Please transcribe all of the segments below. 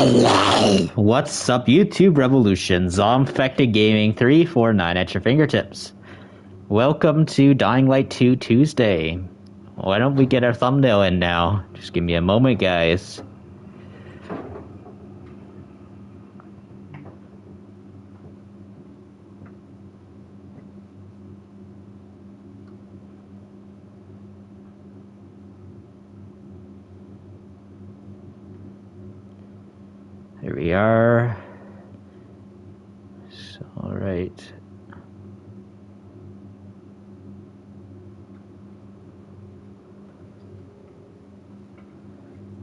What's up, YouTube Revolution? Zombfected Gaming 349 at your fingertips. Welcome to Dying Light 2 Tuesday. Why don't we get our thumbnail in now? Just give me a moment, guys. Here we are. So, all right.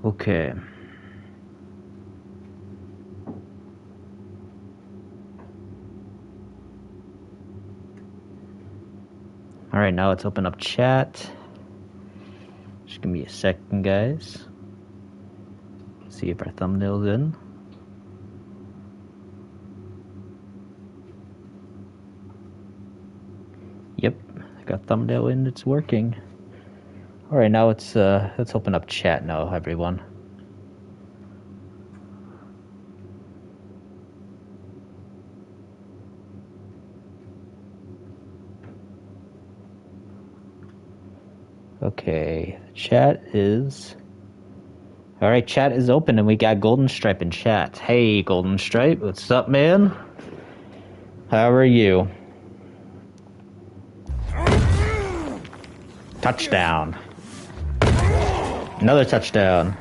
Okay. All right, now let's open up chat. Just give me a second, guys. See if our thumbnail's in. Yep, I got thumbnail in, it's working. Alright, now let's open up chat now, everyone. Okay, chat is... Alright, chat is open and we got Golden Stripe in chat. Hey, Golden Stripe, what's up, man? How are you? Touchdown. Another touchdown.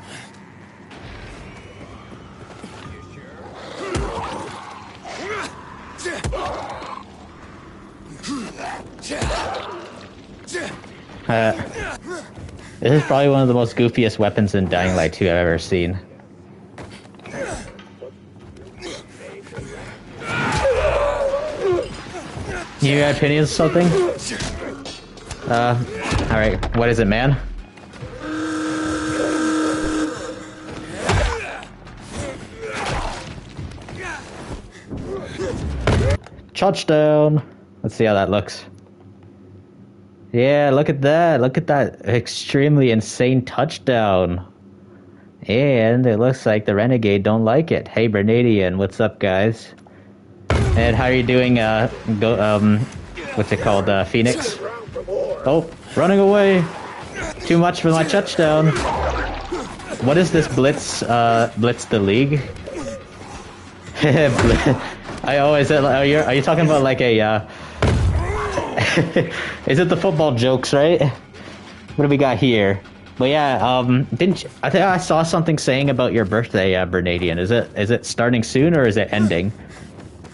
This is probably one of the most goofiest weapons in Dying Light 2 I've ever seen. You got opinions or something? Alright, what is it, man? Touchdown! Let's see how that looks. Yeah, look at that. Look at that extremely insane touchdown. And it looks like the Renegade don't like it. Hey, Bernadian, what's up, guys? And how are you doing, what's it called, Phoenix? Oh, running away. Too much for my touchdown. What is this Blitz the League? I always, are you talking about like a, is it the football jokes, right? What do we got here? But yeah, I think I saw something saying about your birthday, Bernadian. Is it starting soon or is it ending?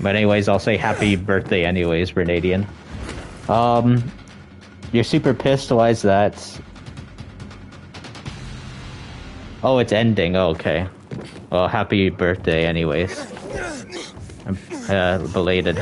But anyways, I'll say happy birthday anyways, Bernadian. You're super pissed, why is that? Oh, it's ending, oh, okay. Well, happy birthday anyways. I'm belated.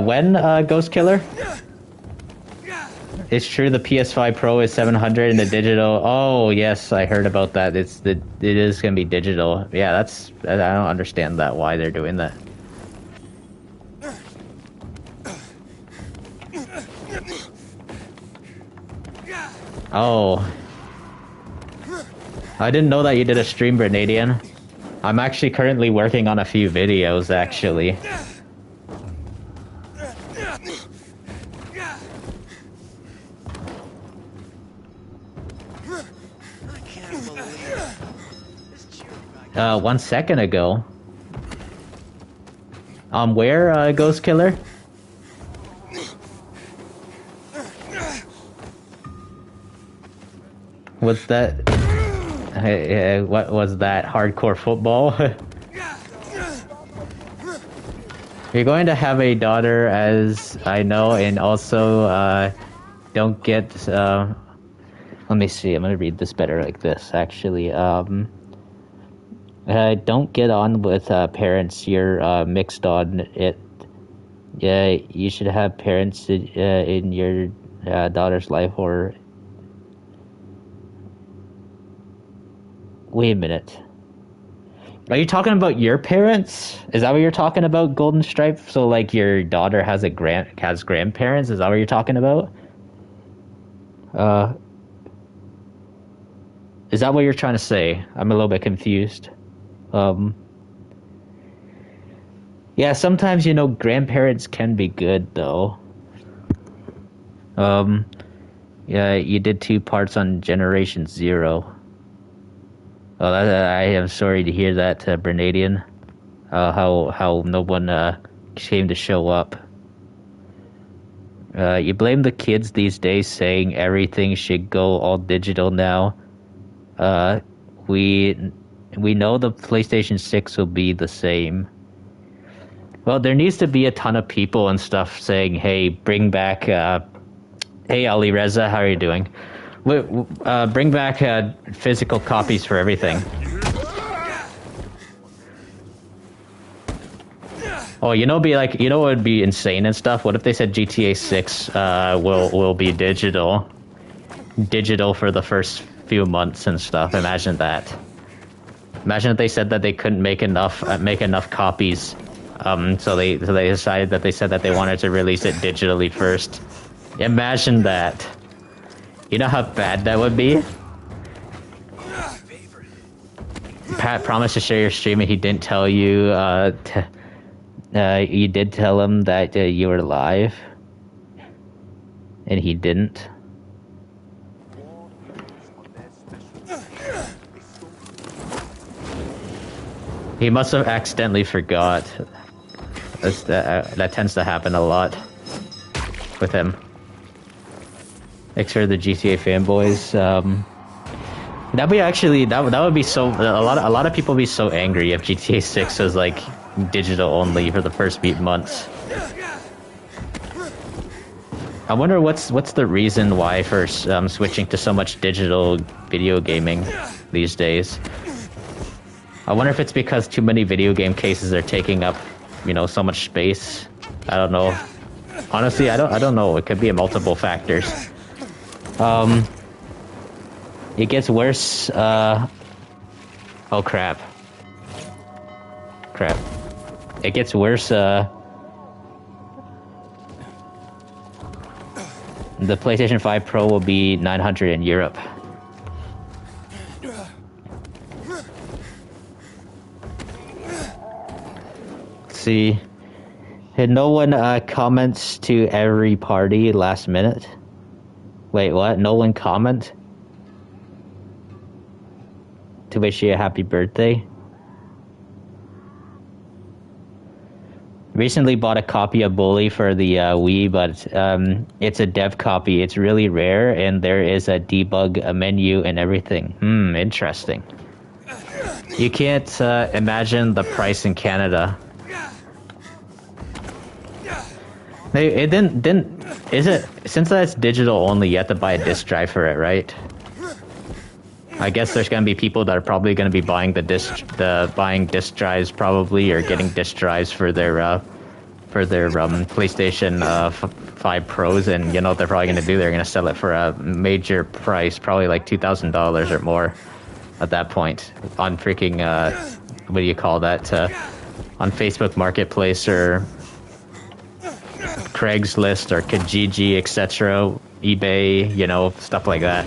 When, Ghost Killer? It's true the PS5 Pro is 700 and the digital... Oh, yes, I heard about that. It is gonna be digital. Yeah, I don't understand that, why they're doing that. Oh. I didn't know that you did a stream, Bernadian. I'm actually currently working on a few videos, actually. I can't believe this. 1 second ago. Where, Ghost Killer? Was that... what was that? Hardcore football? You're going to have a daughter, as I know, and also, don't get, let me see, I'm gonna read this better like this, actually. Don't get on with, parents you're, mixed on it Yeah, you should have parents in your daughter's life, or... Wait a minute. Are you talking about your parents? Is that what you're talking about, Golden Stripe? So, like, your daughter has grandparents? Is that what you're talking about? Uh, is that what you're trying to say? I'm a little bit confused. Um, yeah, sometimes, grandparents can be good, though. Um, yeah, you did 2 parts on Generation Zero. Oh, I am sorry to hear that, Bernadian. How no one came to show up. You blame the kids these days, saying everything should go all digital now. Uh, we know the PlayStation 6 will be the same. Well, there needs to be a ton of people and stuff saying, "Hey, bring back." Hey, Ali Reza, how are you doing? Bring back physical copies for everything. Oh, what would be insane and stuff? What if they said GTA 6 will be digital for the first few months and stuff? Imagine that. Imagine if they said that they couldn't make enough copies, so they decided that they said that they wanted to release it digitally first. Imagine that. You know how bad that would be? Pat promised to share your stream and he didn't tell you, you did tell him that you were live, and he didn't. He must have accidentally forgot. That tends to happen a lot with him. Thanks for the GTA fanboys. That'd be actually that would be so a lot of people would be so angry if GTA 6 was like digital only for the first few months. I wonder what's the reason why for switching to so much digital video gaming these days. I wonder if it's because too many video game cases are taking up, so much space. I don't know. Honestly, I don't know. It could be multiple factors. It gets worse. Oh crap. It gets worse. The PlayStation 5 Pro will be 900 in Europe. Let's see. And no one comments to every party last minute. Wait, what? No one comment? To wish you a happy birthday? Recently bought a copy of Bully for the Wii, but it's a dev copy. It's really rare, and there is a debug menu and everything. Interesting. You can't imagine the price in Canada. It didn't. Is it, since that's digital only, you have to buy a disc drive for it, right? I guess there's gonna be people that are probably gonna be buying buying disc drives probably, or getting disc drives for their PlayStation 5 Pros, and what they're probably gonna do? They're gonna sell it for a major price, probably like $2,000 or more, at that point, on freaking what do you call that? On Facebook Marketplace or Craigslist or Kijiji, etc., eBay, stuff like that.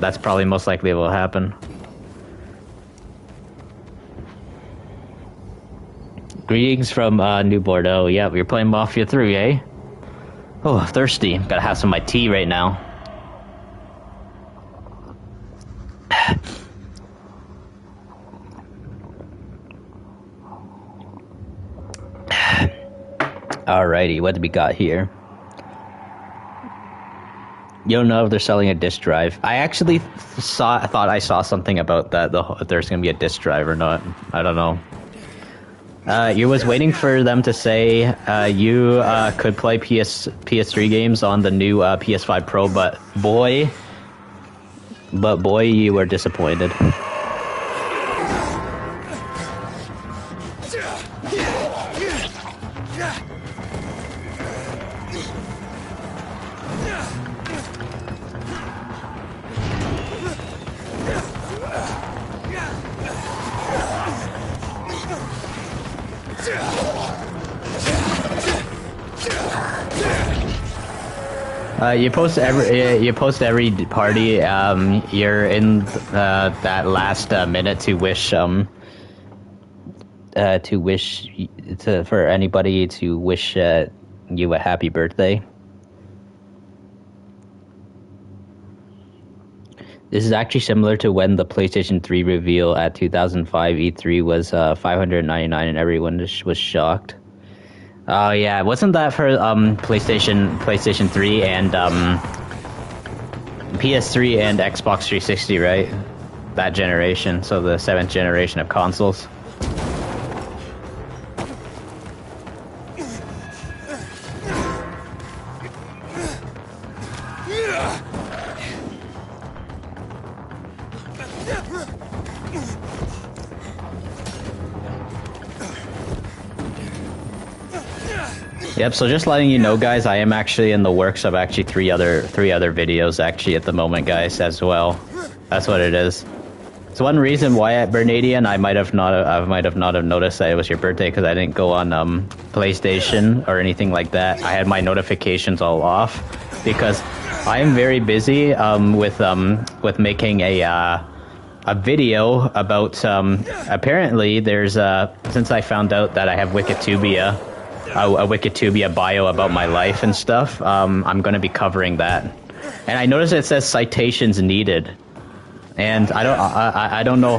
That's probably most likely what will happen. Greetings from New Bordeaux. Yeah, we're playing Mafia 3, eh? Oh, thirsty. Gotta have some of my tea right now. Alrighty, what do we got here? You don't know if they're selling a disc drive. I actually thought I saw something about that, if there's going to be a disc drive or not. I don't know. You was waiting for them to say you could play PS3 games on the new PS5 Pro, but boy, you were disappointed. You post every party. You're in that last minute to wish for anybody to wish you a happy birthday. This is actually similar to when the PlayStation 3 reveal at 2005 E3 was $599 and everyone was shocked. Oh yeah, wasn't that for PlayStation 3 and PS3 and Xbox 360, right? That generation, so the 7th generation of consoles. Yep, so just letting you know, guys, I am actually in the works of actually three other videos actually at the moment, guys, as well. That's what it is. So one reason why at Bernadian I might have not have noticed that it was your birthday because I didn't go on PlayStation or anything like that. I had my notifications all off because I am very busy with making a video about apparently there's since I found out that I have Wikitubia. A Wikitubia bio about my life and stuff. I'm going to be covering that, and I noticed it says citations needed, and I don't know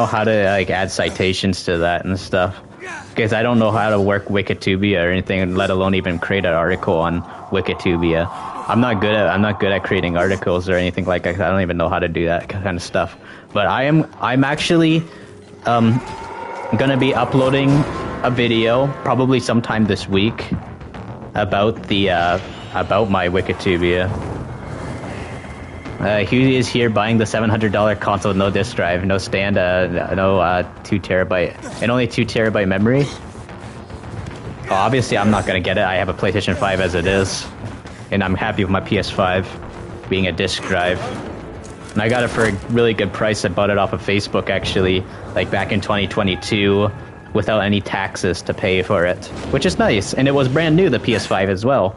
how to like add citations to that and stuff because I don't know how to work Wikitubia or anything, let alone even create an article on Wikitubia. I'm not good at creating articles or anything like that. I don't even know how to do that kind of stuff. But I'm actually going to be uploading a video probably sometime this week about the about my Wikitubia. Huey is here buying the $700 console, no disk drive, no stand, no 2 terabyte, and only 2 terabyte memory. Oh, obviously, I'm not gonna get it. I have a PlayStation 5 as it is, and I'm happy with my PS5 being a disk drive. And I got it for a really good price. I bought it off of Facebook actually, like back in 2022. Without any taxes to pay for it, which is nice, and it was brand new, the PS5 as well.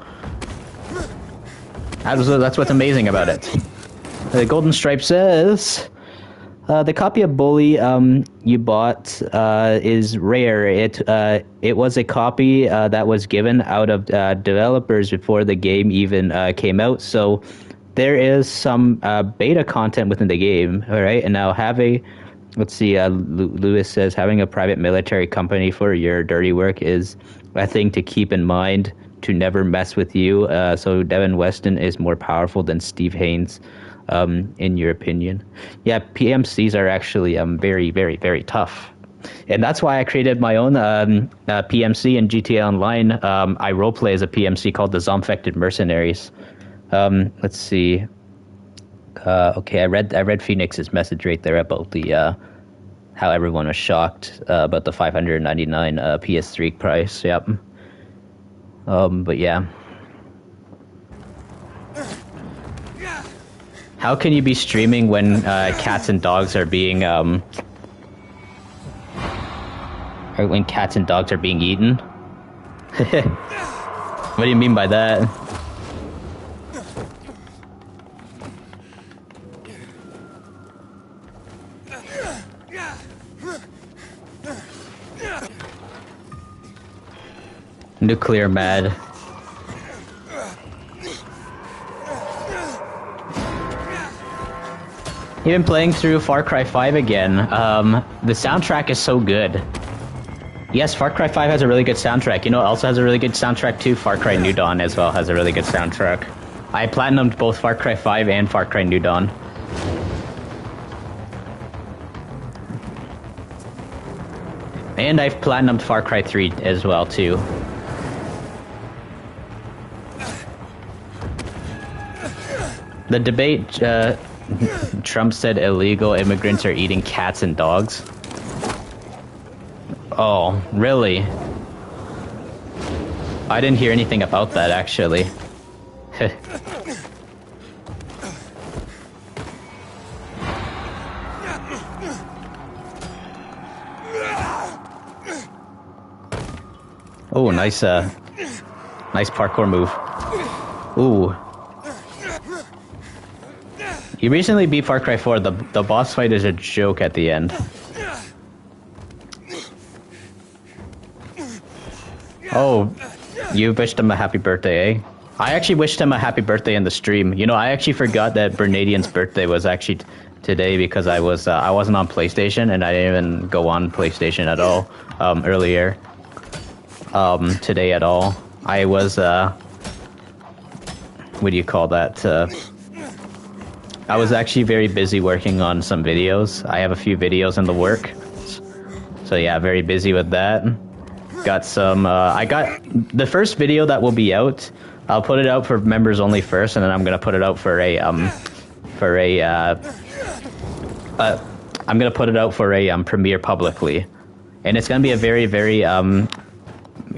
That's what's amazing about it. The Golden Stripe says, the copy of Bully you bought is rare. It was a copy that was given out of developers before the game even came out, so there is some beta content within the game, all right? And now let's see, Lewis says, having a private military company for your dirty work is a thing to keep in mind to never mess with you. So Devin Weston is more powerful than Steve Haynes, in your opinion. Yeah, PMCs are actually very, very, very tough. And that's why I created my own PMC in GTA Online. I roleplay as a PMC called the Zombfected Mercenaries. Let's see. Okay, I read Phoenix's message right there about the how everyone was shocked about the $599 PS3 price. Yep. But yeah. How can you be streaming when cats and dogs are being or when cats and dogs are being eaten? What do you mean by that? Nuclear mad. Even playing through Far Cry 5 again. The soundtrack is so good. Yes, Far Cry 5 has a really good soundtrack. You know, it also has a really good soundtrack too. Far Cry New Dawn as well has a really good soundtrack. I platinumed both Far Cry 5 and Far Cry New Dawn. And I've platinumed Far Cry 3 as well too. The debate, Trump said illegal immigrants are eating cats and dogs. Oh, really? I didn't hear anything about that, actually. Oh, nice nice parkour move. Ooh. You recently beat Far Cry 4. The boss fight is a joke at the end. Oh, you wished him a happy birthday, eh? I actually wished him a happy birthday in the stream. You know, I actually forgot that Bernadian's birthday was actually today because I wasn't on PlayStation and I didn't even go on PlayStation at all earlier. Today at all. I was what do you call that? I was actually very busy working on some videos. I have a few videos in the work. So yeah, very busy with that. Got some, I got the first video that will be out. I'll put it out for members only first, and then I'm gonna put it out for a premiere publicly. And it's gonna be a very, very,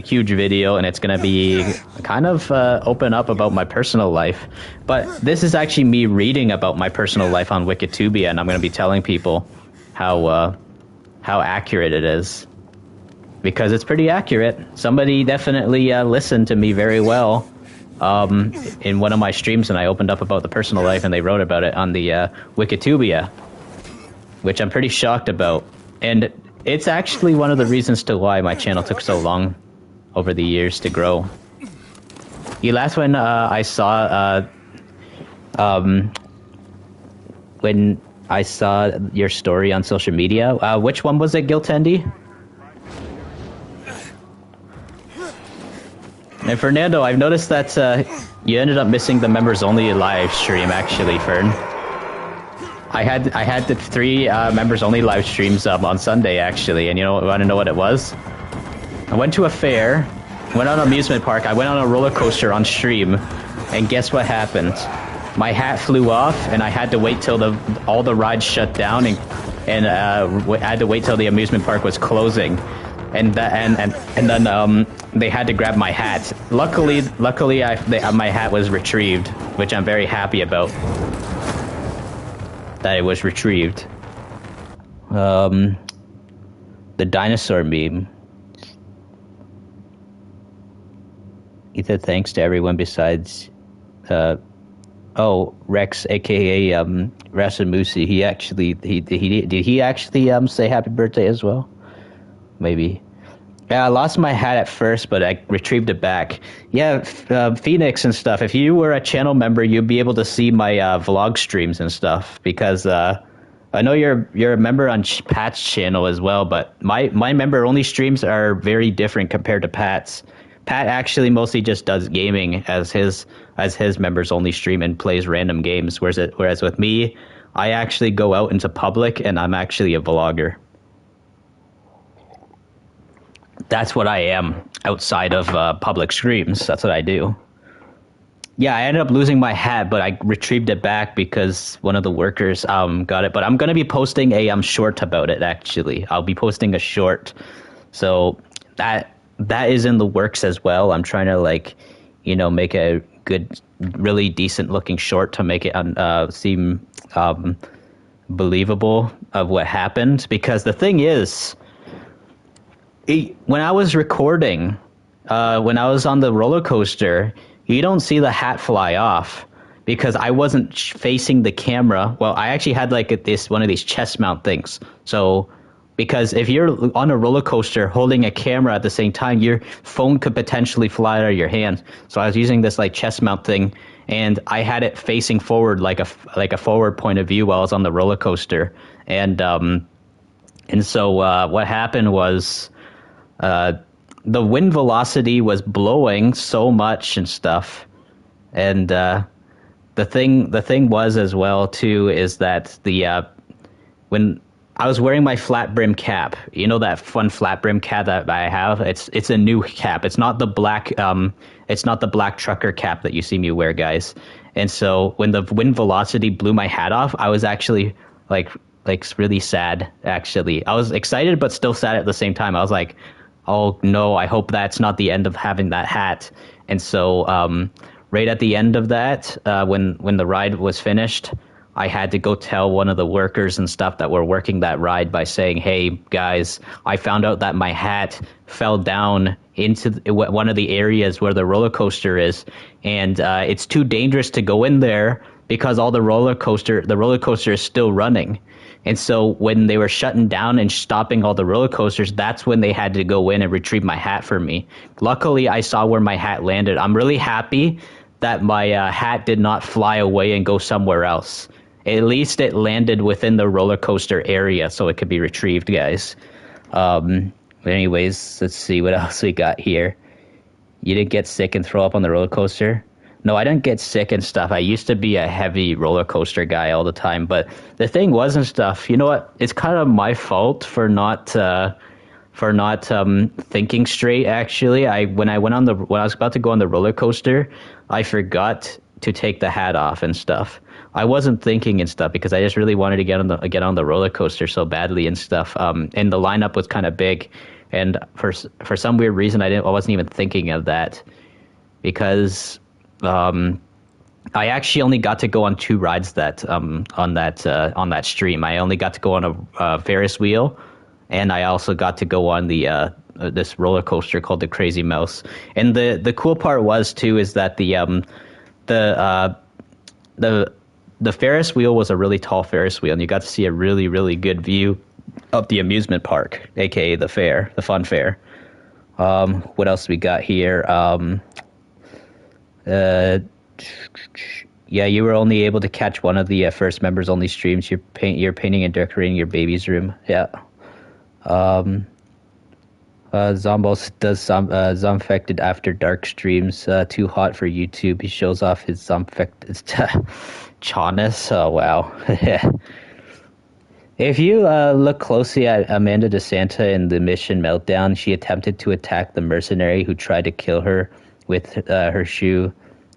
huge video, and it's gonna be kind of open up about my personal life. But this is actually me reading about my personal life on Wikitubia, and I'm gonna be telling people how accurate it is, because it's pretty accurate. Somebody definitely listened to me very well in one of my streams, and I opened up about the personal life, and they wrote about it on the Wikitubia, which I'm pretty shocked about. And it's actually one of the reasons to why my channel took so long over the years to grow. You laughed when I saw when I saw your story on social media. Which one was it, Giltendi? And Fernando, I've noticed that you ended up missing the members only live stream. Actually, Fern, I had the 3 members only live streams on Sunday actually, and you want to know what it was? I went to a fair, went on an amusement park, I went on a roller coaster on stream, and guess what happened? My hat flew off, and I had to wait till all the rides shut down, and I had to wait till the amusement park was closing, and then they had to grab my hat. Luckily, my hat was retrieved, which I'm very happy about. That it was retrieved. The dinosaur meme. Ethan, thanks to everyone besides, Rex, aka Rasamusi. He actually did he actually say happy birthday as well? Maybe. Yeah, I lost my hat at first, but I retrieved it back. Yeah, Phoenix and stuff. If you were a channel member, you'd be able to see my vlog streams and stuff, because I know you're a member on Pat's channel as well, but my member only streams are very different compared to Pat's. Pat actually mostly just does gaming as his members only stream and plays random games, whereas with me, I actually go out into public and I'm actually a vlogger. That's what I am outside of public streams. That's what I do. Yeah, I ended up losing my hat, but I retrieved it back because one of the workers got it. But I'm going to be posting a short about it, actually. I'll be posting a short. So that is in the works as well. I'm trying to, make a good, really decent looking short to make it seem believable of what happened. Because the thing is, when I was recording, when I was on the roller coaster, you don't see the hat fly off because I wasn't facing the camera. Well, I actually had one of these chest mount things. So, because if you're on a roller coaster holding a camera at the same time, your phone could potentially fly out of your hand. So I was using this chest mount thing, and I had it facing forward like a forward point of view while I was on the roller coaster. And so what happened was, the wind velocity was blowing so much and stuff, and the thing was as well too is that when I was wearing my flat brim cap, that fun flat brim cap that I have, it's a new cap. It's not the black trucker cap that you see me wear, guys. And so when the wind velocity blew my hat off, I was actually like really sad. Actually, I was excited but still sad at the same time. I was like, oh no, I hope that's not the end of having that hat. And so right at the end of that, when the ride was finished, I had to go tell one of the workers and stuff that were working that ride by saying, "Hey guys, I found out that my hat fell down into one of the areas where the roller coaster is, and it's too dangerous to go in there because the roller coaster is still running." And so when they were shutting down and stopping all the roller coasters, that's when they had to go in and retrieve my hat for me. Luckily, I saw where my hat landed. I'm really happy that my hat did not fly away and go somewhere else. At least it landed within the roller coaster area so it could be retrieved, guys. Anyways, let's see what else we got here. You didn't get sick and throw up on the roller coaster? No, I didn't get sick and stuff. I used to be a heavy roller coaster guy all the time. But the thing was and stuff, you know what? It's kind of my fault for not thinking straight. Actually, when I was about to go on the roller coaster, I forgot to take the hat off and stuff. I wasn't thinking and stuff because I just really wanted to get on the roller coaster so badly and stuff. And the lineup was kind of big, and for some weird reason I wasn't even thinking of that because. I actually only got to go on 2 rides on that stream. I only got to go on a Ferris wheel, and I also got to go on the this roller coaster called the Crazy Mouse. And the cool part was too is that the Ferris wheel was a really tall Ferris wheel, and you got to see a really, really good view of the amusement park, aka the fair, the fun fair. What else we got here? Yeah, you were only able to catch one of the first members only streams. You're painting and decorating your baby's room. Yeah. Zombos does some Zombfected After Dark streams. Too hot for YouTube. He shows off his Zombfected chaunness. Oh wow. If you look closely at Amanda DeSanta in the Mission Meltdown, she attempted to attack the mercenary who tried to kill her with her shoe.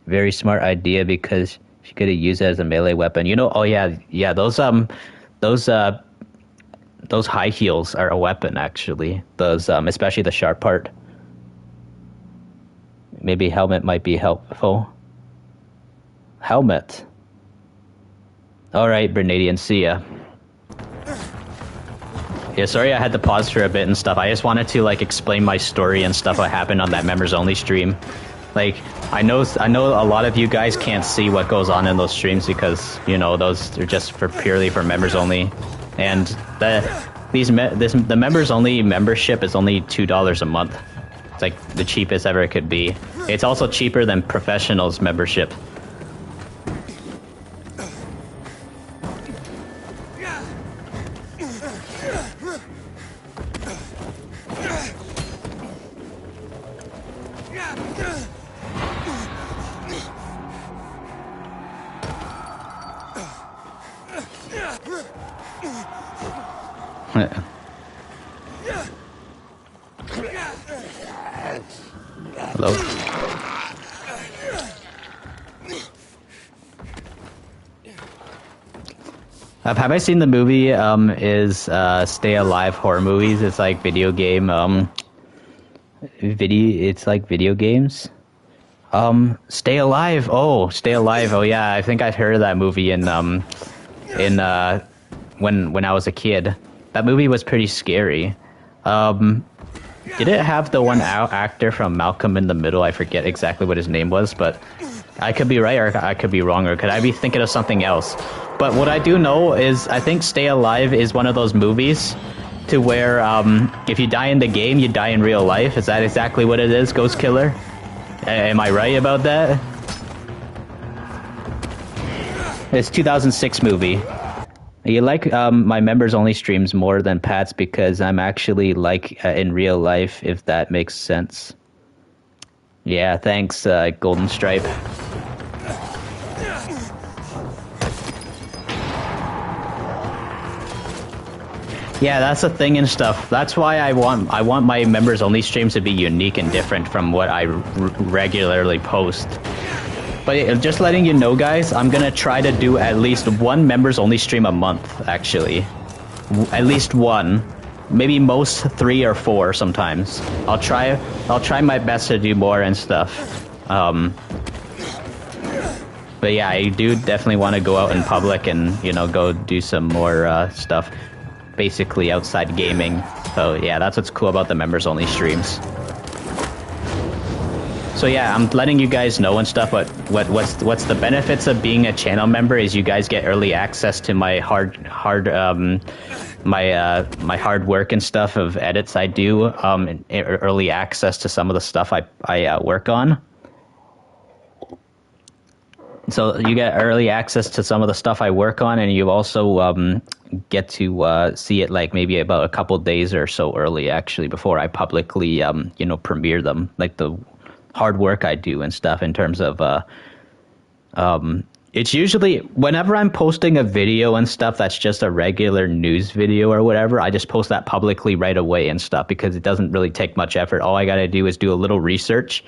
Very smart idea because she could have used it as a melee weapon. You know, oh yeah, those high heels are a weapon actually. Those especially the sharp part. Maybe helmet might be helpful. Helmet. All right, Bernadian, see ya. Yeah, sorry I had to pause for a bit and stuff. I just wanted to like explain my story and stuff what happened on that members only stream. Like I know a lot of you guys can't see what goes on in those streams because you know those are just purely for members only, and the members only membership is only $2 a month. It's like the cheapest ever it could be. It's also cheaper than professionals membership. Hello. Have I seen the movie? Is Stay Alive horror movies? It's like video game. It's like video games. Stay Alive. Oh, Stay Alive. Oh yeah, I think I've heard of that movie when I was a kid. That movie was pretty scary. Did it have the one actor from Malcolm in the Middle? I forget exactly what his name was, but I could be right or I could be wrong, or could I be thinking of something else? But what I do know is I think Stay Alive is one of those movies to where if you die in the game, you die in real life. Is that exactly what it is, Ghost Killer? Am I right about that? It's 2006 movie. You like my members only streams more than Pat's because I'm actually like in real life, if that makes sense. Yeah, thanks, Golden Stripe. Yeah, that's the thing and stuff. That's why I want my members only streams to be unique and different from what I regularly post. But just letting you know, guys, I'm gonna try to do at least one members only stream a month, actually. At least one. Maybe most 3 or 4 sometimes. I'll try my best to do more and stuff. But yeah, I do definitely want to go out in public and, you know, go do some more stuff, basically outside gaming. So yeah, that's what's cool about the members only streams. So yeah, I'm letting you guys know and stuff. What's the benefits of being a channel member is you guys get early access to my my hard work and stuff of edits I do. Early access to some of the stuff I work on. So you get early access to some of the stuff I work on, and you also get to see it like maybe about a couple days or so early, actually, before I publicly premiere them, like the hard work I do and stuff in terms of it's usually whenever I'm posting a video and stuff that's just a regular news video or whatever, I just post that publicly right away and stuff because it doesn't really take much effort. All I got to do is do a little research,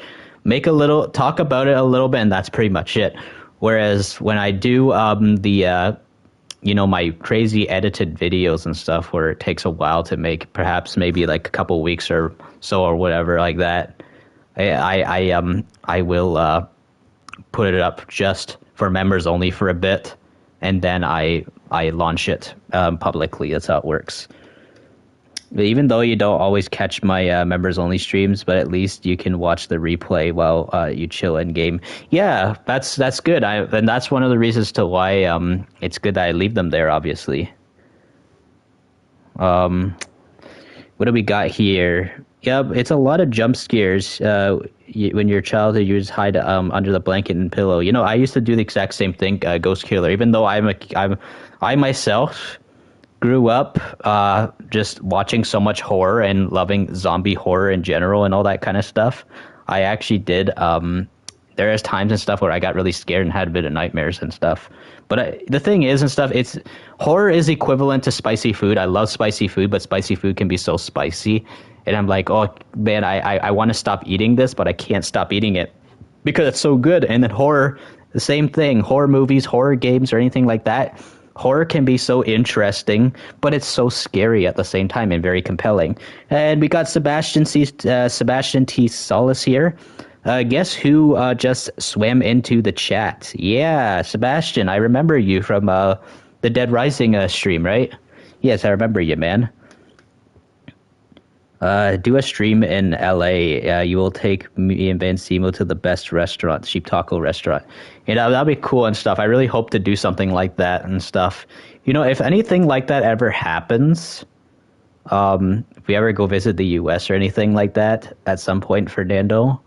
talk about it a little bit, and that's pretty much it. Whereas when I do my crazy edited videos and stuff where it takes a while to make, perhaps maybe like a couple weeks or so or whatever like that, I will put it up just for members only for a bit, and then I launch it publicly. That's how it works. But even though you don't always catch my members only streams, but at least you can watch the replay while you chill in game. Yeah, that's good. And that's one of the reasons to why it's good that I leave them there. Obviously. What do we got here? Yep, it's a lot of jump scares. When you're a child, you just hide under the blanket and pillow. You know, I used to do the exact same thing, Ghost Killer. Even though I myself grew up just watching so much horror and loving zombie horror in general and all that kind of stuff. I actually did. There is times and stuff where I got really scared and had a bit of nightmares and stuff. But the thing is and stuff, horror is equivalent to spicy food. I love spicy food, but spicy food can be so spicy. And I'm like, oh, man, I want to stop eating this, but I can't stop eating it because it's so good. And then horror, the same thing. Horror movies, horror games, or anything like that. Horror can be so interesting, but it's so scary at the same time and very compelling. And we got Sebastian T. Solis here. Guess who just swam into the chat? Yeah, Sebastian, I remember you from the Dead Rising stream, right? Yes, I remember you, man. Do a stream in LA. You will take me and Ben Simo to the best restaurant, Sheep Taco restaurant. You know, that'll be cool and stuff. I really hope to do something like that and stuff. You know, if anything like that ever happens, if we ever go visit the US or anything like that at some point, Fernando,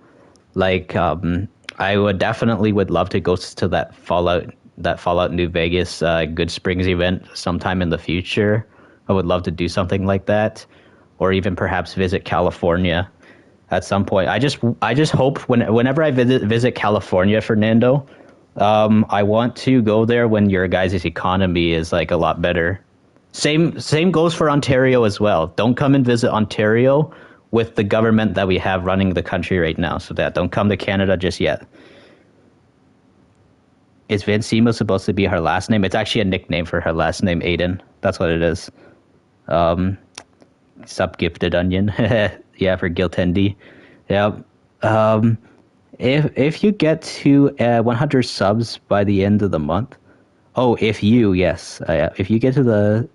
like, I would love to go to that Fallout New Vegas Good Springs event sometime in the future. I would love to do something like that. Or even perhaps visit California at some point. I just hope whenever I visit California, Fernando, I want to go there when your guys' economy is like a lot better. Same goes for Ontario as well. Don't come and visit Ontario with the government that we have running the country right now. So don't come to Canada just yet. Is Vincimo supposed to be her last name? It's actually a nickname for her last name, Aiden. That's what it is. Sub gifted onion. Yeah, for Giltendi. Yeah. If you get to 100 subs by the end of the month. Oh, if you get to the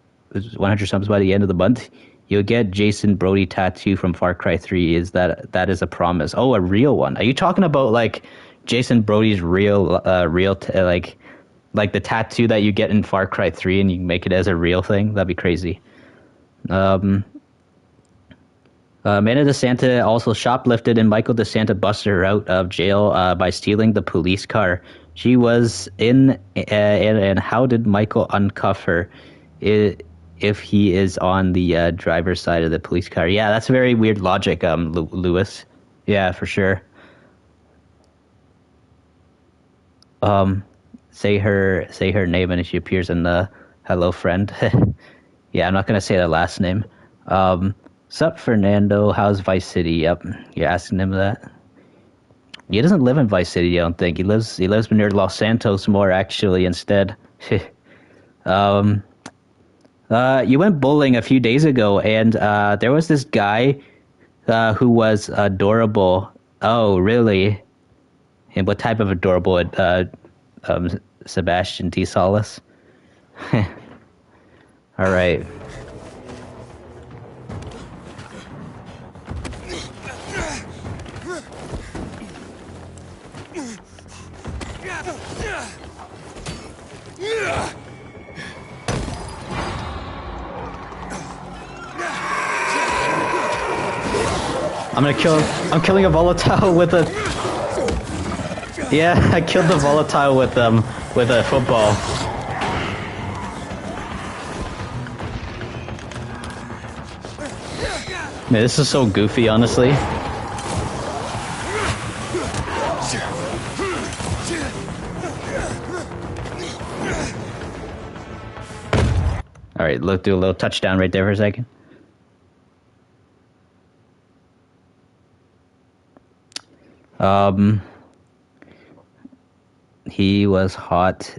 100 subs by the end of the month, you'll get Jason Brody tattoo from Far Cry 3. That is a promise? Oh, a real one. Are you talking about like Jason Brody's real like the tattoo that you get in Far Cry 3 and you make it as a real thing? That'd be crazy. Amanda DeSanta also shoplifted, and Michael DeSanta busted her out of jail by stealing the police car. She was in, and how did Michael uncuff her if he is on the driver's side of the police car? Yeah, that's very weird logic, Lewis. Yeah, for sure. Say her name, and she appears in the Hello Friend. Yeah, I'm not gonna say the last name. Sup, Fernando? How's Vice City? Yep, you're asking him that. He doesn't live in Vice City, I don't think. He lives near Los Santos more, actually, instead. You went bowling a few days ago, and there was this guy who was adorable. Oh, really? And what type of adorable? Sebastian T. Solis. All right. I'm killing a volatile with a... Yeah, I killed the volatile with a football. Man, this is so goofy, honestly. Alright, look, do a little touchdown right there for a second. He was hot.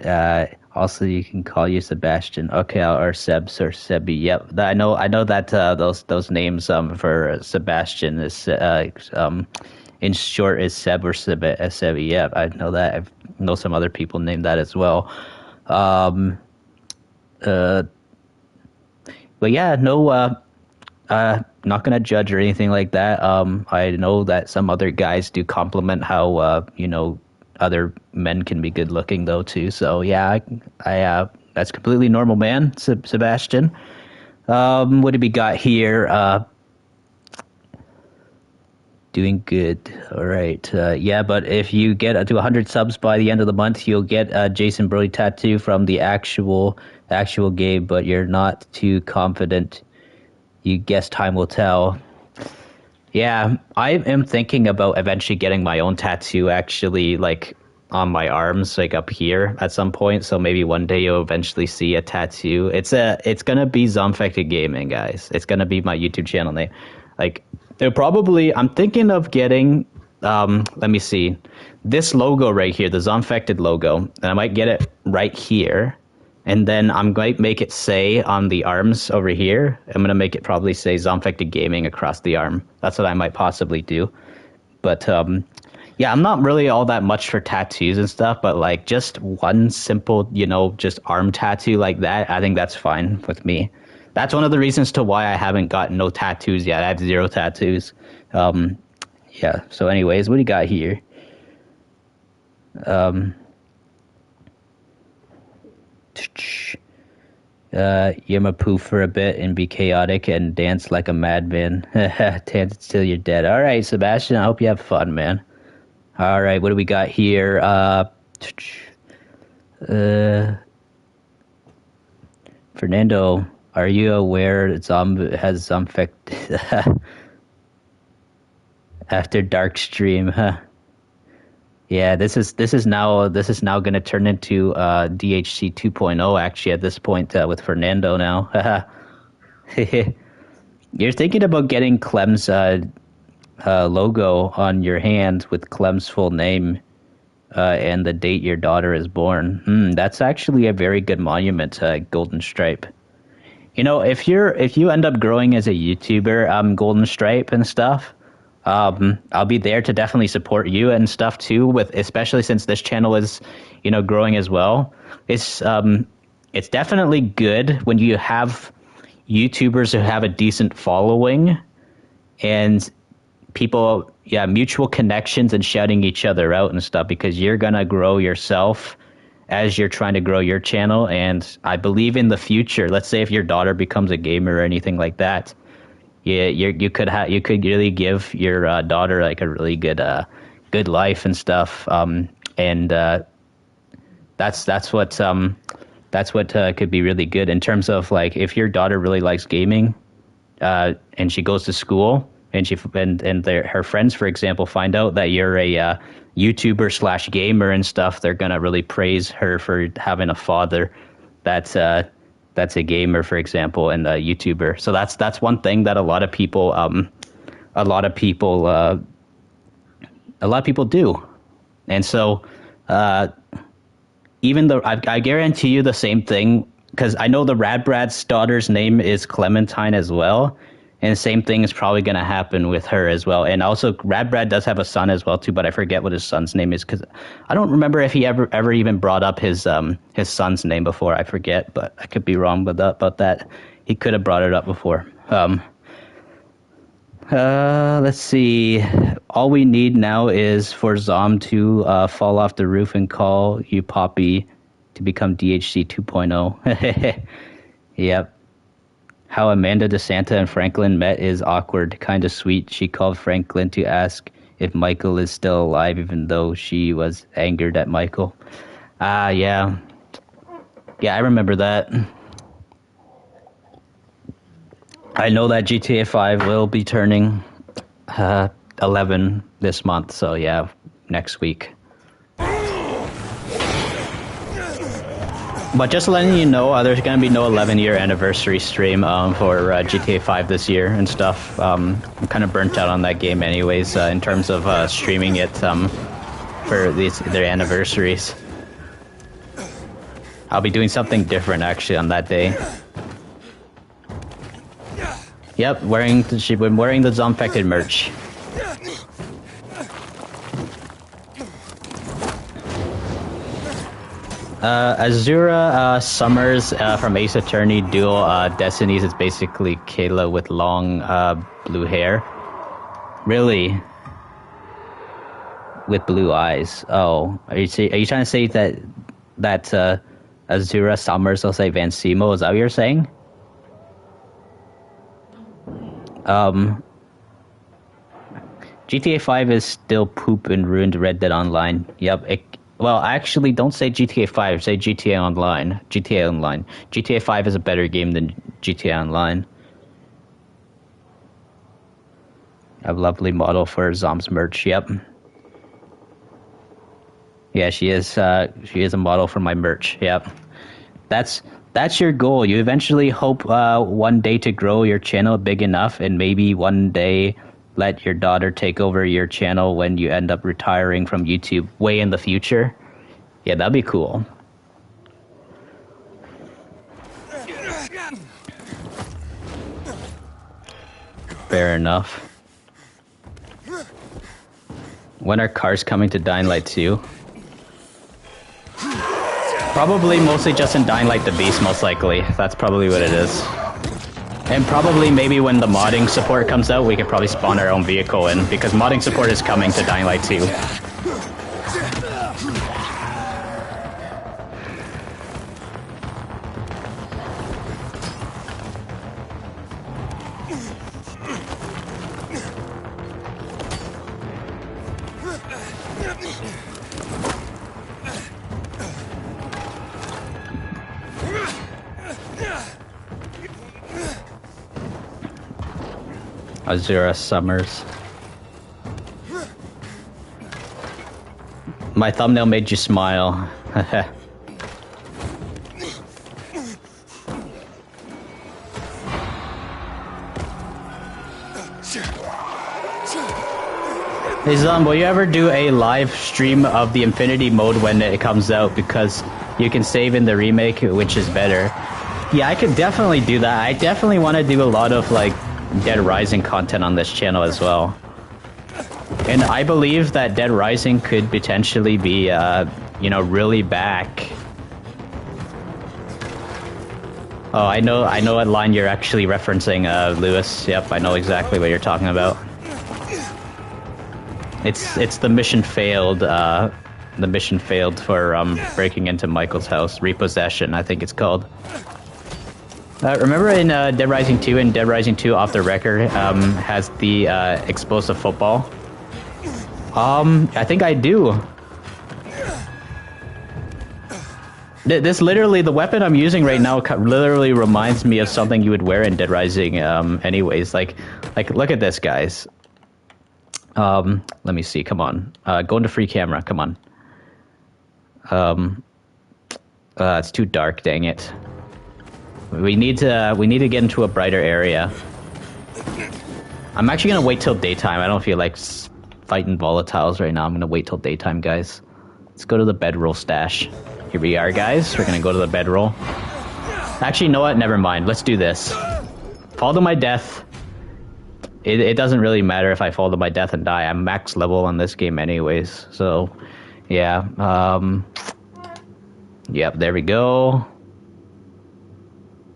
Also, you can call you Sebastian. Okay, or Sebs or Sebi. Yep, I know that those names for Sebastian is in short is Seb or Sebi. Yep, I know that. I know some other people named that as well. But yeah, no. Not gonna judge or anything like that. I know that some other guys do compliment how other men can be good looking though too. So yeah, I that's completely normal, man. Sebastian. What did we got here? Doing good. All right. Yeah, but if you get to 100 subs by the end of the month, you'll get a Jason Brody tattoo from the actual game. But you're not too confident. You guess time will tell. Yeah, I am thinking about eventually getting my own tattoo, actually, like on my arms, like up here at some point. So maybe one day you'll eventually see a tattoo. It's gonna be Zombfected Gaming, guys. It's gonna be my YouTube channel name. Like, I'm thinking of getting. Let me see, this logo right here, the Zombfected logo, and I might get it right here. And then I'm going to make it say on the arms over here, I'm going to make it probably say Zombfected Gaming across the arm. That's what I might possibly do. But yeah, I'm not really all that much for tattoos and stuff, but like just one simple, just arm tattoo like that, I think that's fine with me. That's one of the reasons to why I haven't gotten no tattoos yet. I have 0 tattoos. Yeah, so anyways, what do you got here? Yima poo for a bit and be chaotic and dance like a madman. Dance till you're dead. All right, Sebastian, I hope you have fun, man. All right, what do we got here? Fernando, are you aware that has Zombfect after dark stream? Huh? Yeah, this is now going to turn into DHC 2.0 actually at this point with Fernando now. You're thinking about getting Clem's logo on your hand with Clem's full name and the date your daughter is born. That's actually a very good monument, Golden Stripe. If you end up growing as a YouTuber, Golden Stripe and stuff, I'll be there to definitely support you and stuff too, especially since this channel is, growing as well. It's definitely good when you have YouTubers who have a decent following and people, mutual connections and shouting each other out and stuff, because you're gonna grow yourself as you're trying to grow your channel. And I believe in the future, let's say if your daughter becomes a gamer or anything like that, yeah, you could really give your daughter like a really good life and stuff, and that's what could be really good in terms of like if your daughter really likes gaming, and she goes to school and her friends, for example, find out that you're a YouTuber / gamer and stuff, they're gonna really praise her for having a father that's a gamer, for example, and a YouTuber. So that's one thing that a lot of people do. And so even though I guarantee you the same thing, because I know the Radbrad's daughter's name is Clementine as well. And the same thing is probably going to happen with her as well. And also, Radbrad does have a son as well too, but I forget what his son's name is because I don't remember if he ever even brought up his son's name before. I forget, but I could be wrong about that. He could have brought it up before. Let's see. All we need now is for Zom to fall off the roof and call you Poppy to become DHC 2.0. Yep. How Amanda DeSanta and Franklin met is awkward, kind of sweet. She called Franklin to ask if Michael is still alive, even though she was angered at Michael. Yeah. Yeah, I remember that. I know that GTA 5 will be turning 11 this month, so yeah, next week. But just letting you know, there's going to be no 11-year anniversary stream for GTA 5 this year and stuff. I'm kind of burnt out on that game anyways, in terms of streaming it for their anniversaries. I'll be doing something different, actually, on that day. Yep, she's been wearing the Zombfected merch. Azura Summers from Ace Attorney Dual Destinies is basically Kayla with long blue hair. Really? With blue eyes. Oh, are you trying to say that Azura Summers looks like Van Simo? Is that what you're saying? GTA 5 is still poop and ruined Red Dead Online. Yep. Well, actually, don't say GTA 5. Say GTA Online. GTA Online. GTA 5 is a better game than GTA Online. A lovely model for Zom's merch. Yep. Yeah, she is. She is a model for my merch. Yep. That's your goal. You eventually hope one day to grow your channel big enough, and maybe one day let your daughter take over your channel when you end up retiring from YouTube way in the future. Yeah, that'd be cool. Fair enough. When are cars coming to Dying Light 2? Probably mostly just in Dying Light the Beast, most likely. That's probably what it is. And probably maybe when the modding support comes out, we could probably spawn our own vehicle in, because modding support is coming to Dying Light 2. Azura Summers. My thumbnail made you smile. Hey Zom, will you ever do a live stream of the Infinity mode when it comes out? Because you can save in the remake, which is better. Yeah, I could definitely do that. I definitely want to do a lot of like Dead Rising content on this channel as well. And I believe that Dead Rising could potentially be, you know, really back. Oh, I know what line you're actually referencing, Lewis. Yep, I know exactly what you're talking about. It's the mission failed, for breaking into Michael's house. Repossession, I think it's called. Remember in Dead Rising 2 and Dead Rising 2 Off the Record has the explosive football? I think I do. This literally, the weapon I'm using right now literally reminds me of something you would wear in Dead Rising anyways. Like look at this, guys. Let me see, come on. Go into free camera, come on. It's too dark, dang it. We need to get into a brighter area. I'm actually gonna wait till daytime. I don't feel like fighting volatiles right now. I'm gonna wait till daytime, guys. Let's go to the bedroll stash. Here we are, guys. We're gonna go to the bedroll. Actually, you know what? Never mind. Let's do this. Fall to my death. it doesn't really matter if I fall to my death and die. I'm max level on this game anyways. So, yeah. Yep, there we go.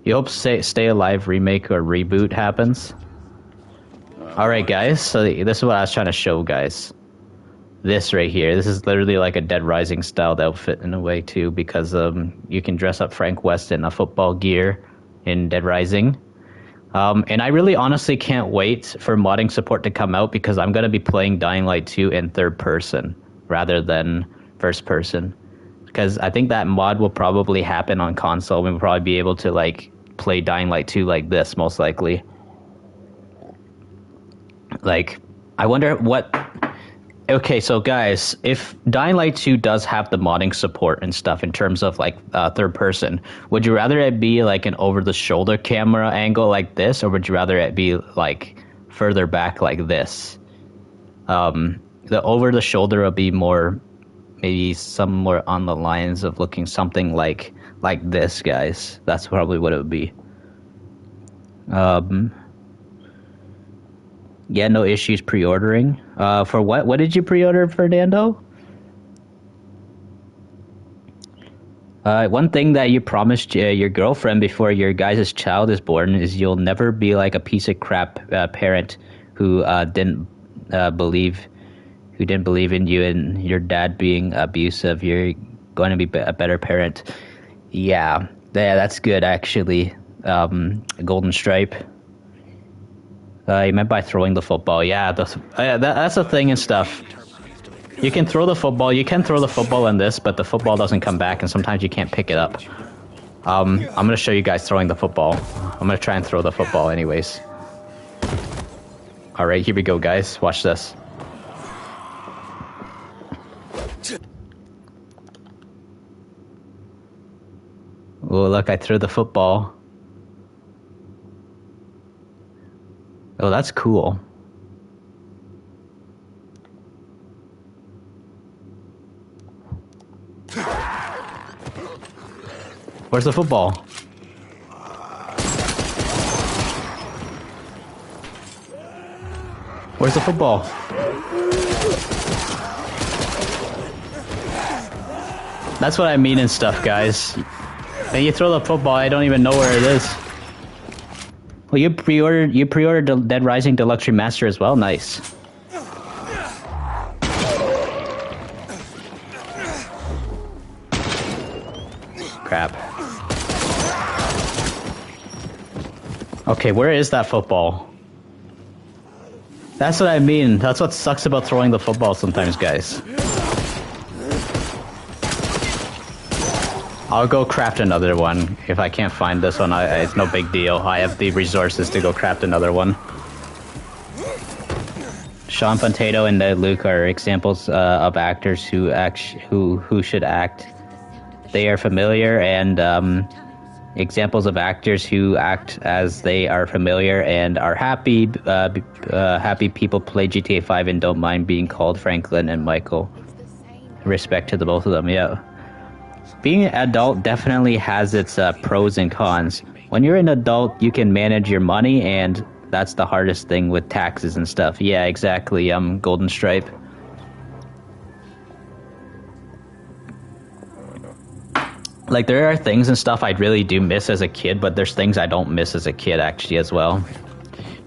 You hope Stay Alive remake or reboot happens. Alright, guys. So this is what I was trying to show, guys. This right here. This is literally like a Dead Rising styled outfit in a way, too, because you can dress up Frank West in a football gear in Dead Rising. And I really honestly can't wait for modding support to come out because I'm going to be playing Dying Light 2 in third person rather than first person. Because I think that mod will probably happen on console. We'll probably be able to like play Dying Light 2 like this, most likely. Like, I wonder what... Okay, so guys, if Dying Light 2 does have the modding support and stuff in terms of like third person, would you rather it be like an over-the-shoulder camera angle like this, or would you rather it be like further back like this? The over-the-shoulder will be more... maybe somewhere on the lines of looking something like this, guys. That's probably what it would be. Yeah, no issues pre-ordering. For what? What did you pre-order, Fernando? One thing that you promised your girlfriend before your guys' child is born is you'll never be like a piece of crap parent who didn't believe in you and your dad being abusive. You're going to be a better parent. Yeah, that's good, actually. Golden Stripe. You meant by throwing the football. Yeah, that's the thing and stuff. You can throw the football. You can throw the football in this, but the football doesn't come back, and sometimes you can't pick it up. I'm going to show you guys throwing the football. I'm going to try and throw the football anyways. Alright, here we go, guys. Watch this. Oh, look, I threw the football. Oh, that's cool. Where's the football? Where's the football? That's what I mean and stuff, guys. And you throw the football, I don't even know where it is. Well, you pre-ordered Dead Rising Deluxe Remaster as well? Nice. Crap. Okay, where is that football? That's what I mean. That's what sucks about throwing the football sometimes, guys. I'll go craft another one. If I can't find this one, it's no big deal. I have the resources to go craft another one. Sean Potato and Luke are examples of actors who should act. They are familiar, and examples of actors who act as they are familiar and are happy. Happy people play GTA 5 and don't mind being called Franklin and Michael. Respect to the both of them, yeah. Being an adult definitely has its pros and cons. When you're an adult, you can manage your money, and that's the hardest thing with taxes and stuff. Yeah, exactly. Golden Stripe. Like, there are things and stuff I really do miss as a kid, but there's things I don't miss as a kid, actually, as well.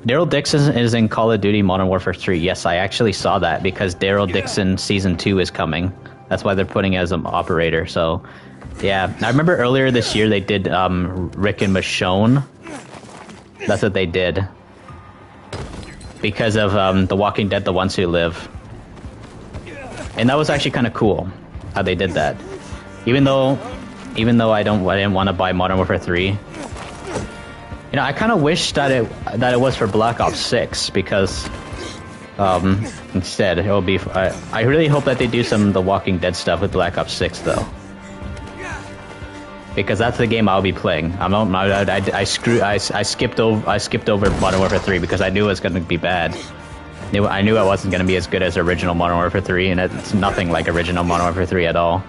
Daryl Dixon is in Call of Duty Modern Warfare 3. Yes, I actually saw that, because Daryl Dixon Season 2 is coming. That's why they're putting as an operator, so... Yeah, I remember earlier this year they did Rick and Michonne. That's what they did. Because of The Walking Dead, The Ones Who Live. And that was actually kind of cool, how they did that. Even though I didn't want to buy Modern Warfare 3. You know, I kind of wish that it was for Black Ops 6, because instead it will be. I really hope that they do some of the Walking Dead stuff with Black Ops 6 though, because that's the game I'll be playing. I skipped over Modern Warfare 3 because I knew it was going to be bad. I knew it wasn't going to be as good as original Modern Warfare 3, and it's nothing like original Modern Warfare 3 at all.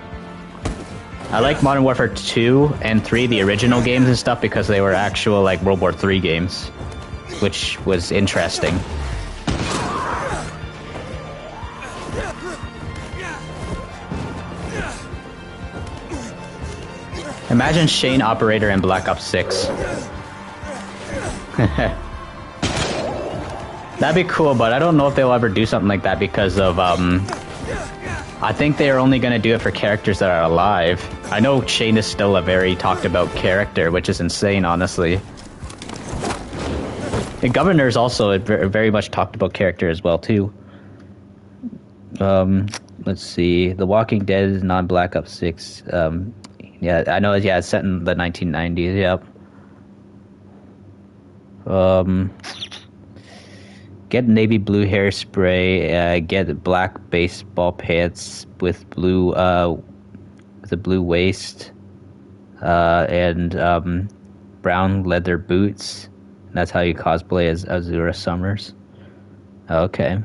I like Modern Warfare 2 and 3, the original games and stuff, because they were actual like World War 3 games. which was interesting. Imagine Shane Operator in Black Ops 6. That'd be cool, but I don't know if they'll ever do something like that because of, I think they're only going to do it for characters that are alive. I know Shane is still a very talked about character, which is insane, honestly. And Governor's also a very much talked about character as well, too. Let's see. The Walking Dead is not Black Ops 6. Yeah, I know, yeah, it's set in the 1990s, yep. Get navy blue hairspray, get black baseball pants with blue, with a blue waist, and, brown leather boots. That's how you cosplay as Azura Summers. Okay.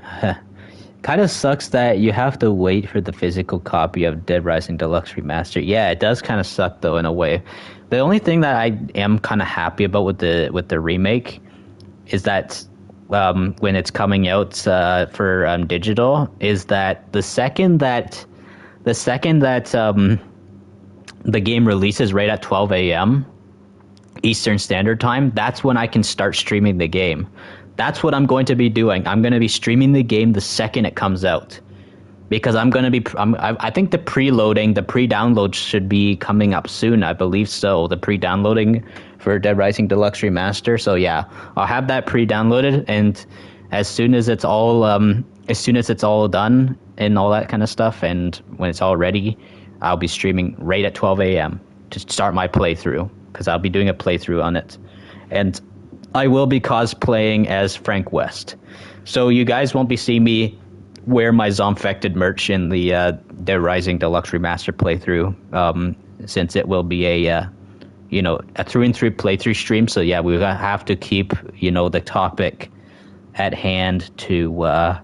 Kind of sucks that you have to wait for the physical copy of Dead Rising Deluxe Remastered. Yeah, it does kind of suck though in a way. The only thing that I am kind of happy about with the remake is that when it's coming out for digital, is that the second that the game releases right at 12 a.m. Eastern Standard Time, that's when I can start streaming the game. That's what I'm going to be doing. I'm going to be streaming the game the second it comes out. Because I'm going to be... I think the preloading, the pre-download should be coming up soon. I believe so. The pre-downloading for Dead Rising Deluxe Remaster. So yeah, I'll have that pre-downloaded, and as soon as it's all done and all that kind of stuff, and when it's all ready, I'll be streaming right at 12 a.m. to start my playthrough, because I'll be doing a playthrough on it. And I will be cosplaying as Frank West. So you guys won't be seeing me wear my Zombfected merch in the Dead Rising Deluxe Remaster playthrough, since it will be a through-and-through playthrough stream. So yeah, we have to keep, the topic at hand to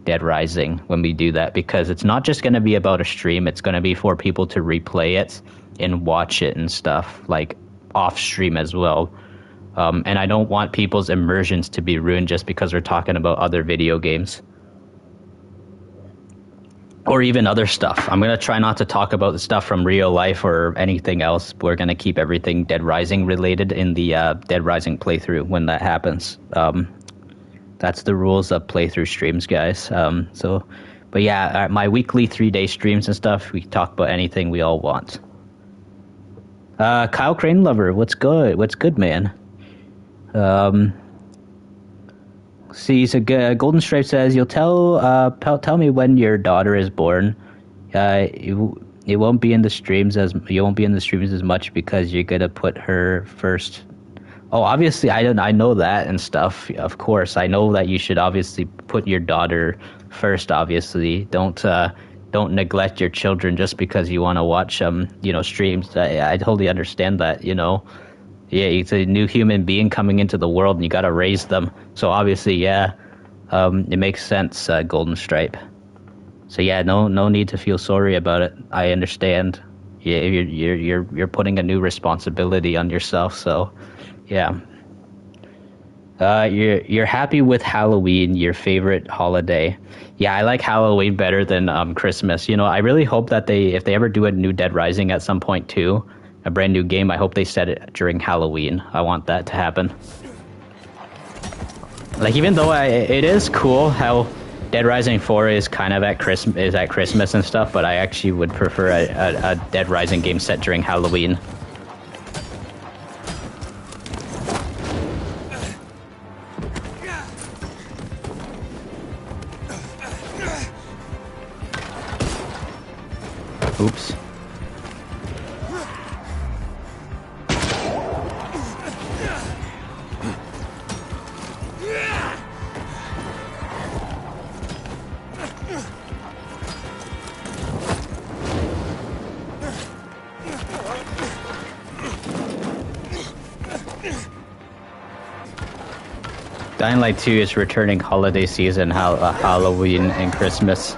Dead Rising when we do that, because it's not just going to be about a stream. It's going to be for people to replay it and watch it and stuff, like off stream as well. And I don't want people's immersions to be ruined just because we're talking about other video games. Or even other stuff. I'm going to try not to talk about the stuff from real life or anything else. We're going to keep everything Dead Rising related in the Dead Rising playthrough when that happens. That's the rules of playthrough streams, guys. But yeah, my weekly 3-day streams and stuff, we talk about anything we all want. Kyle Crane Lover, what's good? What's good, man? See, so Golden Stripe says, you'll tell me when your daughter is born. It won't be in the streams as much because you're gonna put her first. Oh, obviously, I know that and stuff. Of course, I know that you should obviously put your daughter first. Obviously, don't neglect your children just because you want to watch streams. I totally understand that. Yeah, it's a new human being coming into the world, and you got to raise them. So obviously, yeah, it makes sense, Golden Stripe. So yeah, no need to feel sorry about it. I understand. Yeah, you're putting a new responsibility on yourself. So, yeah. You're happy with Halloween, your favorite holiday. Yeah, I like Halloween better than Christmas. I really hope that if they ever do a new Dead Rising at some point too, a brand new game, I hope they set it during Halloween. I want that to happen. Like, even though it is cool how Dead Rising 4 is kind of at Christmas and stuff, but I actually would prefer a Dead Rising game set during Halloween. Oops. Dying Light 2 is returning holiday season, Halloween and Christmas.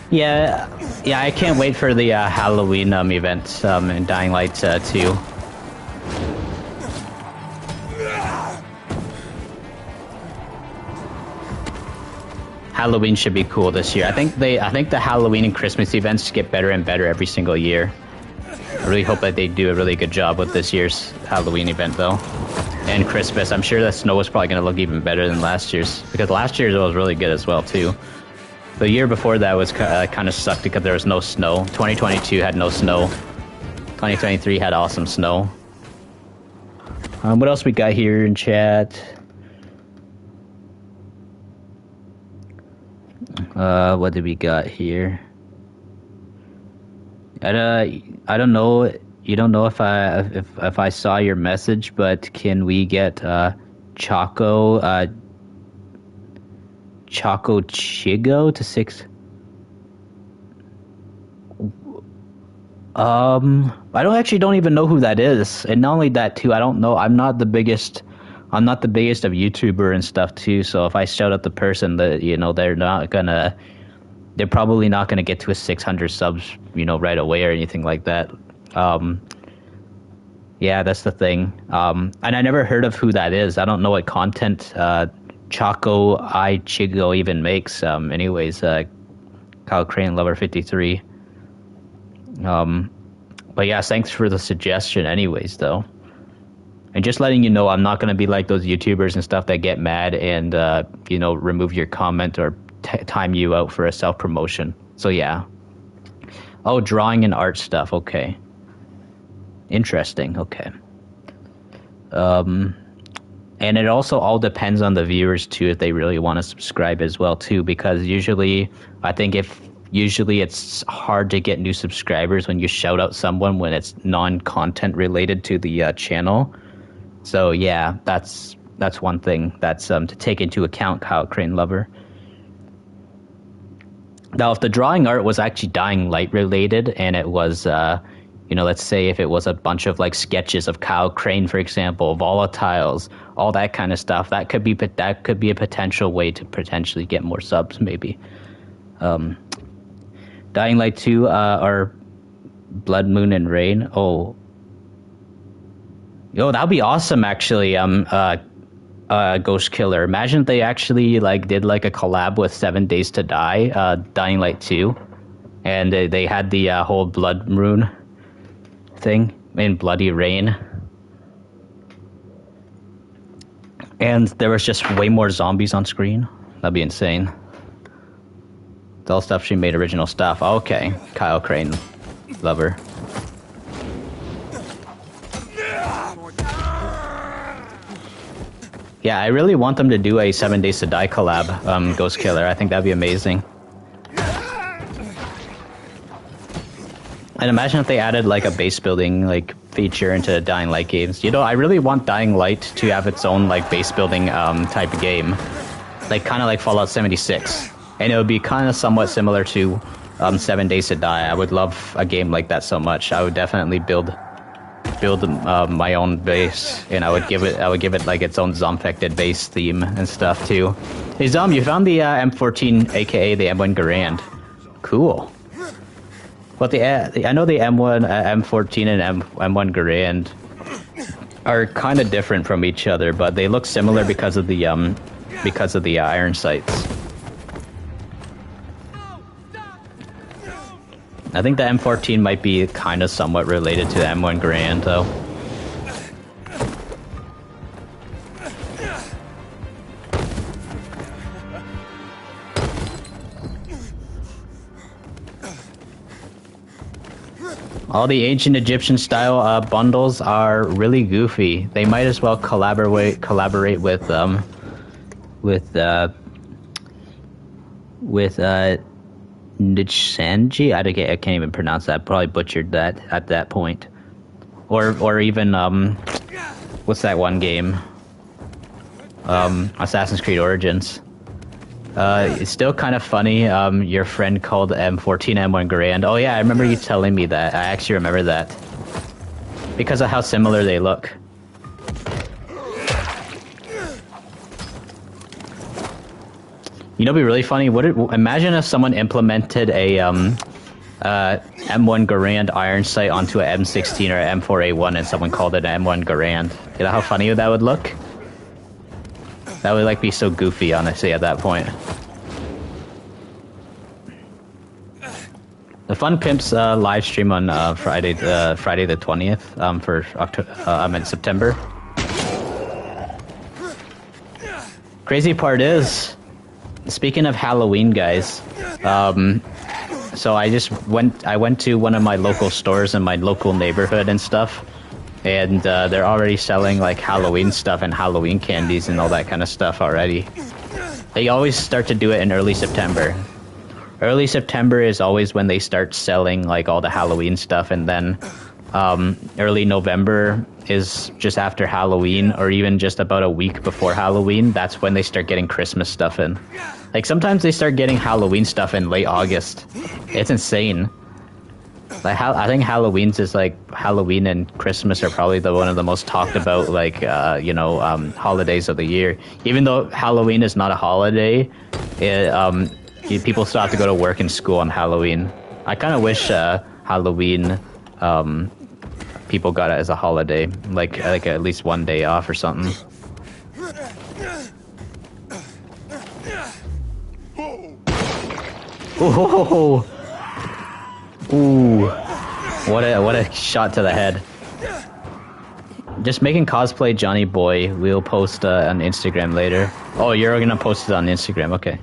Yeah, I can't wait for the Halloween event in Dying Light 2. Halloween should be cool this year. I think the Halloween and Christmas events get better and better every single year. I really hope that they do a really good job with this year's Halloween event, though. And Christmas. I'm sure that snow is probably going to look even better than last year's, because last year's was really good as well, too. The year before that was kind of sucked because there was no snow. 2022 had no snow. 2023 had awesome snow. What else we got here in chat? What did we got here? I don't know. You don't know if I saw your message, but can we get Choco Chigo to 6? I don't even know who that is, and not only that too, I don't know. I'm not the biggest of YouTuber and stuff too. So if I shout out the person, that they're probably not gonna get to a 600 subs, right away or anything like that. Yeah, that's the thing. And I never heard of who that is. I don't know what content Choco Chigo even makes. Anyways, Kyle Crane Lover 53. But yeah, thanks for the suggestion anyways, though. And just letting you know, I'm not going to be like those YouTubers and stuff that get mad and, remove your comment or time you out for a self-promotion. So yeah. Oh, drawing and art stuff. Okay. Interesting. Okay. And it also all depends on the viewers too, if they really want to subscribe as well too, because usually it's hard to get new subscribers when you shout out someone when it's non-content related to the channel. So yeah, that's one thing that's to take into account, Kyle Crane Lover. Now, if the drawing art was actually Dying Light related, and it was, let's say if it was a bunch of like sketches of Kyle Crane, for example, volatiles, all that kind of stuff, that could be a potential way to potentially get more subs, maybe. Dying Light 2 are Blood Moon and Rain. Oh, that'd be awesome, actually. Ghost Killer. Imagine if they actually did a collab with 7 Days to Die, Dying Light 2, and they had the whole Blood Moon thing in Bloody Rain, and there was just way more zombies on screen. That'd be insane. It's all stuff she made original stuff. Okay, Kyle Crane Lover. Yeah, I really want them to do a 7 Days to Die collab, Ghost Killer. I think that'd be amazing. And imagine if they added a base building feature into Dying Light games. I really want Dying Light to have its own base building type of game, kind of like Fallout 76, and it would be kind of somewhat similar to 7 Days to Die. I would love a game like that so much. I would definitely build my own base, and I would give it its own Zombfected base theme and stuff too. Hey Zom, you found the M14, aka the M1 Garand. Cool. But I know the M1, M14 and M1 Garand are kind of different from each other, but they look similar because of the iron sights. I think the M14 might be kind of somewhat related to the M1 Garand, though. All the ancient Egyptian style bundles are really goofy. They might as well collaborate with Nitsanji? I can't even pronounce that. Probably butchered that at that point. Or even what's that one game? Assassin's Creed Origins. It's still kind of funny. Your friend called M14 M1 Garand. Oh yeah, I remember you telling me that. I actually remember that because of how similar they look. It'd be really funny. Imagine if someone implemented a M1 Garand iron sight onto a M16 or M4A1 and someone called it an M1 Garand. You know how funny that would look? That would be so goofy, honestly, at that point. The Fun Pimps live stream on Friday the 20th for October. In September. Crazy part is, speaking of Halloween, guys. So I went to one of my local stores in my local neighborhood and stuff, and they're already selling like Halloween stuff and Halloween candies and all that kind of stuff already. They always start to do it in early September. Early September is always when they start selling like all the Halloween stuff, and then early November is just after Halloween, or even just about a week before Halloween. That's when they start getting Christmas stuff in. Like sometimes they start getting Halloween stuff in late August. It's insane. Like I think Halloween's is like Halloween and Christmas are probably one of the most talked about like holidays of the year. Even though Halloween is not a holiday, people still have to go to work and school on Halloween. I kind of wish Halloween people got it as a holiday, like at least one day off or something. Ooh. Ooh. What a shot to the head. Just making cosplay Johnny Boy. We'll post on Instagram later. Oh, you're gonna post it on Instagram, okay.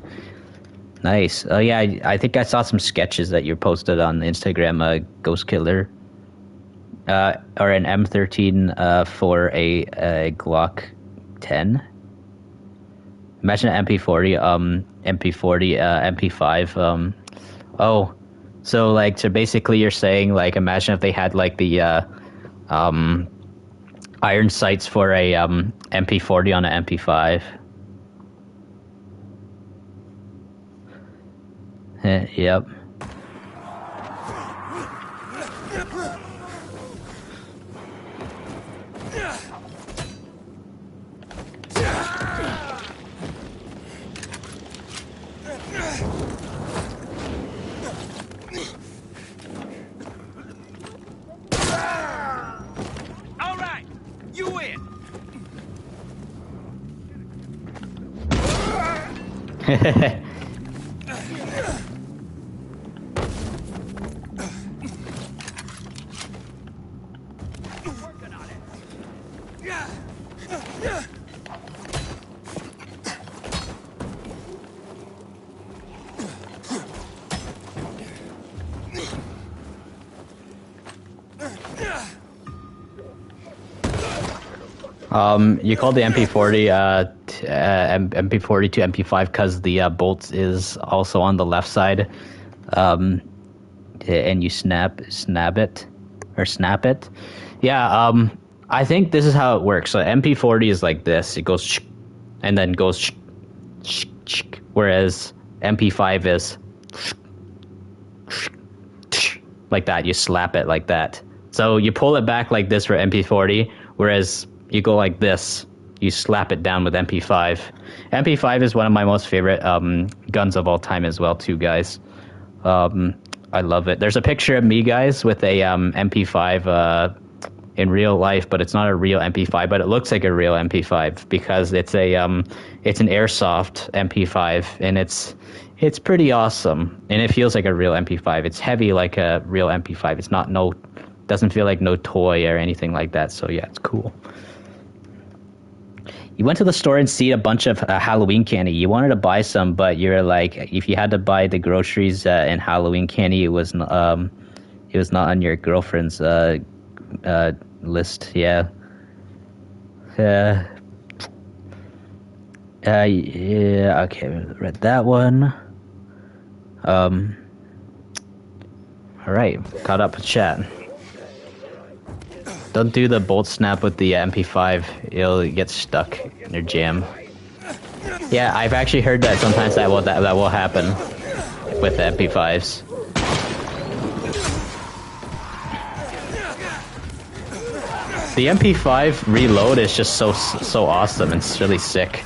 Nice. Oh yeah, I think I saw some sketches that you posted on Instagram, Ghost Killer. Or an M13 for a Glock 10. Imagine an MP40, MP5. Oh, so like, so basically you're saying like, imagine if they had like the iron sights for a MP40 on an MP5. Yep. All right, you win. You called the MP40 MP40 to MP5 because the bolt is also on the left side, and you snap it. Yeah, I think this is how it works. So MP40 is like this. It goes and then goes whereas MP5 is like that. You slap it like that. So you pull it back like this for MP40, whereas you go like this, you slap it down with MP5. MP5 is one of my most favorite guns of all time as well, too, guys. I love it. There's a picture of me, guys, with a MP5 in real life, but it's not a real MP5, but it looks like a real MP5 because it's a it's an airsoft MP5, and it's pretty awesome, and it feels like a real MP5. It's heavy like a real MP5. It's not doesn't feel like no toy or anything like that. So yeah, it's cool. You went to the store and see a bunch of Halloween candy. You wanted to buy some, but you're like, if you had to buy the groceries and Halloween candy, it was not on your girlfriend's list. Yeah. Yeah. Okay, read that one. All right, caught up with chat. Don't do the bolt snap with the MP5. It'll get stuck in your jam. Yeah, I've actually heard that sometimes that will happen with the MP5s. The MP5 reload is just so awesome. It's really sick.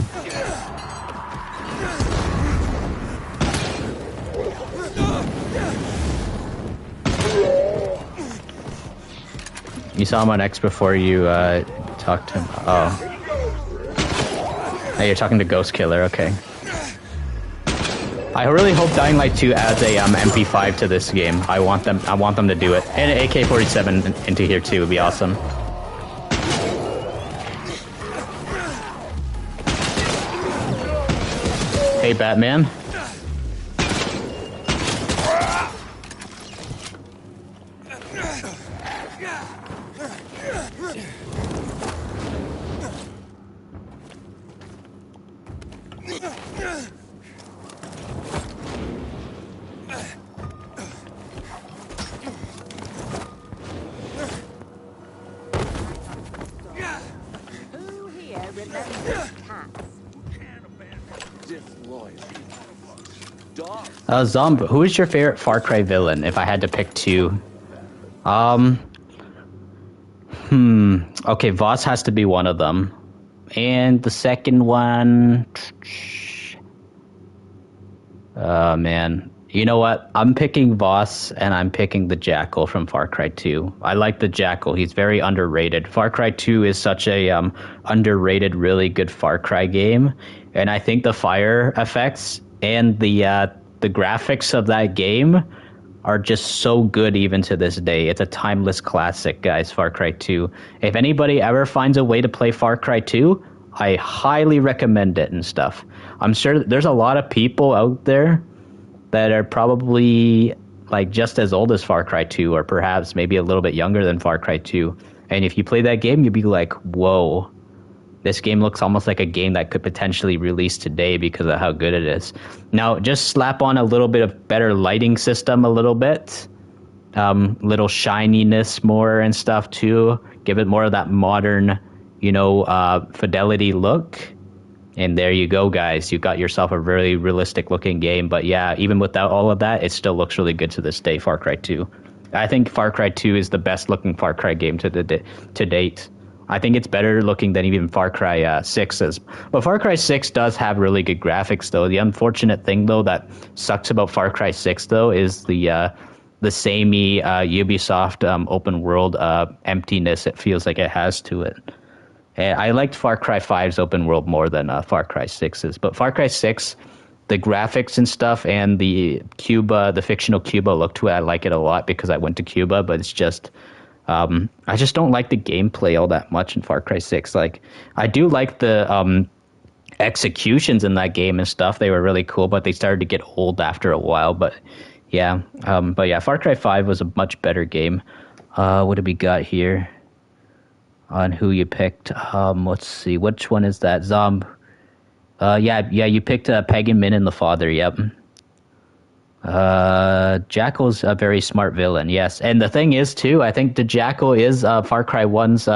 You saw him on X before you talked to him. Oh. Hey, you're talking to Ghost Killer, okay. I really hope Dying Light 2 adds a MP5 to this game. I want them to do it. And an AK-47 into here too would be awesome. Hey, Batman. Zombie, who is your favorite Far Cry villain, if I had to pick two? Okay, Voss has to be one of them. And the second one... Oh, man. You know what? I'm picking Voss, and I'm picking the Jackal from Far Cry 2. I like the Jackal. He's very underrated. Far Cry 2 is such a underrated, really good Far Cry game. And I think the fire effects and the graphics of that game are just so good even to this day. It's a timeless classic, guys, Far Cry 2. If anybody ever finds a way to play Far Cry 2, I highly recommend it and stuff. I'm sure there's a lot of people out there that are probably like just as old as Far Cry 2 or perhaps maybe a little bit younger than Far Cry 2. And if you play that game, you'd be like, whoa, this game looks almost like a game that could potentially release today because of how good it is. Now, just slap on a little bit of better lighting system a little bit. Little shininess more and stuff too. Give it more of that modern, fidelity look. And there you go, guys. You got yourself a really realistic looking game. But yeah, even without all of that, it still looks really good to this day, Far Cry 2. I think Far Cry 2 is the best looking Far Cry game to date. I think it's better looking than even Far Cry 6 is. But Far Cry 6 does have really good graphics, though. The unfortunate thing, though, that sucks about Far Cry 6, though, is the samey Ubisoft open world emptiness it feels like it has to it. And I liked Far Cry 5's open world more than Far Cry 6's. But Far Cry 6, the graphics and stuff and the fictional Cuba look to it, I like it a lot because I went to Cuba, but it's just... I just don't like the gameplay all that much in Far Cry 6. Like, I do like the executions in that game and stuff. They were really cool, but they started to get old after a while. But yeah, Far Cry 5 was a much better game. What do we got here on who you picked? Let's see, which one is that? Yeah, you picked Pagan Min and the Father. Yep. Jackal's a very smart villain, yes. And the thing is, too, I think the Jackal is Far Cry 1's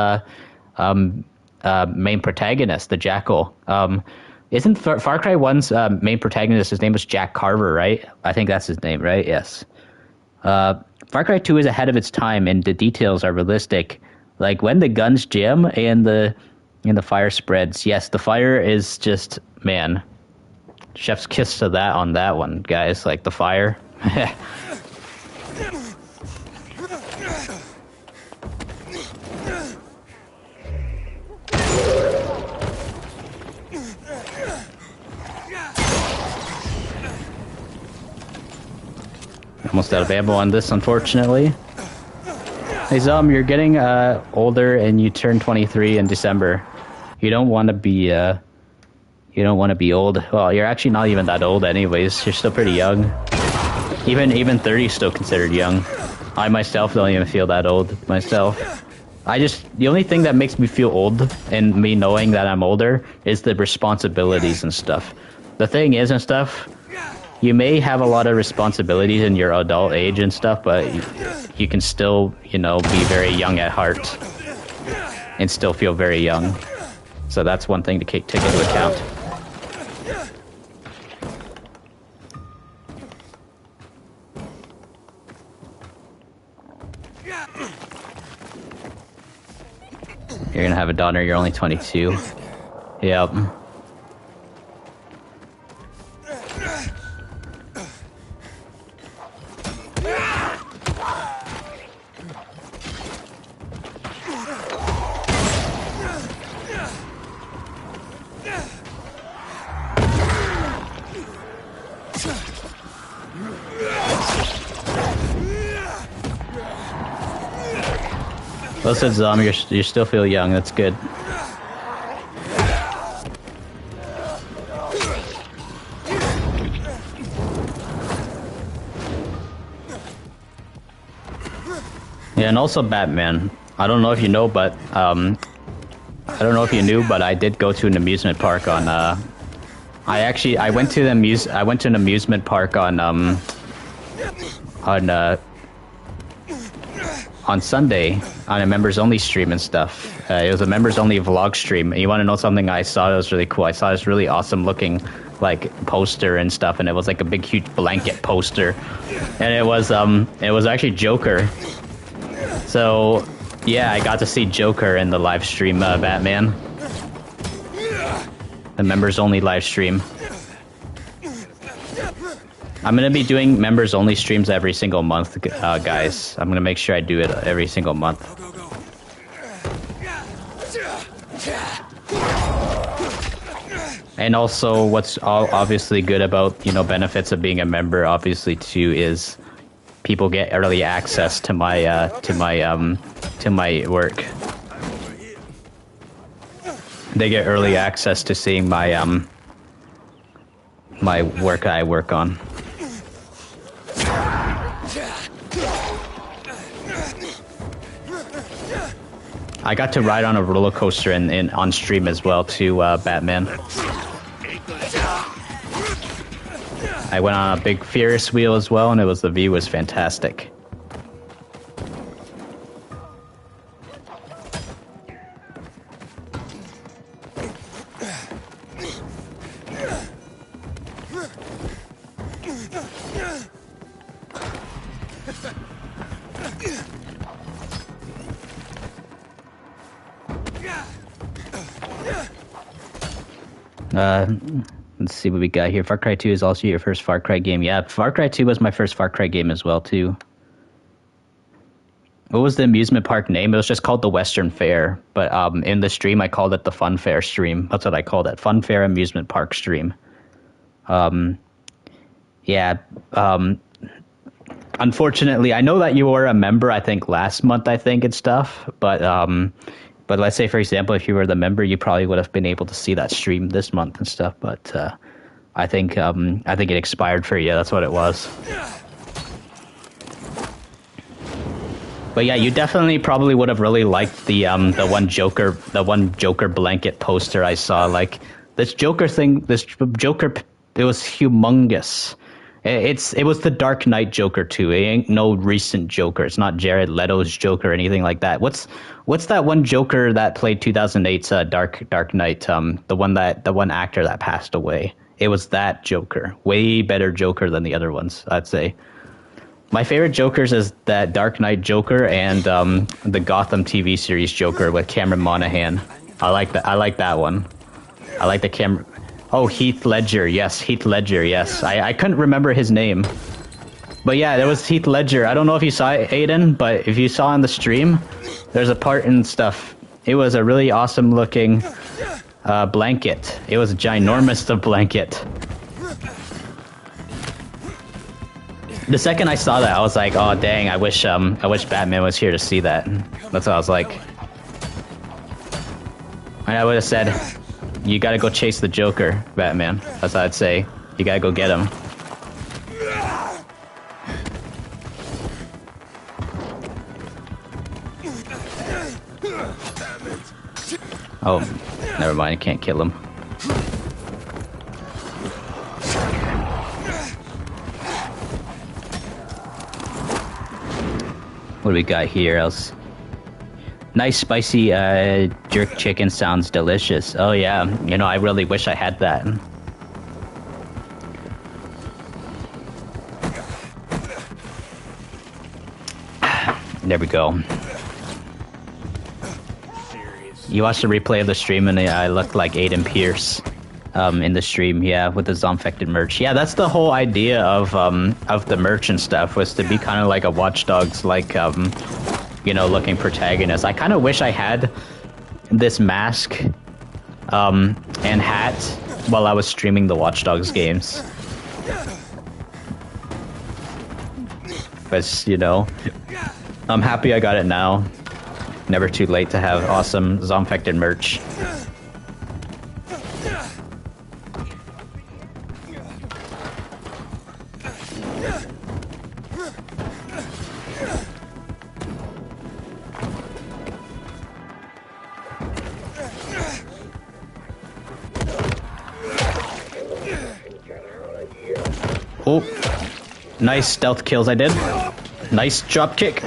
main protagonist, the Jackal. Isn't Far Cry 1's main protagonist, his name was Jack Carver, right? I think that's his name, right? Yes. Far Cry 2 is ahead of its time, and the details are realistic. Like, when the guns jam and the fire spreads, yes, the fire is just, man... Chef's kiss to that on that one, guys. Like the fire. Almost out of ammo on this, unfortunately. Hey, you're getting older and you turn 23 in December. You don't want to be... You don't want to be old. Well, you're actually not even that old anyways. You're still pretty young. Even 30 is still considered young. I myself don't even feel that old myself. The only thing that makes me feel old and me knowing that I'm older is the responsibilities and stuff. The thing is and stuff, you may have a lot of responsibilities in your adult age and stuff, but you can still, be very young at heart and still feel very young. So that's one thing to take into account. You're gonna have a daughter, you're only 22. Yep. Listen, Zom, you still feel young. That's good. Yeah, and also Batman. I don't know if you know, but I don't know if you knew, but I did go to an amusement park on. I went to an amusement park on Sunday on a members only stream and stuff. It was a members only vlog stream. And you want to know something I saw that was really cool? I saw this really awesome looking like poster and stuff, and it was like a big huge blanket poster, and it was actually Joker. So yeah, I got to see Joker in the live stream, Batman. The members only live stream. I'm gonna be doing members only streams every single month, guys. I'm gonna make sure I do it every single month. And also, what's obviously good about, you know, benefits of being a member, obviously too, is people get early access to my work. They get early access to seeing my my work I work on. I got to ride on a roller coaster on stream as well too, Batman. I went on a big Ferris wheel as well, and the view was fantastic. Let's see what we got here. Far Cry 2 is also your first Far Cry game. Yeah, Far Cry 2 was my first Far Cry game as well, too. What was the amusement park name? It was just called the Western Fair. But in the stream, I called it the Fun Fair stream. That's what I called it. Fun Fair Amusement Park stream. Yeah. Unfortunately, I know that you were a member, I think, last month, and stuff. But let's say, for example, if you were the member, you probably would have been able to see that stream this month and stuff. But I think it expired for you. That's what it was. But yeah, you definitely probably would have really liked the one Joker blanket poster I saw. Like this Joker, it was humongous. It was the Dark Knight Joker too. It ain't no recent Joker. It's not Jared Leto's Joker or anything like that. What's that one Joker that played 2008's Dark Knight? The one actor that passed away. It was that Joker. Way better Joker than the other ones, I'd say. My favorite Jokers is that Dark Knight Joker and the Gotham TV series Joker with Cameron Monaghan. I like that one. I like the Cameron. Oh, Heath Ledger. Yes, Heath Ledger. Yes, I couldn't remember his name, but yeah, there was Heath Ledger. I don't know if you saw it, Aiden, but if you saw on the stream, there's a part and stuff. It was a really awesome looking blanket. It was a ginormous blanket. The second I saw that, I was like, "Oh dang! I wish Batman was here to see that." That's what I was like. And I would have said, "You gotta go chase the Joker, Batman." That's what I'd say. You gotta go get him. Oh, never mind. I can't kill him. What do we got here else? Nice spicy jerk chicken sounds delicious. Oh yeah, you know, I really wish I had that. There we go. You watched the replay of the stream and I looked like Aiden Pierce in the stream, yeah, with the Zombfected merch. Yeah, that's the whole idea of the merch and stuff, was to be kind of like a Watch Dogs, like, you know, looking protagonist. I kind of wish I had this mask and hat while I was streaming the Watch Dogs games. But, you know, I'm happy I got it now. Never too late to have awesome Zombfected merch. Oh, nice stealth kills I did. Nice drop kick.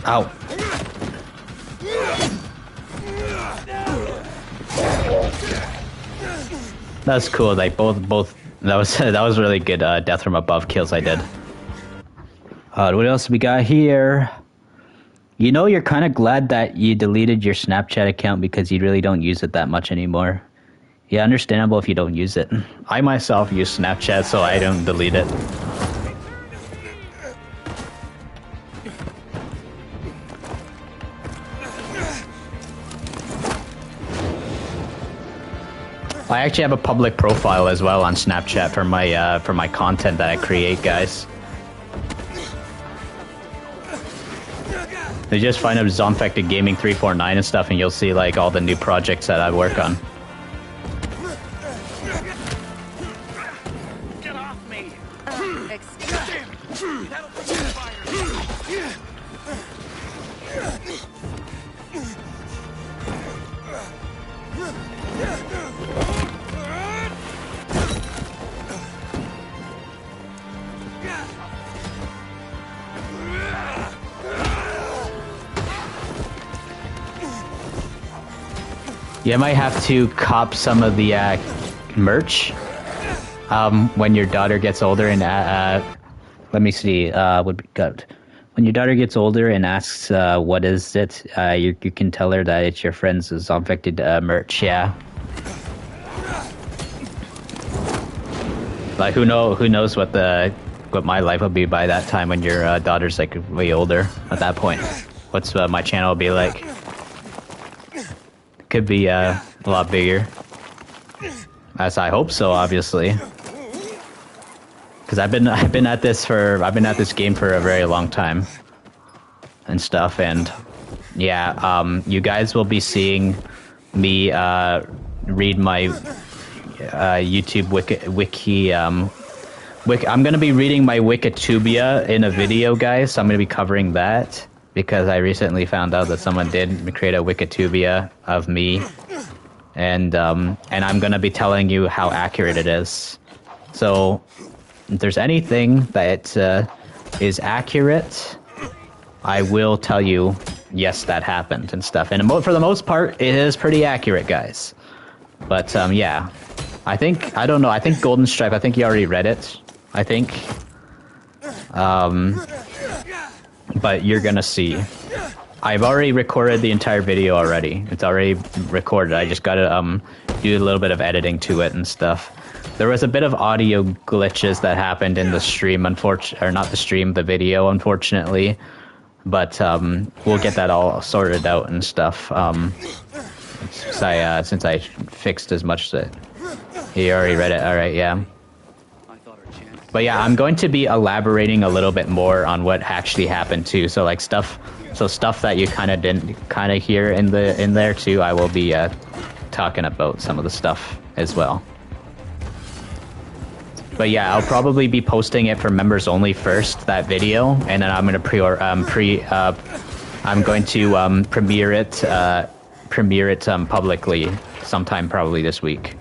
Ow. That's cool. Like both. That was really good. Death from above kills I did. What else we got here? You know, you're kind of glad that you deleted your Snapchat account because you really don't use it that much anymore. Yeah, understandable if you don't use it. I myself use Snapchat, so I don't delete it. I actually have a public profile as well on Snapchat for my content that I create, guys. You just find up Zombfected Gaming 349 and stuff, and you'll see like all the new projects that I work on. Get off me! You might have to cop some of the merch when your daughter gets older and let me see what we got. When your daughter gets older and asks what is it, you can tell her that it's your friend's Zombfected merch. Yeah. Like who knows what my life will be by that time when your daughter's like way older at that point. What's my channel be like? Could be a lot bigger, as I hope so, obviously. Because I've been at this game for a very long time, and stuff. And yeah, you guys will be seeing me read my YouTube wiki. I'm gonna be reading my Wikitubia in a video, guys. So I'm gonna be covering that. Because I recently found out that someone did create a Wikitubia of me, and I'm gonna be telling you how accurate it is. So, if there's anything that is accurate, I will tell you, yes, that happened and stuff. And for the most part, it is pretty accurate, guys. But yeah, I don't know. I think Golden Stripe. I think you already read it. I think. But you're gonna see. I've already recorded the entire video already. It's already recorded. I just gotta do a little bit of editing to it and stuff. There was a bit of audio glitches that happened in the stream, or not the stream, the video, unfortunately. But we'll get that all sorted out and stuff. Since I fixed as much that you already read it. All right, yeah. But yeah, I'm going to be elaborating a little bit more on what actually happened too. So like stuff that you kind of didn't hear in there too. I will be talking about some of the stuff as well. But yeah, I'll probably be posting it for members only first, that video, and then I'm going to I'm going to premiere it publicly sometime probably this week.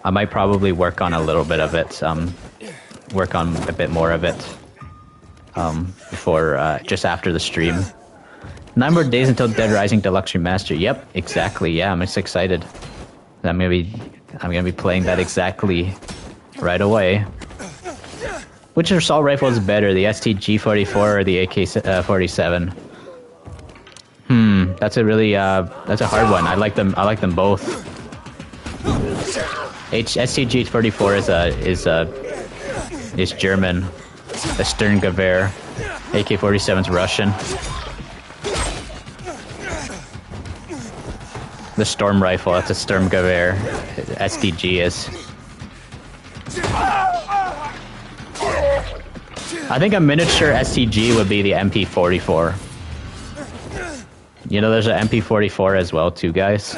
I might probably work on a little bit of it, work on a bit more of it, before, just after the stream. 9 more days until Dead Rising Deluxe Remaster. Yep, exactly, yeah, I'm just excited. I'm gonna be playing that exactly right away. Which assault rifle is better, the STG-44 or the AK-47? That's a really, that's a hard one. I like them both. STG-34 is German. The Sturmgewehr. AK-47 is Russian. The Storm Rifle, that's a Sturmgewehr. SDG is. I think a miniature STG would be the MP44. You know, there's an MP44 as well, too, guys.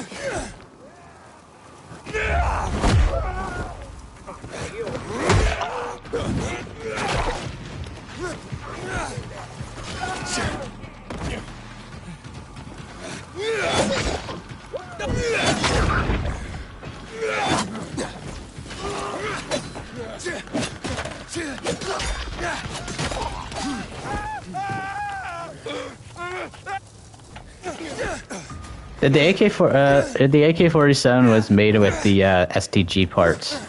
The AK-47 was made with the STG parts.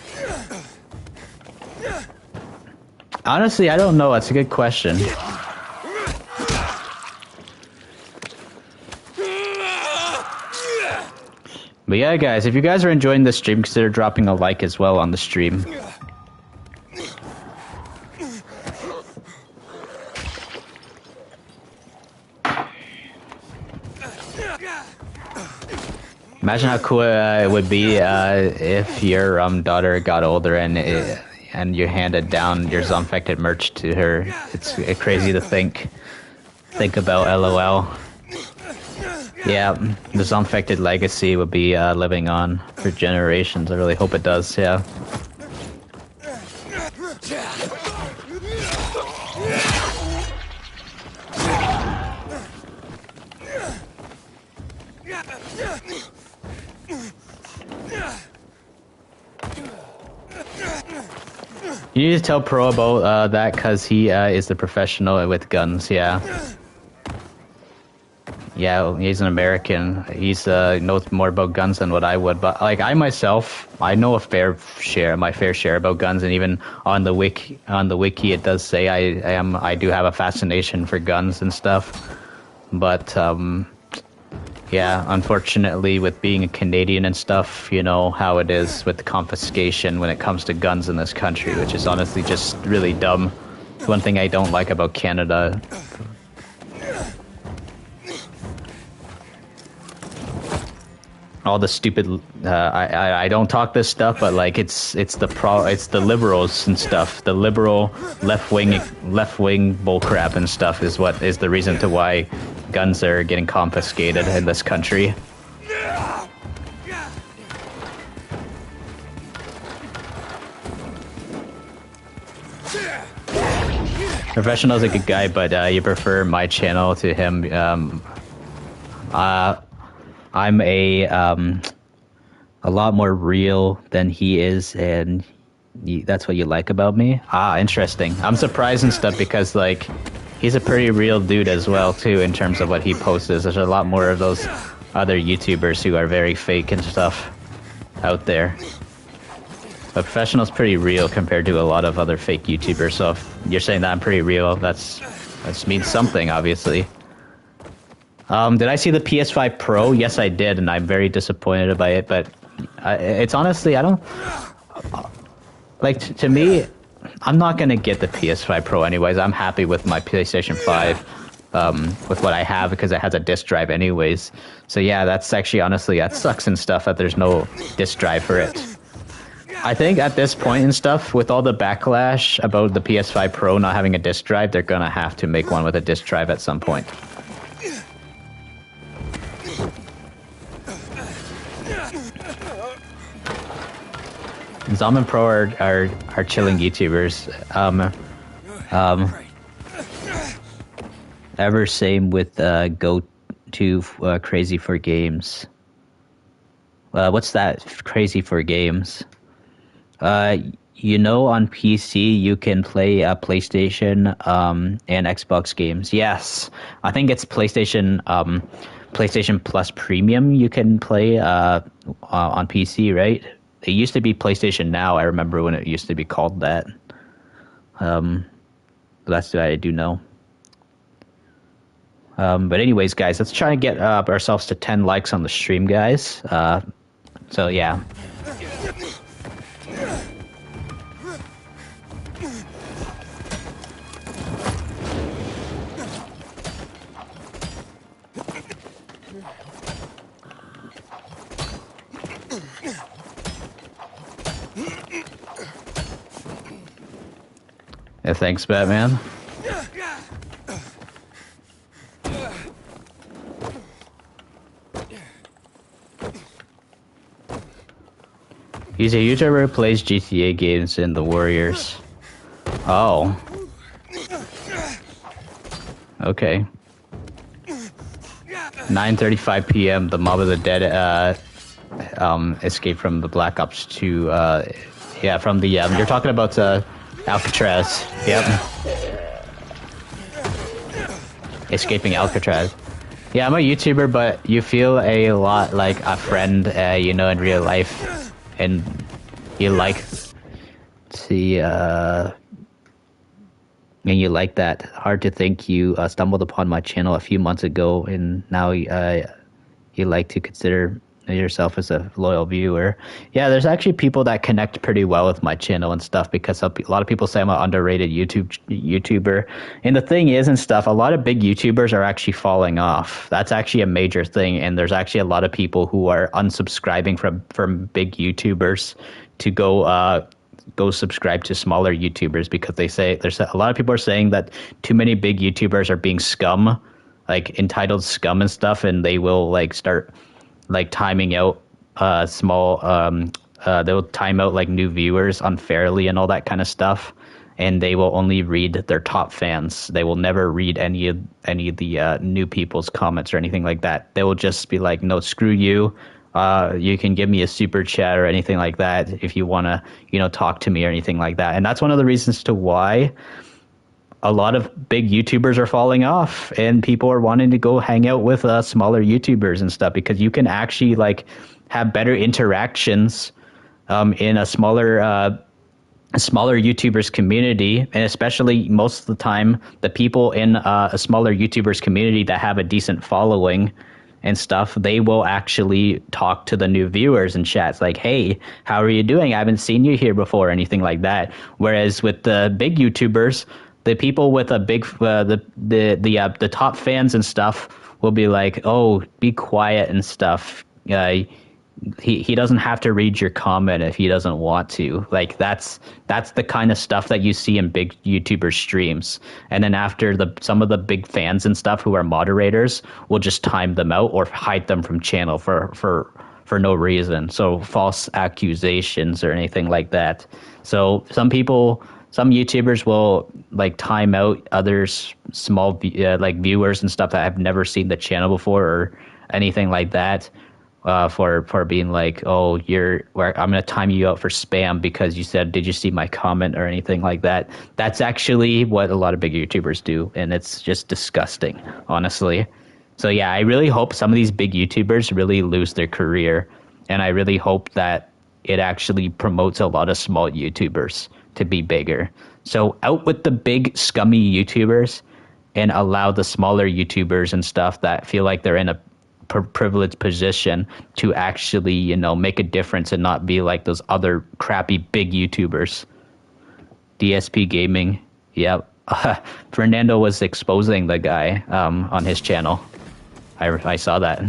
Honestly, I don't know. That's a good question. But yeah, guys, if you guys are enjoying the stream, consider dropping a like as well on the stream. Imagine how cool it would be if your daughter got older and you handed down your Zombfected merch to her. It's crazy to think about. LOL. Yeah, the Zombfected legacy would be living on for generations. I really hope it does. Yeah. You need to tell Pro about that because he is the professional with guns, yeah. Yeah, he's an American. He's knows more about guns than what I would. But like I myself, I know my fair share about guns, and even on the wiki, it does say I do have a fascination for guns and stuff. But yeah, unfortunately, with being a Canadian and stuff, you know how it is with the confiscation when it comes to guns in this country, which is honestly just really dumb. It's one thing I don't like about Canada. All the stupid, I don't talk this stuff, but like it's the liberals and stuff. The liberal left wing bullcrap and stuff is what is the reason to why guns are getting confiscated in this country. Professional's a good guy, but you prefer my channel to him. I'm a lot more real than he is, and that's what you like about me? Ah, interesting. I'm surprised and stuff because, like, he's a pretty real dude as well, too, in terms of what he posts. There's a lot more of those other YouTubers who are very fake and stuff out there. But Professional's pretty real compared to a lot of other fake YouTubers, so if you're saying that I'm pretty real, that means something, obviously. Did I see the PS5 Pro? Yes, I did, and I'm very disappointed by it, but it's honestly, I don't... Like, to me, I'm not going to get the PS5 Pro anyways. I'm happy with my PlayStation 5, with what I have, because it has a disc drive anyways. So yeah, that's actually, honestly, that sucks and stuff that there's no disc drive for it. I think at this point and stuff, with all the backlash about the PS5 Pro not having a disc drive, they're going to have to make one with a disc drive at some point. Zom and Pro are chilling YouTubers. Ever same with go to Crazy for Games. What's that? Crazy for Games. You know, on PC you can play PlayStation and Xbox games. Yes, I think it's PlayStation Plus Premium. You can play on PC, right? It used to be PlayStation Now. I remember when it used to be called that. That's what I do know. But anyways, guys, let's try and get ourselves to 10 likes on the stream, guys. So, yeah. Yeah, thanks, Batman. He's a YouTuber who plays GTA games in the Warriors. Oh. Okay. 9:35 p.m. The Mob of the Dead escaped from the Black Ops 2. Yeah, from the you're talking about Alcatraz. Yep. Escaping Alcatraz. Yeah, I'm a YouTuber, but you feel a lot like a friend, you know, in real life, and you like see and you like that. Hard to think you stumbled upon my channel a few months ago, and now you like to consider yourself as a loyal viewer. Yeah, there's actually people that connect pretty well with my channel and stuff, because a lot of people say I'm an underrated YouTuber. And the thing is and stuff, a lot of big YouTubers are actually falling off. That's actually a major thing, and there's actually a lot of people who are unsubscribing from big YouTubers to go subscribe to smaller YouTubers, because they say there's a lot of people are saying that too many big YouTubers are being scum, like entitled scum and stuff, and they will like start like timing out they'll time out like new viewers unfairly and all that kind of stuff, and they will only read their top fans. They will never read any of the new people's comments or anything like that. They will just be like, no, screw you. You can give me a super chat or anything like that if you want to, you know, talk to me or anything like that. And that's one of the reasons to why a lot of big YouTubers are falling off, and people are wanting to go hang out with smaller YouTubers and stuff, because you can actually like have better interactions in a smaller YouTubers community. And especially most of the time, the people in a smaller YouTubers community that have a decent following and stuff, they will actually talk to the new viewers and chats like, hey, how are you doing? I haven't seen you here before, or anything like that. Whereas with the big YouTubers, the people with a big the top fans and stuff will be like, oh, be quiet and stuff. He doesn't have to read your comment if he doesn't want to. Like that's the kind of stuff that you see in big YouTuber streams. And then after some of the big fans and stuff who are moderators will just time them out or hide them from channel for no reason. So false accusations or anything like that. So some YouTubers will like time out others, small like viewers and stuff that have never seen the channel before or anything like that, for being like, oh, I'm gonna time you out for spam because you said, did you see my comment or anything like that. That's actually what a lot of big YouTubers do, and it's just disgusting, honestly. So yeah, I really hope some of these big YouTubers really lose their career, and I really hope that it actually promotes a lot of small YouTubers to be bigger. So out with the big scummy YouTubers and allow the smaller YouTubers and stuff that feel like they're in a privileged position to actually, you know, make a difference and not be like those other crappy big YouTubers. DSP Gaming, yeah. Fernando was exposing the guy on his channel. I saw that.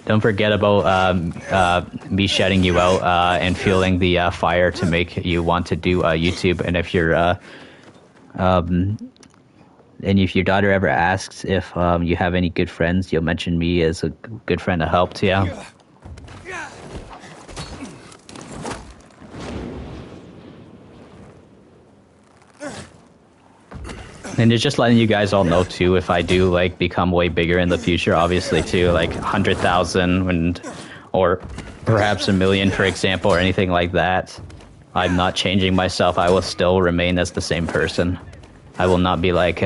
Don't forget about me shouting you out and feeling the fire to make you want to do YouTube. And if your daughter ever asks if you have any good friends, you'll mention me as a good friend that helped. Yeah. And it's just letting you guys all know too, if I do like become way bigger in the future, obviously too, like 100,000 or perhaps 1 million, for example, or anything like that, I'm not changing myself. I will still remain as the same person. I will not be like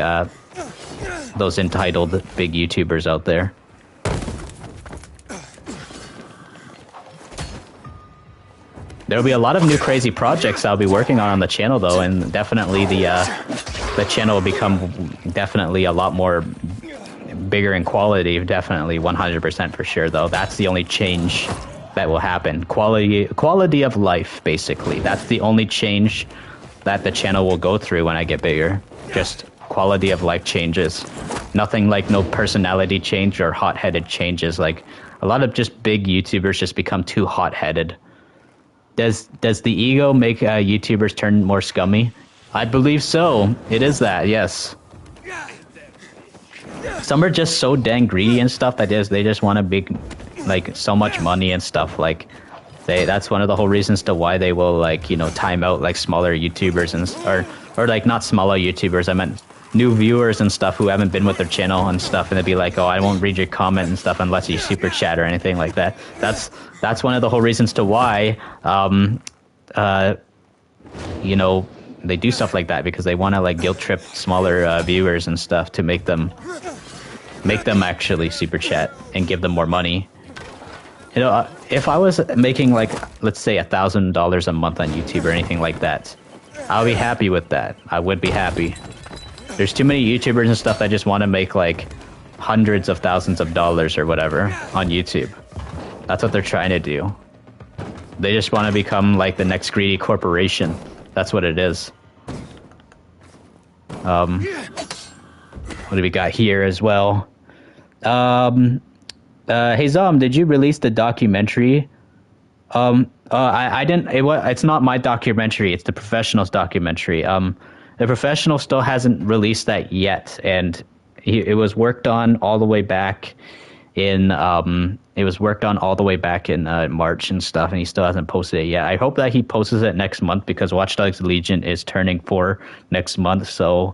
those entitled big YouTubers out there. There'll be a lot of new crazy projects I'll be working on the channel though, and definitely the channel will become definitely a lot more bigger in quality, definitely 100% for sure though. That's the only change that will happen. Quality of life, basically. That's the only change that the channel will go through when I get bigger. Just quality of life changes. Nothing like no personality change or hot-headed changes. Like a lot of just big YouTubers just become too hot-headed. Does the ego make YouTubers turn more scummy? I believe so. It is that, yes. Some are just so dang greedy and stuff that they just want to like so much money and stuff. Like that's one of the whole reasons to why they will like time out like smaller YouTubers or like not smaller YouTubers. I meant new viewers and stuff who haven't been with their channel and stuff, and they'd be like, oh, I won't read your comment and stuff unless you super chat or anything like that. That's one of the whole reasons to why they do stuff like that, because they want to like guilt trip smaller viewers and stuff to make them actually super chat and give them more money. If I was making like, let's say $1,000 a month on YouTube or anything like that, I'll be happy with that. I would be happy. There's too many YouTubers and stuff that just want to make like hundreds of thousands of dollars or whatever on YouTube. That's what they're trying to do. They just want to become like the next greedy corporation. That's what it is. What do we got here as well? Hey Zom, did you release the documentary? I didn't. It's not my documentary. It's the Professional's documentary. The Professional still hasn't released that yet, and it was worked on all the way back in March and stuff, and he still hasn't posted it yet. I hope that he posts it next month, because Watch Dogs Legion is turning 4 next month, so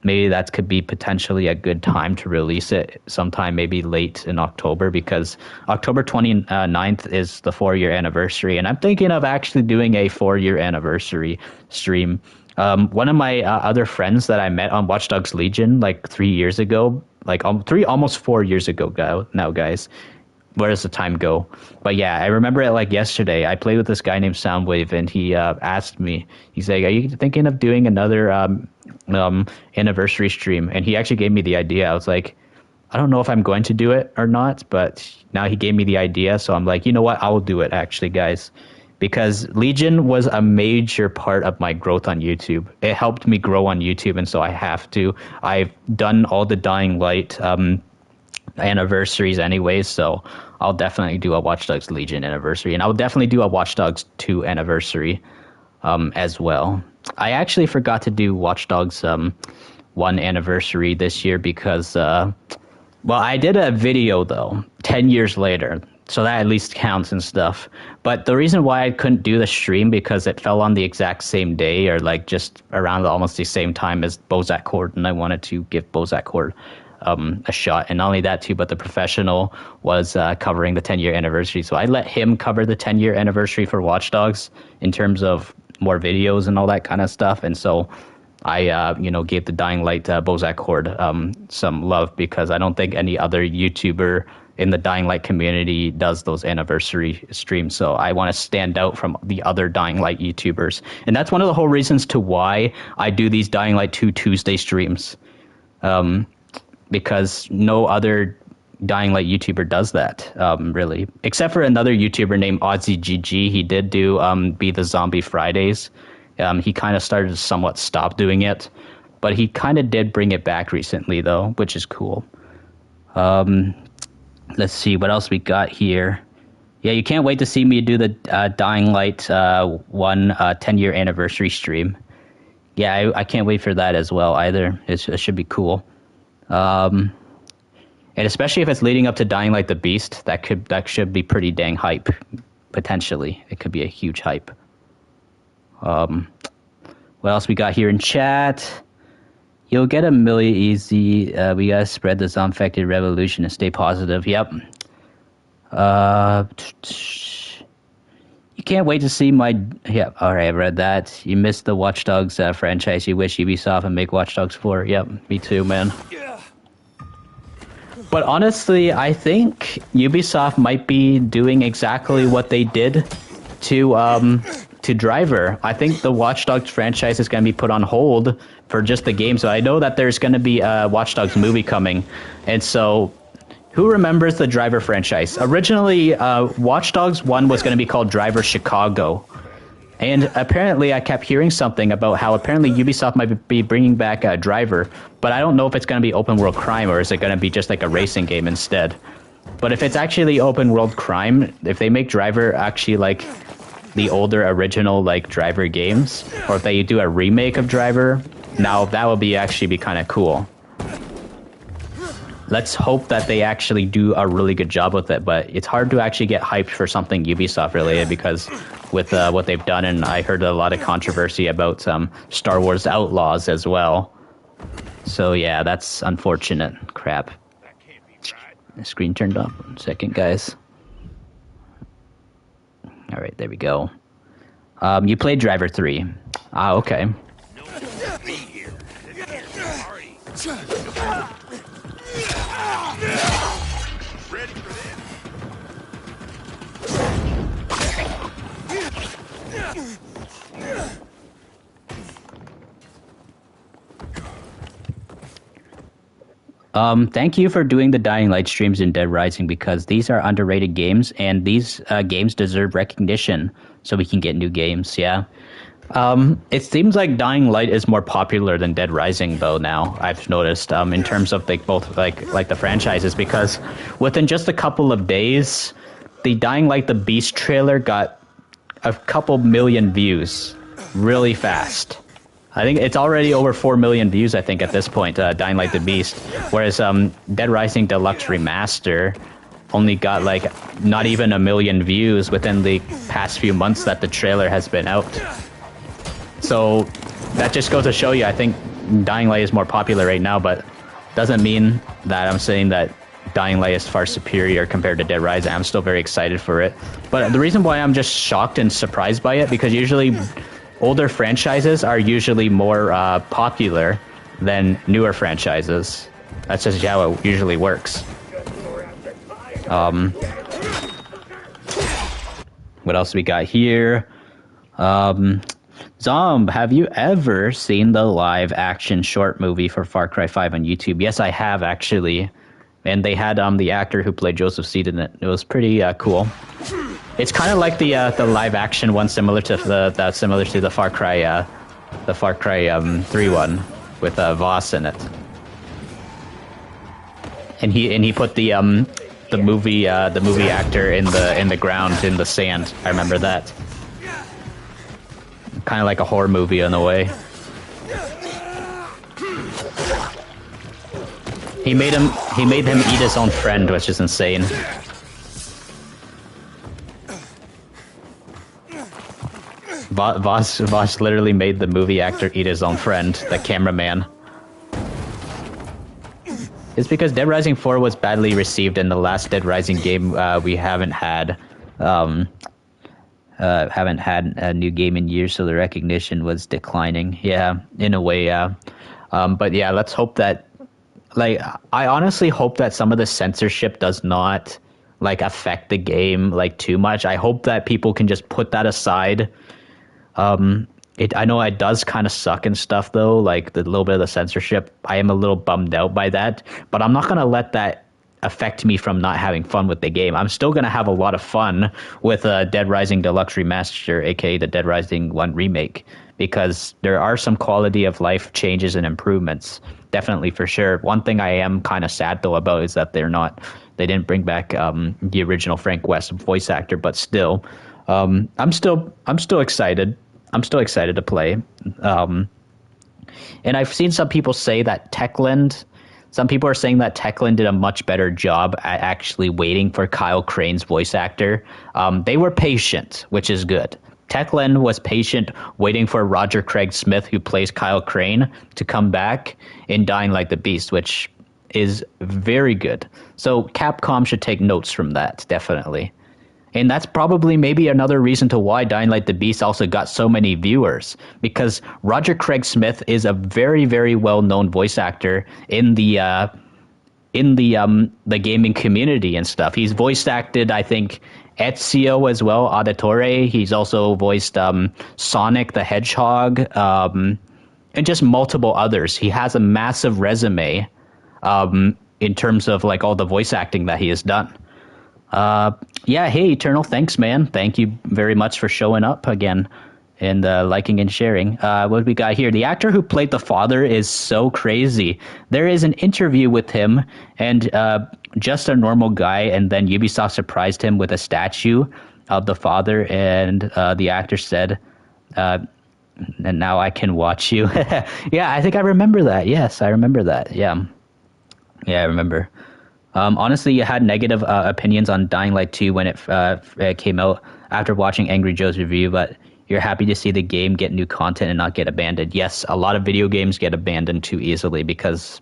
maybe that could be potentially a good time to release it sometime, maybe late in October, because October 29th is the 4-year anniversary, and I'm thinking of actually doing a 4-year anniversary stream. One of my other friends that I met on Watch Dogs Legion like 3 years ago, like almost 4 years ago now, guys. Where does the time go? But yeah, I remember it like yesterday. I played with this guy named Soundwave, and he asked me, he's like, are you thinking of doing another anniversary stream? And he actually gave me the idea. I was like, I don't know if I'm going to do it or not, but now he gave me the idea, so I'm like, you know what, I will do it actually, guys. Because Legion was a major part of my growth on YouTube. It helped me grow on YouTube, and so I have to. I've done all the Dying Light anniversaries anyways, so I'll definitely do a Watch Dogs Legion anniversary, and I'll definitely do a Watch Dogs 2 anniversary as well. I actually forgot to do Watch Dogs 1 anniversary this year because, well, I did a video, though, 10 years later. So that at least counts and stuff. But the reason why I couldn't do the stream, because it fell on the exact same day, or like just around almost the same time as Bozak Horde, and I wanted to give Bozak Horde a shot. And not only that too, but the Professional was covering the 10-year anniversary. So I let him cover the 10-year anniversary for Watch Dogs in terms of more videos and all that kind of stuff. And so I gave the Dying Light Bozak Horde some love, because I don't think any other YouTuber in the Dying Light community does those anniversary streams. So I want to stand out from the other Dying Light YouTubers. And that's one of the whole reasons to why I do these Dying Light 2 Tuesday streams. Because no other Dying Light YouTuber does that, really. Except for another YouTuber named AussieGG. He did do Be the Zombie Fridays. He kind of started to somewhat stop doing it. But he kind of did bring it back recently, though, which is cool. Let's see what else we got here. Yeah, you can't wait to see me do the Dying Light 1 10-year anniversary stream. Yeah, I can't wait for that as well either. It should be cool. And especially if it's leading up to Dying Light the Beast, that should be pretty dang hype, potentially. It could be a huge hype. What else we got here in chat? You'll get a million easy. We gotta spread the zombie-infected revolution and stay positive. Yep. You can't wait to see my... Yeah, all right, I read that. You missed the Watch Dogs franchise. You wish Ubisoft and make Watch Dogs 4. Yep, me too, man. But honestly, I think Ubisoft might be doing exactly what they did to Driver. I think the Watch Dogs franchise is going to be put on hold for just the game. So I know that there's going to be a Watch Dogs movie coming. And so who remembers the Driver franchise? Originally, Watch Dogs 1 was going to be called Driver Chicago. And apparently I kept hearing something about how apparently Ubisoft might be bringing back Driver. But I don't know if it's going to be open world crime, or is it going to be just like a racing game instead. But if it's actually open world crime, if they make Driver actually like the older original like Driver games, or if they do a remake of Driver, now that would actually be kind of cool. let's hope that they actually do a really good job with it. But it's hard to actually get hyped for something Ubisoft related because with what they've done, and I heard a lot of controversy about Star Wars Outlaws as well. So yeah, that's unfortunate. Crap. The screen turned off. 1 second, guys. All right, there we go. You played Driver 3. Ah, okay. Thank you for doing the Dying Light streams in Dead Rising because these are underrated games and these games deserve recognition so we can get new games. Yeah. It seems like Dying Light is more popular than Dead Rising though now. I've noticed in terms of like both like the franchises because within just a couple of days, the Dying Light the Beast trailer got a couple million views really fast. I think it's already over 4 million views, I think, at this point, Dying Light the Beast. Whereas Dead Rising Deluxe Remaster only got, like, not even 1 million views within the past few months that the trailer has been out. So that just goes to show you, I think Dying Light is more popular right now, but doesn't mean that I'm saying that Dying Light is far superior compared to Dead Rising. I'm still very excited for it. But the reason why I'm just shocked and surprised by it, because usually older franchises are usually more popular than newer franchises. That's just how it usually works. What else we got here? Zomb, have you ever seen the live action short movie for Far Cry 5 on YouTube? Yes, I have actually. And they had the actor who played Joseph Seed in it. It was pretty cool. It's kind of like the live action one, similar to the Far Cry 3 one with Voss in it. And he put the movie actor in the ground in the sand. I remember that. Kind of like a horror movie in a way. He made him eat his own friend, which is insane. Voss literally made the movie actor eat his own friend, the cameraman. It's because Dead Rising 4 was badly received, and the last Dead Rising game we haven't had a new game in years, so the recognition was declining. Yeah, in a way, yeah. But yeah, let's hope that. Like, I honestly hope that some of the censorship does not like affect the game like too much. I hope that people can just put that aside. I know it does kind of suck and stuff though, like the little bit of the censorship. I am a little bummed out by that, but I'm not gonna let that affect me from not having fun with the game. I'm still gonna have a lot of fun with Dead Rising Deluxe Remaster, aka the Dead Rising 1 remake, because there are some quality of life changes and improvements. Definitely, for sure. One thing I am kind of sad though about is that they didn't bring back the original Frank West voice actor, but still, I'm still excited. I'm still excited to play. And I've seen some people say that some people are saying that Techland did a much better job at actually waiting for Kyle Crane's voice actor. They were patient, which is good. Techland was patient waiting for Roger Craig Smith, who plays Kyle Crane, to come back in Dying Like the Beast, which is very good. So Capcom should take notes from that, definitely. And that's probably maybe another reason to why Dying Light the Beast also got so many viewers, because Roger Craig Smith is a very, very well-known voice actor in the gaming community and stuff. He's voiced acted, I think, Ezio as well, Auditore. He's also voiced Sonic the Hedgehog, and just multiple others. He has a massive resume in terms of like all the voice acting that he has done. Yeah, hey, Eternal, thanks, man. Thank you very much for showing up again and liking and sharing. What we got here? The actor who played the father is so crazy. There is an interview with him and just a normal guy, and then Ubisoft surprised him with a statue of the father, and the actor said, and now I can watch you. Yeah, I think I remember that. Yes, I remember that. Yeah. Yeah, I remember. Honestly, you had negative opinions on Dying Light 2 when it came out after watching Angry Joe's review, but you're happy to see the game get new content and not get abandoned. Yes, a lot of video games get abandoned too easily because,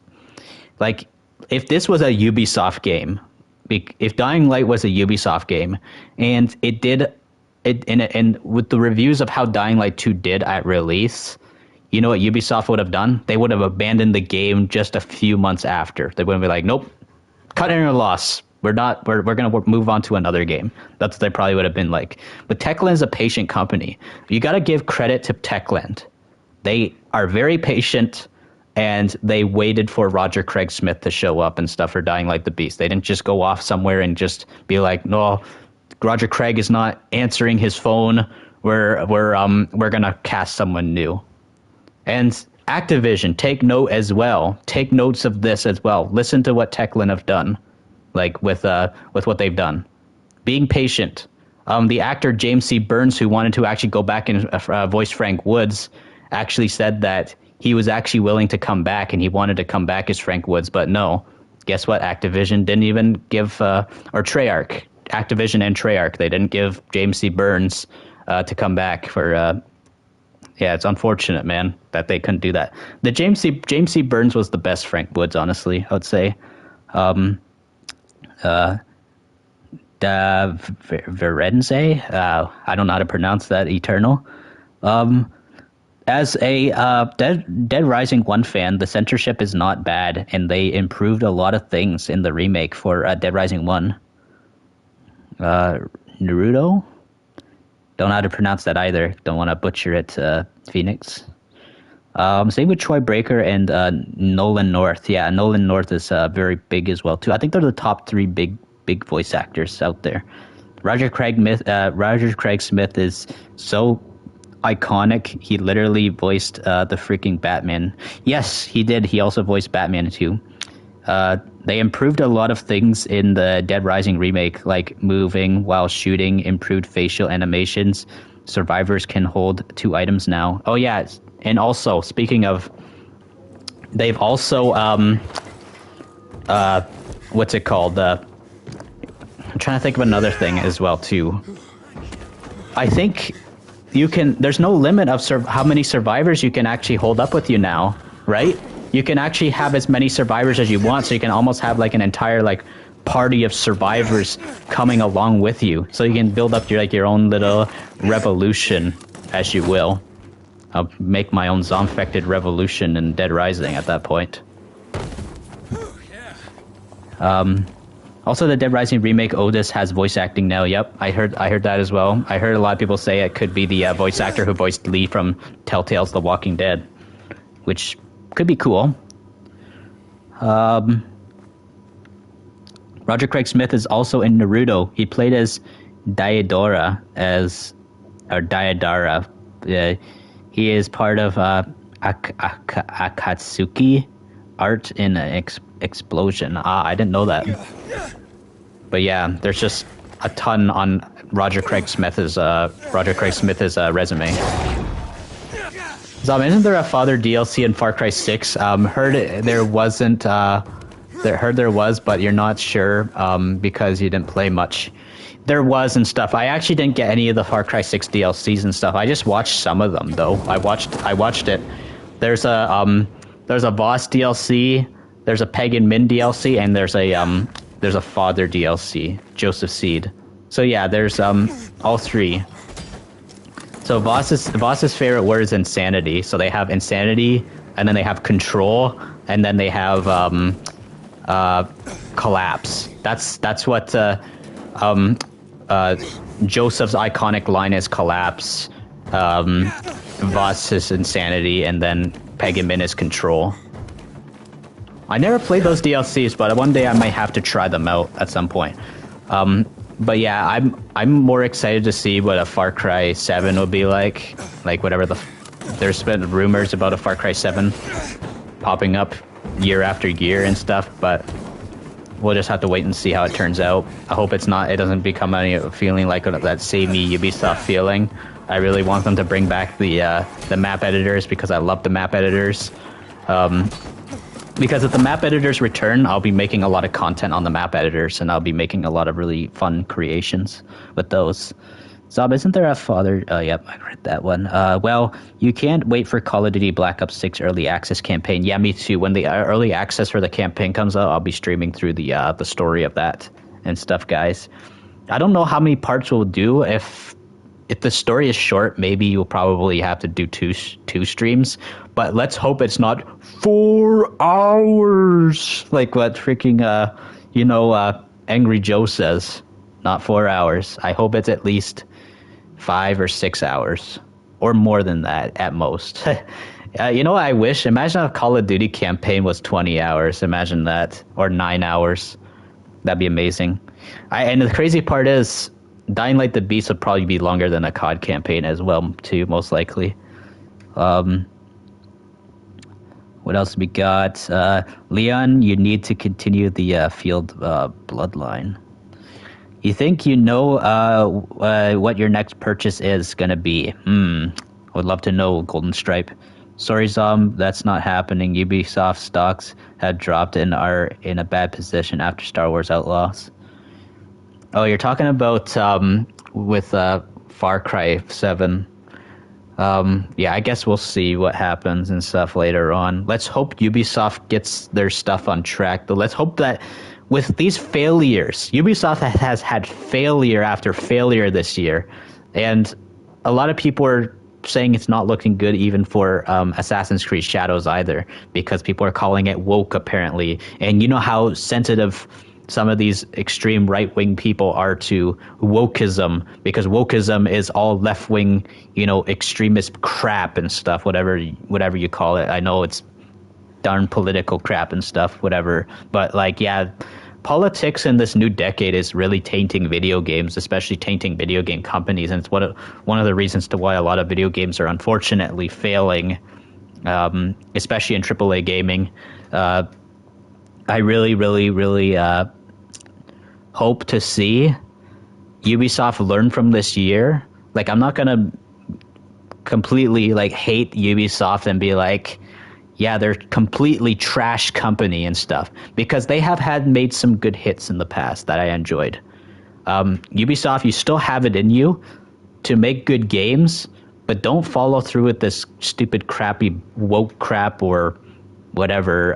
like, if this was a Ubisoft game, if Dying Light was a Ubisoft game, and it did it, and with the reviews of how Dying Light 2 did at release, you know what Ubisoft would have done? They would have abandoned the game just a few months after. They wouldn't be like, nope, cut in a loss. We're not. We're gonna move on to another game. That's what they probably would have been like. But Techland is a patient company. You got to give credit to Techland. They are very patient, and they waited for Roger Craig Smith to show up and stuff for Dying Like the Beast. They didn't just go off somewhere and just be like, no, Roger Craig is not answering his phone. We're gonna cast someone new. And Activision, take note as well. Take notes of this as well. Listen to what Techland have done, like with what they've done. Being patient. The actor James C. Burns, who wanted to actually go back and voice Frank Woods, actually said that he was actually willing to come back and he wanted to come back as Frank Woods, but no. Guess what? Activision didn't even give, or Treyarch, Activision and Treyarch, they didn't give James C. Burns to come back for. Yeah, it's unfortunate, man, that they couldn't do that. The James C. Burns was the best Frank Woods, honestly, I would say. Verenze, I don't know how to pronounce that. Eternal. As a Dead Rising 1 fan, the censorship is not bad, and they improved a lot of things in the remake for Dead Rising 1. Naruto? Don't know how to pronounce that either. Don't want to butcher it, Phoenix. Same with Troy Breaker and Nolan North. Yeah, Nolan North is very big as well, too. I think they're the top 3 big voice actors out there. Roger Craig Smith is so iconic. He literally voiced the freaking Batman. Yes, he did. He also voiced Batman, too. They improved a lot of things in the Dead Rising remake, like moving while shooting, improved facial animations. Survivors can hold 2 items now. Oh, yeah. And also, speaking of, they've also, what's it called? I'm trying to think of another thing as well, too. I think there's no limit of how many survivors you can actually hold up with you now, right? You can actually have as many survivors as you want, so you can almost have like an entire like party of survivors coming along with you. So you can build up your own little revolution, as you will. I'll make my own zombie-infected revolution in Dead Rising at that point. Also, the Dead Rising remake Otis has voice acting now. Yep, I heard that as well. I heard a lot of people say it could be the voice actor who voiced Lee from Telltale's The Walking Dead, which could be cool. Roger Craig Smith is also in Naruto. He played as Diadora, he is part of Akatsuki Art in Explosion. I didn't know that. But yeah, there's just a ton on Roger Craig Smith's resume. Isn't there a Father DLC in Far Cry 6? Heard there wasn't. Heard there was, but you're not sure because you didn't play much. There was and stuff. I actually didn't get any of the Far Cry 6 DLCs and stuff. I just watched some of them though. I watched it. There's a Voss DLC. There's a Pagan Min DLC, and there's a Father DLC, Joseph Seed. So yeah, there's all 3. So Voss's favorite word is insanity. So they have insanity, and then they have control, and then they have collapse. That's what Joseph's iconic line is: collapse. Voss is insanity, and then Pagan Min is control. I never played those DLCs, but one day I might have to try them out at some point. But yeah, I'm more excited to see what a Far Cry 7 will be like. Like whatever there's been rumors about a Far Cry 7 popping up year after year and stuff, but we'll just have to wait and see how it turns out. I hope it doesn't become any feeling like that samey Ubisoft feeling. I really want them to bring back the map editors because I love the map editors. Because if the map editors return, I'll be making a lot of content on the map editors, and I'll be making a lot of really fun creations with those. Zob, isn't there a father? Yep, I read that one. Well, you can't wait for Call of Duty Black Ops 6 early access campaign. Yeah, me too. When the early access for the campaign comes out, I'll be streaming through the story of that and stuff, guys. I don't know how many parts we'll do. If the story is short, maybe you'll probably have to do two streams. But let's hope it's not 4 hours, like what freaking Angry Joe says. Not 4 hours. I hope it's at least 5 or 6 hours, or more than that at most. I wish. Imagine if Call of Duty campaign was 20 hours. Imagine that, or 9 hours. That'd be amazing. And the crazy part is, Dying Light the Beast would probably be longer than a COD campaign as well, too, most likely. What else we got? Leon, you need to continue the field bloodline. You think you know what your next purchase is going to be? Would love to know, Golden Stripe. Sorry, Zom, that's not happening. Ubisoft stocks have dropped and are in a bad position after Star Wars Outlaws. Oh, you're talking about with Far Cry 7. Yeah, I guess we'll see what happens and stuff later on. Let's hope Ubisoft gets their stuff on track. But let's hope that with these failures, Ubisoft has had failure after failure this year. And a lot of people are saying it's not looking good even for Assassin's Creed Shadows either, because people are calling it woke, apparently. And you know how sensitive some of these extreme right-wing people are to wokeism, because wokeism is all left-wing, extremist crap and stuff, whatever you call it. I know it's darn political crap and stuff, whatever. But politics in this new decade is really tainting video games, especially tainting video game companies. And it's one of the reasons to why a lot of video games are unfortunately failing, especially in AAA gaming. I really, really, really hope to see Ubisoft learn from this year. I'm not going to completely hate Ubisoft and be like, yeah, they're completely trash company and stuff, because they have made some good hits in the past that I enjoyed. Ubisoft, you still have it in you to make good games, but don't follow through with this stupid, crappy woke crap or whatever,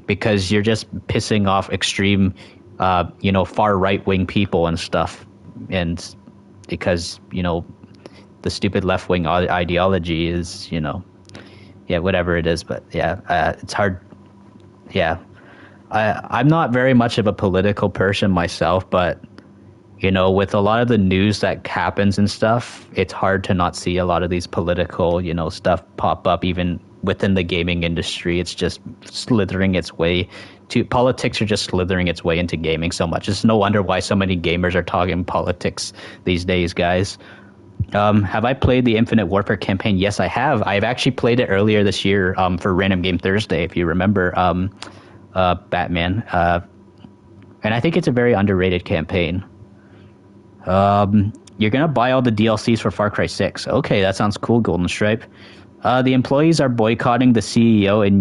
because you're just pissing off extreme, far right-wing people and stuff. And because, the stupid left-wing ideology is, whatever it is. But it's hard. Yeah. I'm not very much of a political person myself, but, with a lot of the news that happens and stuff, it's hard to not see a lot of these political, stuff pop up even within the gaming industry. It's just slithering its way to politics, are just slithering its way into gaming so much. It's no wonder why so many gamers are talking politics these days, guys. Have I played the Infinite Warfare campaign? Yes, I have. I've actually played it earlier this year for Random Game Thursday, if you remember, Batman. And I think it's a very underrated campaign. You're going to buy all the DLCs for Far Cry 6. Okay, that sounds cool, Golden Stripe. The employees are boycotting the CEO in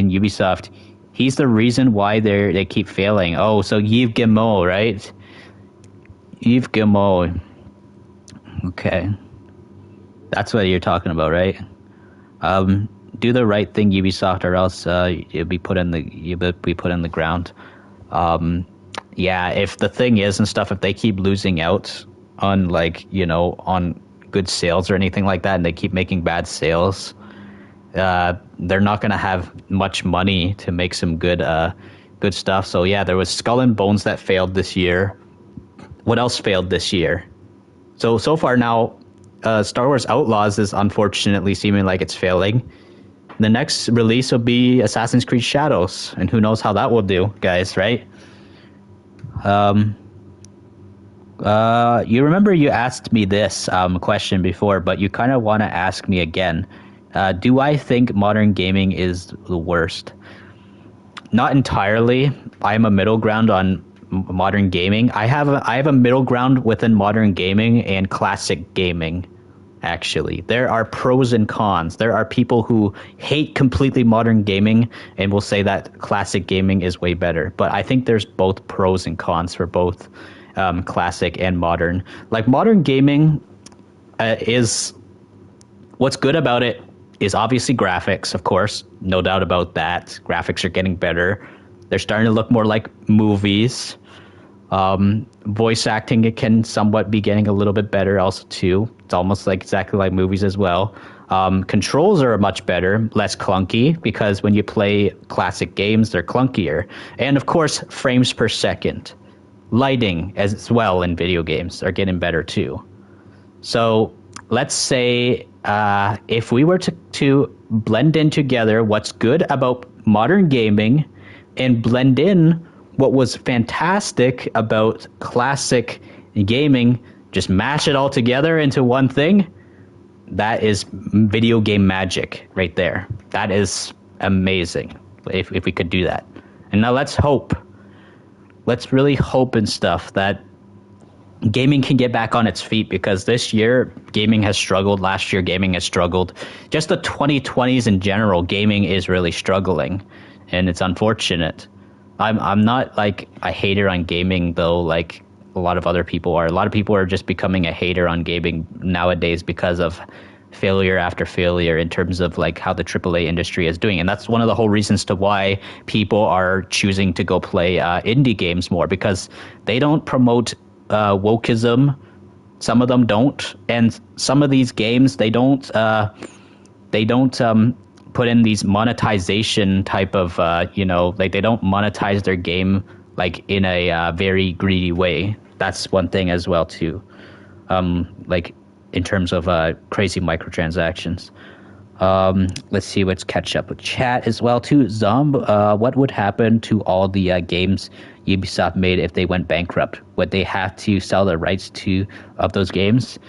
Ubisoft. He's the reason why they keep failing. Oh, so Yves Guillemot, right? Yves Guillemot. Okay. That's what you're talking about, right? Do the right thing, Ubisoft, or else you'll be put in the ground. Yeah, if the thing is and stuff, if they keep losing out on on good sales or anything like that, and they keep making bad sales, they're not going to have much money to make some good stuff. So yeah, there was Skull and Bones that failed this year. What else failed this year? So far now, Star Wars Outlaws is unfortunately seeming like it's failing. The next release will be Assassin's Creed Shadows, and who knows how that will do, guys, right? You remember you asked me this question before, but you kind of want to ask me again. Do I think modern gaming is the worst? Not entirely. I'm a middle ground on modern gaming. I have a middle ground within modern gaming and classic gaming actually. There are pros and cons. There are people who hate completely modern gaming and will say that classic gaming is way better. But I think there's both pros and cons for both classic and modern. Like modern gaming is what's good about it is obviously graphics, of course, no doubt about that. Graphics are getting better. They're starting to look more like movies. Voice acting, it can somewhat be getting a little bit better also too. It's almost like exactly like movies as well. Controls are much better, less clunky, because when you play classic games, they're clunkier. And of course, frames per second. Lighting as well in video games are getting better too. So let's say if we were to blend in together what's good about modern gaming and blend in what was fantastic about classic gaming, just mash it all together into one thing, that is video game magic right there. That is amazing if we could do that. And now let's hope. Let's really hope and stuff that gaming can get back on its feet, because this year gaming has struggled. Last year gaming has struggled. Just the 2020s in general, gaming is really struggling, and it's unfortunate. I'm not like a hater on gaming though, like a lot of other people are. A lot of people are just becoming a hater on gaming nowadays because of failure after failure in terms of like how the AAA industry is doing. And that's one of the whole reasons to why people are choosing to go play indie games more, because they don't promote wokeism. Some of them don't. And some of these games, they don't put in these monetization type of, like they don't monetize their game like in a very greedy way. That's one thing as well too. Like in terms of crazy microtransactions. Let's see what's catch up with chat as well too. What would happen to all the games Ubisoft made if they went bankrupt? Would they have to sell the rights of those games?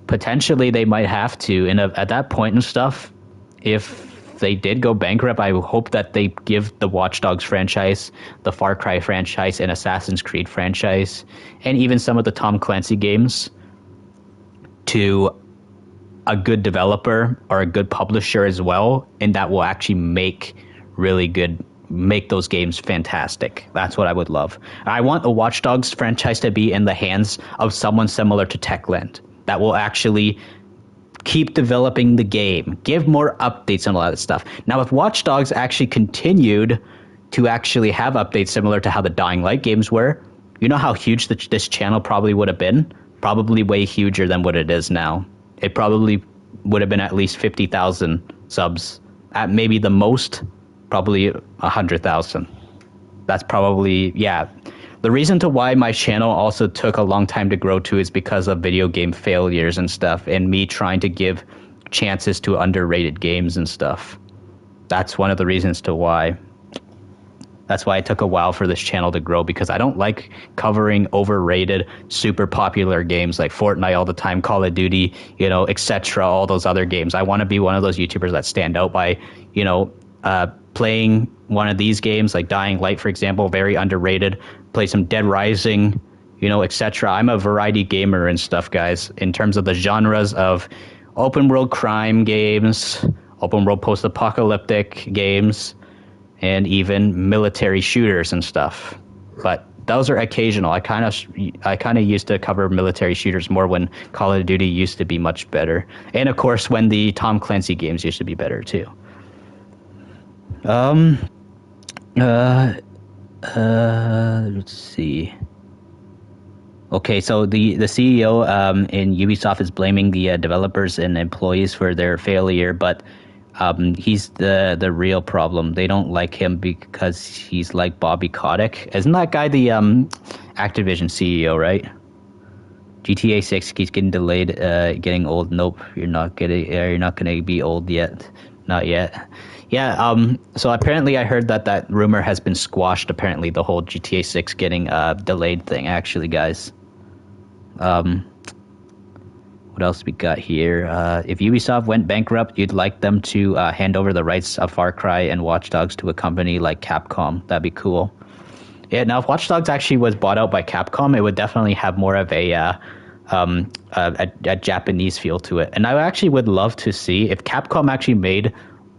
Potentially they might have to. And at that point and stuff, if they did go bankrupt, I hope that they give the Watch Dogs franchise, the Far Cry franchise, and Assassin's Creed franchise, and even some of the Tom Clancy games to a good developer or a good publisher as well, and that will actually make those games fantastic. That's what I would love. I want the Watch Dogs franchise to be in the hands of someone similar to Techland that will actually keep developing the game, give more updates and all that stuff. Now, if Watch Dogs actually continued to actually have updates similar to how the Dying Light games were, you know how huge this channel probably would have been? Probably way huger than what it is now. It probably would have been at least 50,000 subs. At maybe the most, probably 100,000. That's probably, yeah. The reason to why my channel also took a long time to grow too is because of video game failures and stuff, and me trying to give chances to underrated games and stuff. That's one of the reasons to why. That's why it took a while for this channel to grow, because I don't like covering overrated, super popular games like Fortnite all the time, Call of Duty, etc., all those other games. I want to be one of those YouTubers that stand out by, playing one of these games like Dying Light, for example, very underrated. Play some Dead Rising, etc. I'm a variety gamer and stuff, guys, in terms of the genres of open world crime games, open world post-apocalyptic games, and even military shooters and stuff. But those are occasional. I kind of used to cover military shooters more when Call of Duty used to be much better, and of course when the Tom Clancy games used to be better too. Let's see. Okay, so the CEO in Ubisoft is blaming the developers and employees for their failure, but he's the real problem. They don't like him because he's like Bobby Kotick. Isn't that guy the Activision CEO, right? GTA 6 keeps getting delayed, getting old. Nope, you're not gonna be old yet. Not yet. Yeah, so apparently I heard that rumor has been squashed, apparently, the whole GTA 6 getting delayed thing, actually, guys. What else we got here? If Ubisoft went bankrupt, you'd like them to hand over the rights of Far Cry and Watch Dogs to a company like Capcom. That'd be cool. Yeah, now if Watch Dogs actually was bought out by Capcom, it would definitely have more of a a Japanese feel to it. And I actually would love to see if Capcom actually made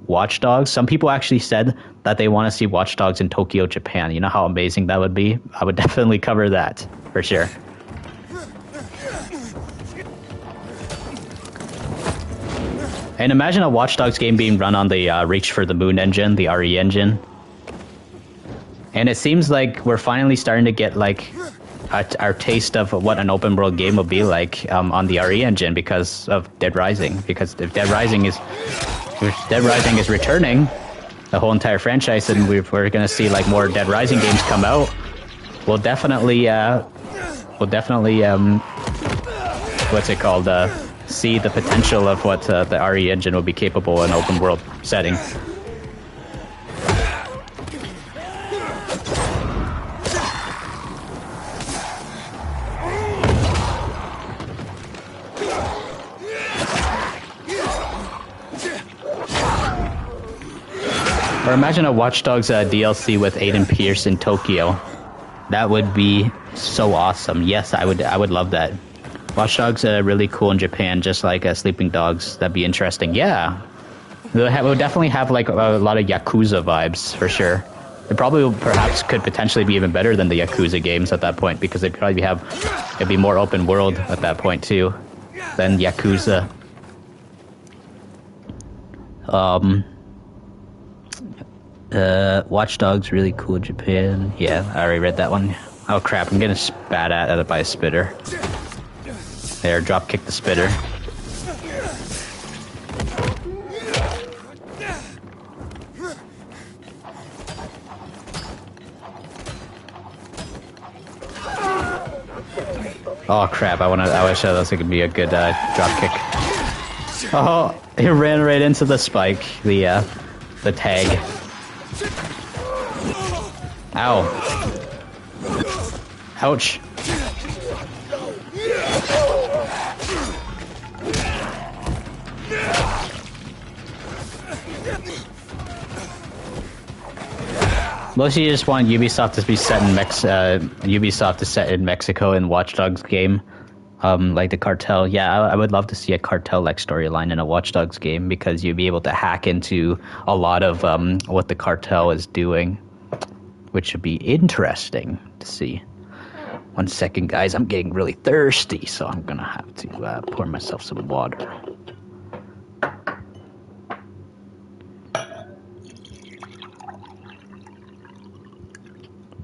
Watch Dogs. Some people actually said that they want to see Watch Dogs in Tokyo, Japan. You know how amazing that would be? I would definitely cover that for sure. And imagine a Watch Dogs game being run on the Reach for the Moon engine, the RE engine. And it seems like we're finally starting to get like our taste of what an open world game will be like on the RE engine because of Dead Rising. Because if Dead Rising is returning, the whole entire franchise, and we're going to see like more Dead Rising games come out, we'll definitely what's it called? See the potential of what the RE engine will be capable in open world setting. Or imagine a Watch Dogs DLC with Aiden Pierce in Tokyo. That would be so awesome. Yes, I would love that. Watch Dogs are really cool in Japan, just like Sleeping Dogs. That'd be interesting. Yeah, we'll definitely have like a lot of Yakuza vibes for sure. It probably perhaps could potentially be even better than the Yakuza games at that point because it'd be more open world at that point too than Yakuza. Watch Dogs really cool in Japan. Yeah, I already read that one. Oh crap, I'm getting spat at by a spitter. There, drop kick the spitter. Oh crap, I wish that was gonna be a good drop kick. Oh, he ran right into the spike, the tag. Ow. Ouch. Mostly you just want Ubisoft to be set in Ubisoft to set in Mexico in Watch Dogs game. Like the cartel. Yeah, I would love to see a cartel-like storyline in a Watch Dogs game because you'd be able to hack into a lot of what the cartel is doing, which would be interesting to see. 1 second, guys. I'm getting really thirsty, so I'm gonna have to pour myself some water.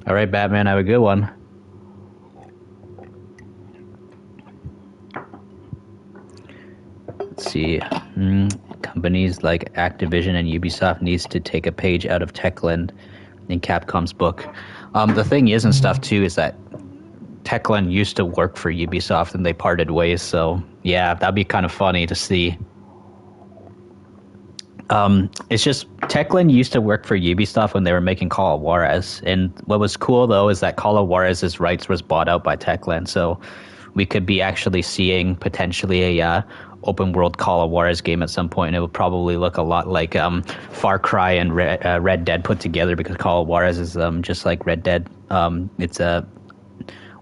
All right, Batman, have a good one. Let's see. Companies like Activision and Ubisoft needs to take a page out of Techland in Capcom's book. The thing is and stuff, too, is that Techland used to work for Ubisoft and they parted ways, so yeah, that'd be kind of funny to see. It's just Techland used to work for Ubisoft when they were making Call of Juarez, and what was cool though is that Call of Juarez's rights was bought out by Techland, so we could be actually seeing potentially a open world Call of Juarez game at some point. And it would probably look a lot like Far Cry and Red Dead put together because Call of Juarez is just like Red Dead. It's a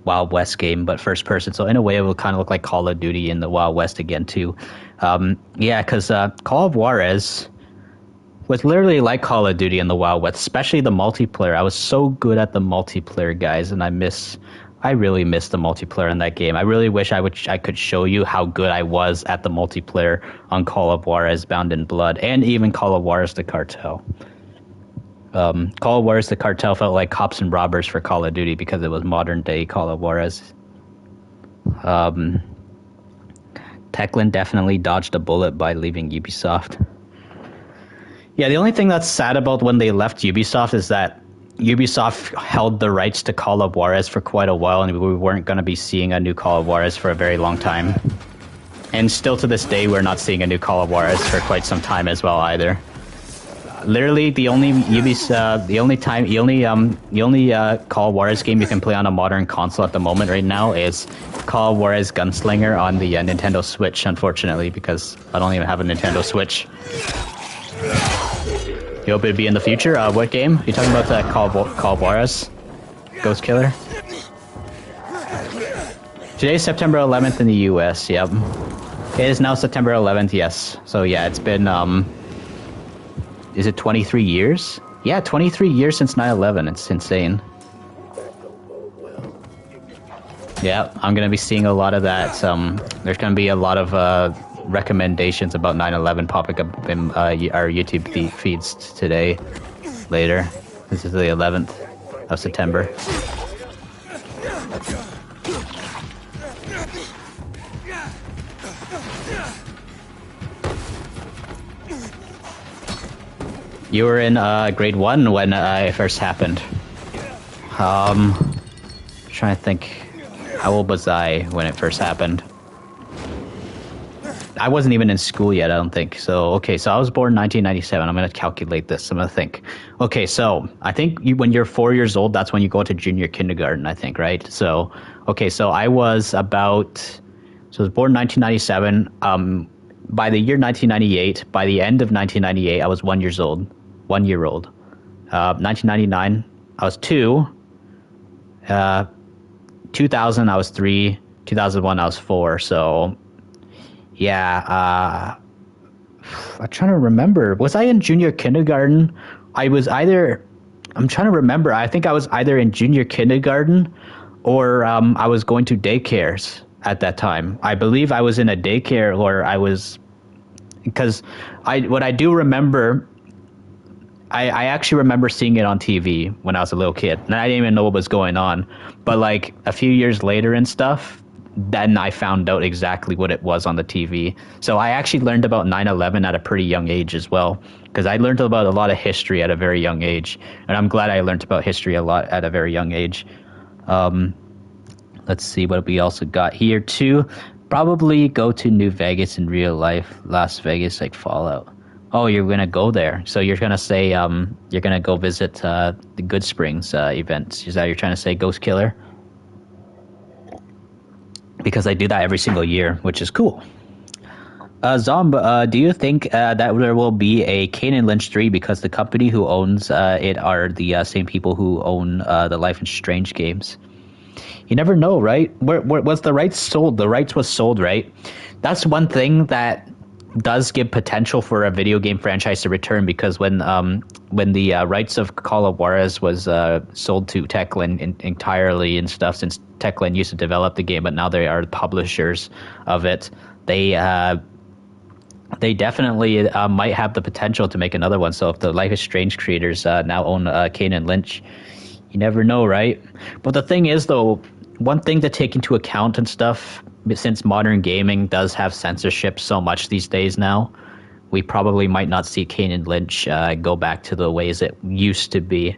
Wild West game, but first person. So in a way, it will kind of look like Call of Duty in the Wild West again too. Yeah, because Call of Juarez was literally like Call of Duty in the Wild West, especially the multiplayer. I was so good at the multiplayer, guys, and I really miss the multiplayer in that game. I really wish I could show you how good I was at the multiplayer on Call of Juarez Bound in Blood, and even Call of Juarez the Cartel. Call of Juarez the Cartel felt like Cops and Robbers for Call of Duty because it was modern day Call of Juarez. Techland definitely dodged a bullet by leaving Ubisoft. Yeah, the only thing that's sad about when they left Ubisoft is that Ubisoft held the rights to Call of Juarez for quite a while, and we weren't going to be seeing a new Call of Juarez for a very long time. And still to this day, we're not seeing a new Call of Juarez for quite some time as well either. Literally, the only Call of Juarez game you can play on a modern console at the moment right now is Call of Juarez Gunslinger on the Nintendo Switch, unfortunately, because I don't even have a Nintendo Switch. You hope it'd be in the future? What game? You talking about Call of Juarez? Ghost Killer? Today's September 11th in the U.S. Yep, it is now September 11th. Yes. So yeah, it's been is it 23 years? Yeah, 23 years since 9/11. It's insane. Yeah, I'm gonna be seeing a lot of that. There's gonna be a lot of recommendations about 9/11 popping up in our YouTube feeds today. Later, this is the 11th of September. You were in grade 1 when it first happened. Trying to think, how old was I when it first happened? I wasn't even in school yet, I don't think. So, okay, so I was born in 1997. I'm going to calculate this. I'm going to think. Okay, so I think when you're 4 years old, that's when you go to junior kindergarten, I think, right? So, okay, so I was about, so I was born in 1997. By the year 1998, by the end of 1998, I was 1 year old. 1 year old. 1999, I was 2. 2000, I was 3. 2001, I was 4. So, yeah, I'm trying to remember. Was I in junior kindergarten? I'm trying to remember. I think I was either in junior kindergarten or I was going to daycares at that time. I believe I was in a daycare, or I was, because what I do remember, I actually remember seeing it on TV when I was a little kid, and I didn't even know what was going on. But like a few years later and stuff, then I found out exactly what it was on the TV. So I actually learned about 9/11 at a pretty young age as well, because I learned about a lot of history at a very young age, and I'm glad I learned about history a lot at a very young age. Let's see what we also got here too. Probably go to New Vegas in real life, Las Vegas, like Fallout. Oh, you're gonna go there. So you're gonna say you're gonna go visit the Good Springs events. Is that you're trying to say, Ghost Killer? Because I do that every single year, which is cool. Zomb, do you think that there will be a Kane and Lynch 3 because the company who owns it are the same people who own the Life is Strange games? You never know, right? Where was the rights sold? The rights was sold, right? That's one thing that does give potential for a video game franchise to return, because when the rights of Call of Juarez was sold to Techland entirely and stuff, since Techland used to develop the game, but now they are publishers of it, they definitely might have the potential to make another one. So if the Life is Strange creators now own Kane and Lynch, you never know, right? But the thing is, though, one thing to take into account and stuff, since modern gaming does have censorship so much these days now, we probably might not see Kane and Lynch go back to the ways it used to be.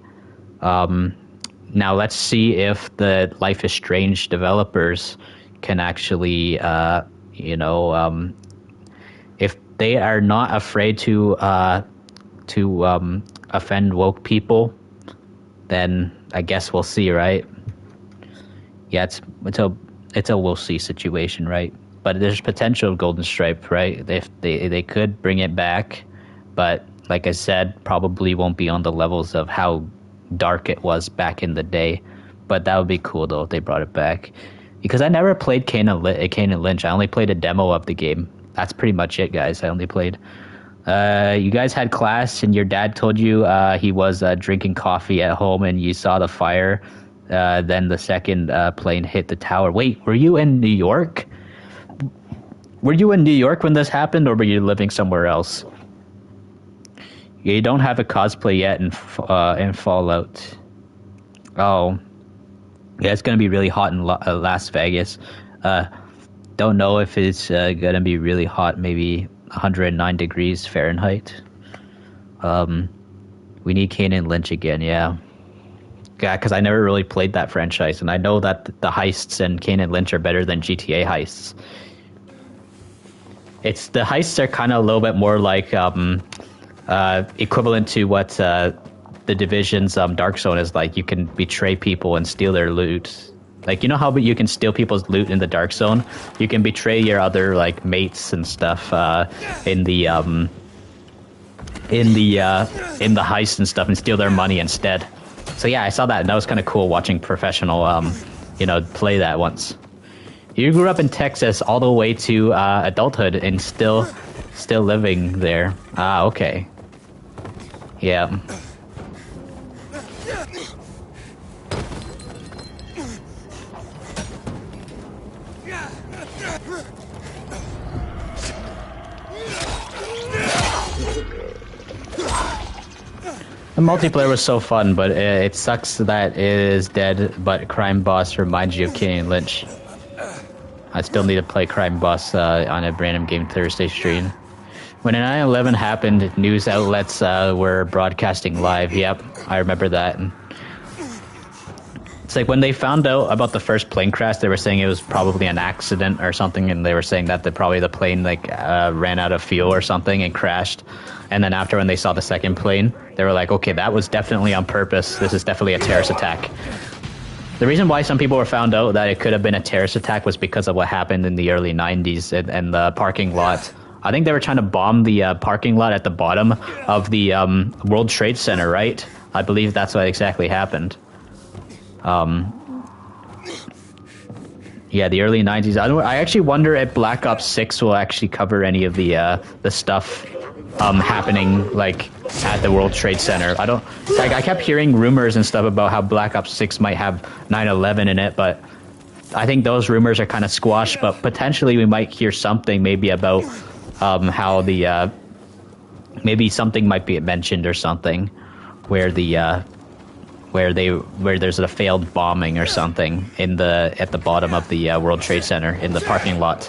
Now let's see if the Life is Strange developers can actually, if they are not afraid to offend woke people, then I guess we'll see, right? Yeah, it's a we'll see situation, right? But there's potential Golden Stripe, right? If they could bring it back, but like I said, probably won't be on the levels of how dark it was back in the day. But that would be cool though if they brought it back, because I never played Kane and Lynch. I only played a demo of the game. That's pretty much it, guys. I only played. You guys had class and your dad told you he was drinking coffee at home and you saw the fire. Then the second plane hit the tower. Wait, were you in New York? Were you in New York when this happened, or were you living somewhere else? You don't have a cosplay yet in Fallout. Oh, yeah, it's gonna be really hot in Las Vegas. Don't know if it's gonna be really hot. Maybe 109 degrees Fahrenheit. We need Kane and Lynch again. Yeah, because I never really played that franchise, and I know that the heists in Kane and Lynch are better than GTA heists. It's the heists are kind of a little bit more like equivalent to what the Division's Dark Zone is like. You can betray people and steal their loot. Like, you know how you can steal people's loot in the Dark Zone? You can betray your other like mates and stuff in the heist and stuff, and steal their money instead. So yeah, I saw that, and that was kind of cool watching professional play that once. You grew up in Texas all the way to adulthood and still living there. Ah, okay. Yeah. The multiplayer was so fun, but it sucks that it is dead, but Crime Boss reminds you of Kenny Lynch. I still need to play Crime Boss on a Random Game Thursday stream. When 9/11 happened, news outlets were broadcasting live. Yep, I remember that. It's like when they found out about the first plane crash, they were saying it was probably an accident or something, and they were saying that probably the plane ran out of fuel or something and crashed. And then after when they saw the second plane, they were like, okay, that was definitely on purpose. This is definitely a terrorist attack. The reason why some people were found out that it could have been a terrorist attack was because of what happened in the early 90s and the parking lot. I think they were trying to bomb the parking lot at the bottom of the World Trade Center, right? I believe that's what exactly happened. Yeah, the early 90s. I actually wonder if Black Ops 6 will actually cover any of the stuff happening like at the World Trade Center. I kept hearing rumors and stuff about how Black Ops 6 might have 9/11 in it, but I think those rumors are kind of squashed. But potentially we might hear something maybe about how the maybe something might be mentioned or something where there's a failed bombing or something at the bottom of the World Trade Center in the parking lot.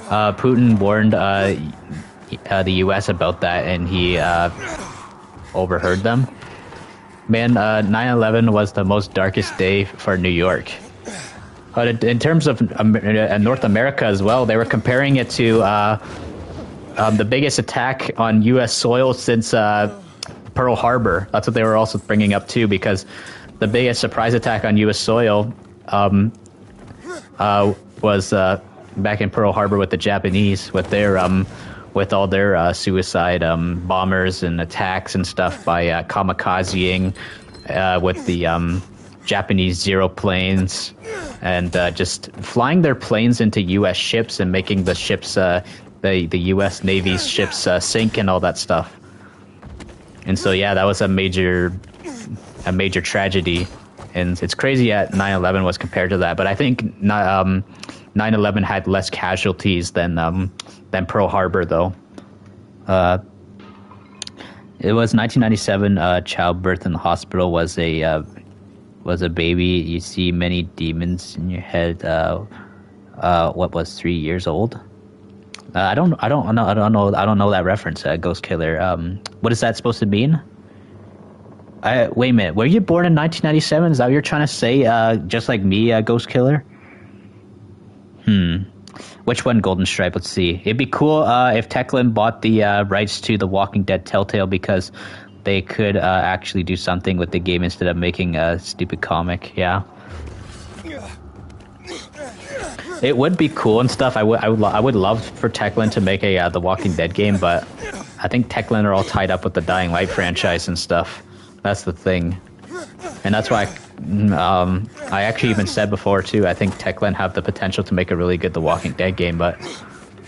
Putin warned the U.S. about that, and he overheard them. Man, 9/11 was the most darkest day for New York. But in terms of North America as well, they were comparing it to the biggest attack on U.S. soil since Pearl Harbor. That's what they were also bringing up too, because the biggest surprise attack on U.S. soil was back in Pearl Harbor with the Japanese, with their with all their suicide bombers and attacks and stuff by kamikazeing with the Japanese Zero planes and just flying their planes into U.S. ships and making the ships, the U.S. Navy's ships sink and all that stuff. And so, yeah, that was a major tragedy. And it's crazy that 9/11 was compared to that. But I think 9/11 had less casualties than Pearl Harbor, though. It was 1997. Childbirth in the hospital was a baby. You see many demons in your head. What was 3 years old? I don't know that reference. Ghost Killer. What is that supposed to mean? Wait a minute. Were you born in 1997? Is that what you're trying to say? Just like me, Ghost Killer. Which one, Golden Stripe? Let's see. It'd be cool if Techland bought the rights to The Walking Dead Telltale, because they could actually do something with the game instead of making a stupid comic. Yeah. It would be cool and stuff. I would love for Techland to make a The Walking Dead game, but I think Techland are all tied up with the Dying Light franchise and stuff. That's the thing. And that's why I actually even said before, too, I think Techland have the potential to make a really good The Walking Dead game, but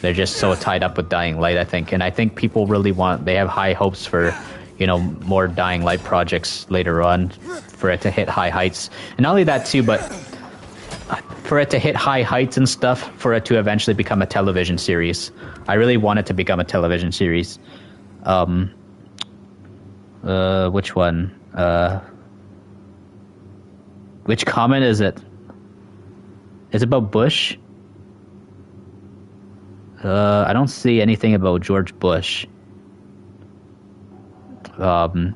they're just so tied up with Dying Light, I think. And I think people really they have high hopes for, more Dying Light projects later on for it to hit high heights. And not only that, too, but for it to hit high heights and stuff, for it to eventually become a television series. I really want it to become a television series. Which one? Which comment is it? Is it about Bush? I don't see anything about George Bush. All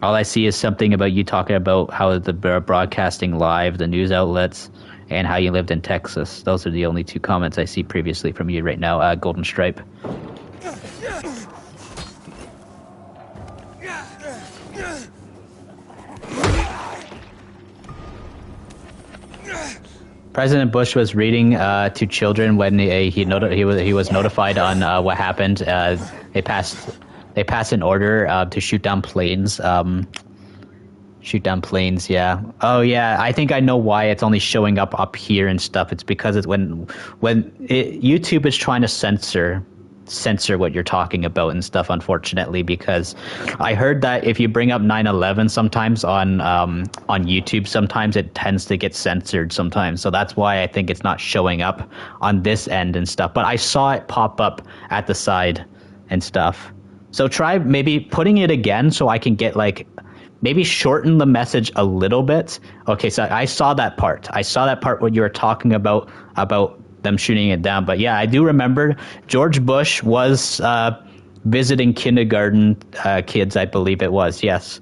I see is something about you talking about how the broadcasting live, the news outlets, and how you lived in Texas. Those are the only two comments I see previously from you right now, Golden Stripe. President Bush was reading to children when he was notified on what happened. They passed an order to shoot down planes Shoot down planes, yeah. Oh yeah, I think I know why it's only showing up here and stuff. It's because it's YouTube is trying to censor what you're talking about and stuff, unfortunately, because I heard that if you bring up 9/11 sometimes on YouTube, sometimes it tends to get censored sometimes. So that's why I think it's not showing up on this end and stuff. But I saw it pop up at the side and stuff. So try maybe putting it again so I can get like maybe shorten the message a little bit. Okay, so I saw that part. I saw that part when you were talking about them shooting it down. But yeah, I do remember George Bush was visiting kindergarten kids, I believe it was, yes.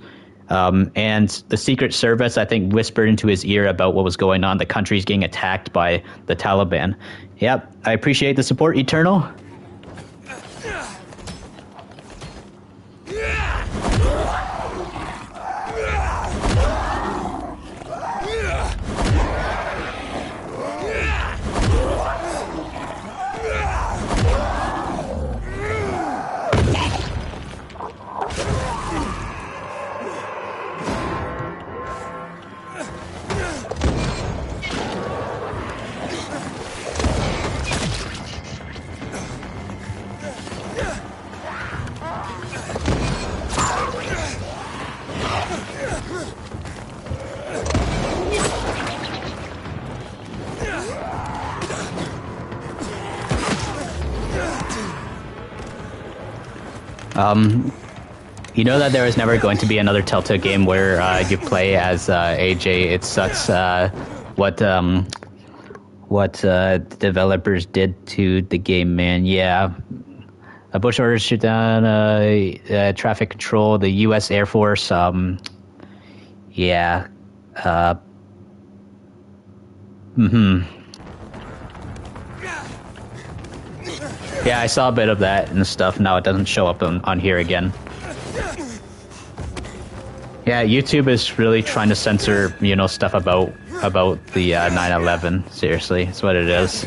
And the Secret Service, I think, whispered into his ear about what was going on. The country's getting attacked by the Taliban. Yep, I appreciate the support, Eternal. You know that there is never going to be another Telltale game where you play as AJ. It sucks what developers did to the game, man. Yeah. A Bush orders shoot down traffic control, the U.S. Air Force. Yeah. Yeah, I saw a bit of that and stuff. Now it doesn't show up on here again. Yeah, YouTube is really trying to censor, stuff about the 9/11. Seriously, it's what it is.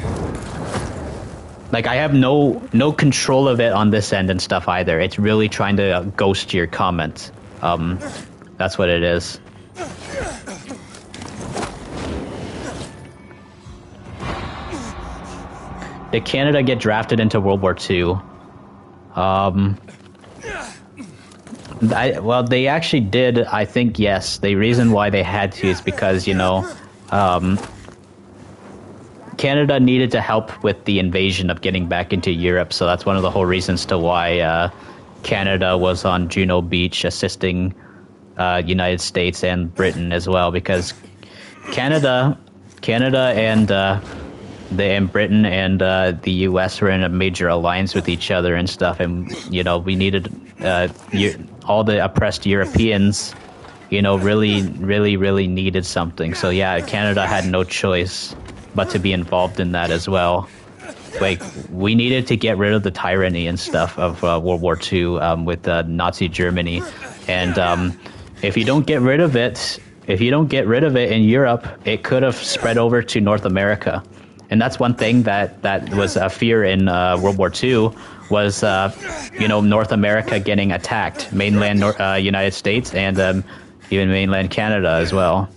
Like, I have no control of it on this end and stuff either. It's really trying to ghost your comments. That's what it is. Did Canada get drafted into World War II? Well, they actually did. I think yes. The reason why they had to is because Canada needed to help with the invasion of getting back into Europe. So that's one of the whole reasons to why Canada was on Juno Beach assisting United States and Britain as well, because Canada and Britain and the U.S. were in a major alliance with each other and stuff, and we needed all the oppressed Europeans, really needed something. So yeah, Canada had no choice but to be involved in that as well. Like, we needed to get rid of the tyranny and stuff of World War II with Nazi Germany, and if you don't get rid of it in Europe, it could have spread over to North America. And that's one thing that was a fear in World War II was, North America getting attacked, mainland United States and even mainland Canada as well.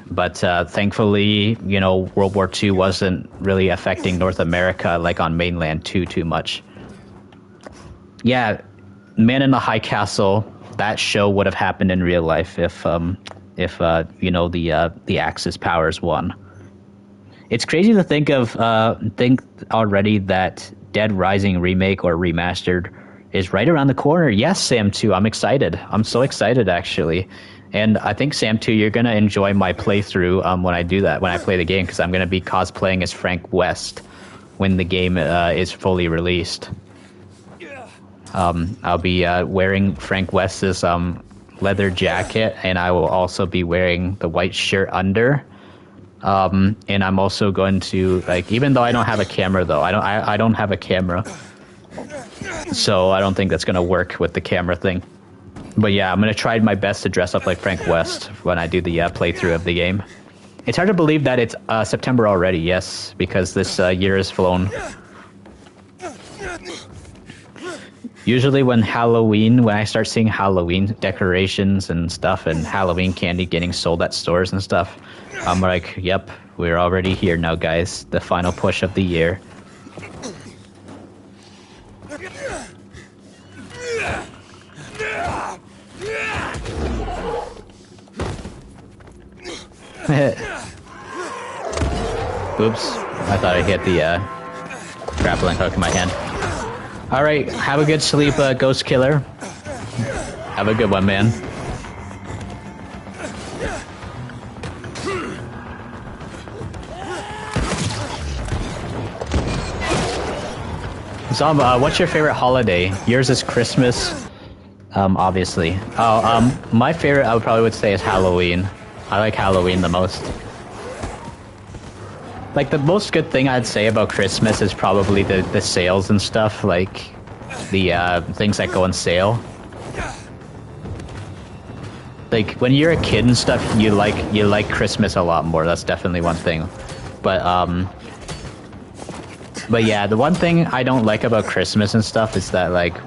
But thankfully, World War II wasn't really affecting North America like on mainland too much. Yeah, Man in the High Castle, that show would have happened in real life if the Axis powers won. It's crazy to think already that Dead Rising remake or remastered is right around the corner. Yes, Sam 2, I'm excited. I'm so excited, actually. And I think, Sam 2, you're going to enjoy my playthrough when I do that, when I play the game, because I'm going to be cosplaying as Frank West when the game is fully released. I'll be wearing Frank West's leather jacket, and I will also be wearing the white shirt under. And I'm also going to, even though I don't have a camera, though, I don't have a camera, so I don't think that's going to work with the camera thing. But yeah, I'm going to try my best to dress up like Frank West when I do the playthrough of the game. It's hard to believe that it's September already, yes, because this year has flown. Usually when I start seeing Halloween decorations and stuff and Halloween candy getting sold at stores and stuff, I'm like, yep, we're already here now, guys. The final push of the year. Oops, I thought I hit the grappling hook in my hand. Alright, have a good sleep, Ghost Killer. Have a good one, man. Zomba, what's your favorite holiday? Yours is Christmas, obviously. My favorite, I would say, is Halloween. I like Halloween the most. Like, the most good thing I'd say about Christmas is probably the sales and stuff, like, the, things that go on sale. Like, when you're a kid and stuff, you like Christmas a lot more, that's definitely one thing. But yeah, the one thing I don't like about Christmas and stuff is that, like,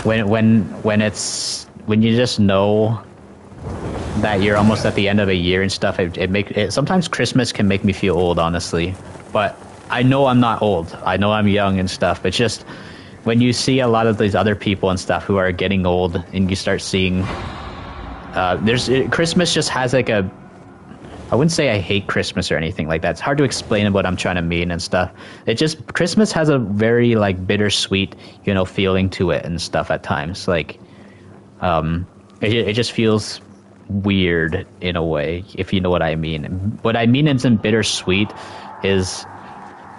when you just know that you're almost at the end of a year and stuff, sometimes Christmas can make me feel old, honestly. But I know I'm not old. I know I'm young and stuff. But just when you see a lot of these other people and stuff who are getting old, and you start seeing, Christmas just has like a. I wouldn't say I hate Christmas or anything like that. It's hard to explain what I'm trying to mean and stuff. Christmas has a very, like, bittersweet, feeling to it and stuff at times. Like, it just feels weird in a way, if you know what I mean. What I mean isn't bittersweet, is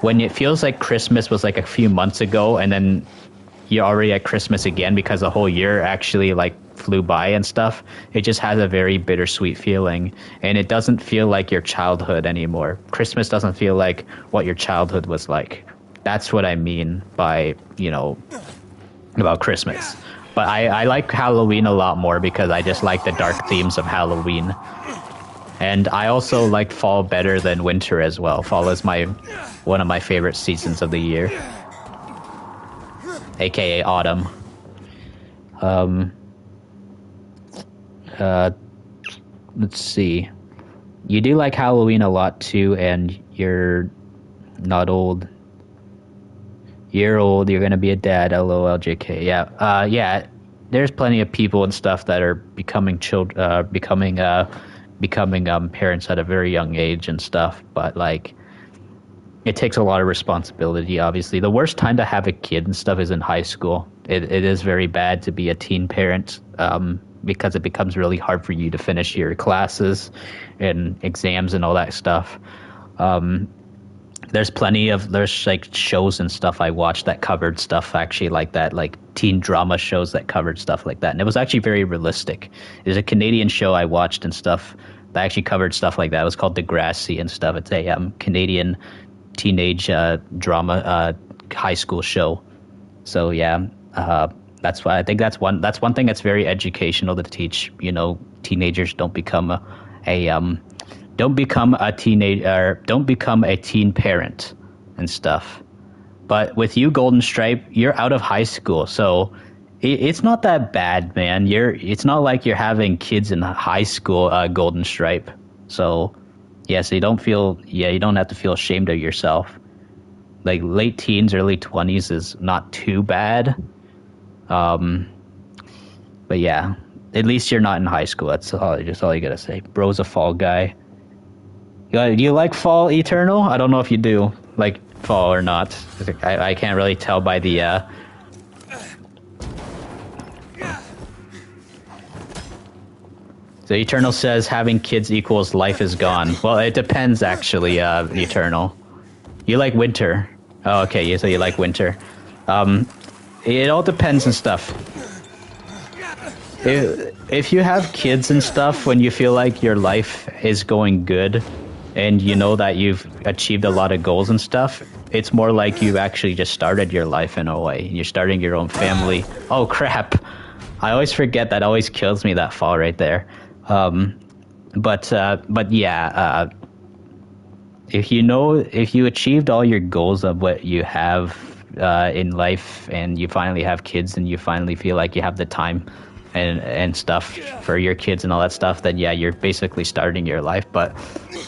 when it feels like Christmas was like a few months ago, and then you're already at Christmas again because the whole year actually, like, flew by and stuff. It just has a very bittersweet feeling, and it doesn't feel like your childhood anymore. Christmas doesn't feel like what your childhood was like. That's what I mean by, about Christmas. But I like Halloween a lot more because I just like the dark themes of Halloween. And I also like fall better than winter as well. Fall is one of my favorite seasons of the year, aka autumn. Let's see. You do like Halloween a lot too, and you're not old. You're old. You're gonna be a dad. LOL. JK. Yeah. Yeah. There's plenty of people and stuff that are becoming parents at a very young age and stuff. But, like, it takes a lot of responsibility. Obviously, the worst time to have a kid and stuff is in high school. It is very bad to be a teen parent. Because it becomes really hard for you to finish your classes and exams and all that stuff. There's like shows and stuff I watched that covered stuff actually like that, like teen drama shows that covered stuff like that. And it was actually very realistic. There's a Canadian show I watched and stuff that actually covered stuff like that. It was called Degrassi and stuff. It's a Canadian teenage drama high school show. So yeah, that's why I think that's one thing that's very educational to teach. Teenagers don't become a teen parent and stuff. But with you, Golden Stripe, you're out of high school, so it's not that bad, man. It's not like you're having kids in high school, Golden Stripe. So yeah, so you don't have to feel ashamed of yourself. Like, late teens, early 20s is not too bad. But yeah, at least you're not in high school. That's all you gotta say. Bro's a fall guy. Do you like fall, Eternal? I don't know if you do like fall or not. I can't really tell by the So Eternal says having kids equals life is gone. Well, it depends, actually, Eternal. You like winter. Oh, okay, so you like winter. It all depends and stuff. If you have kids and stuff, when you feel like your life is going good and you know that you've achieved a lot of goals and stuff, it's more like you've actually just started your life in a way. You're starting your own family. Oh, crap. I always forget. That always kills me, that fall right there. But yeah, if you achieved all your goals of what you have in life, and you finally have kids, and you finally feel like you have the time and stuff for your kids and all that stuff, then yeah, you're basically starting your life. But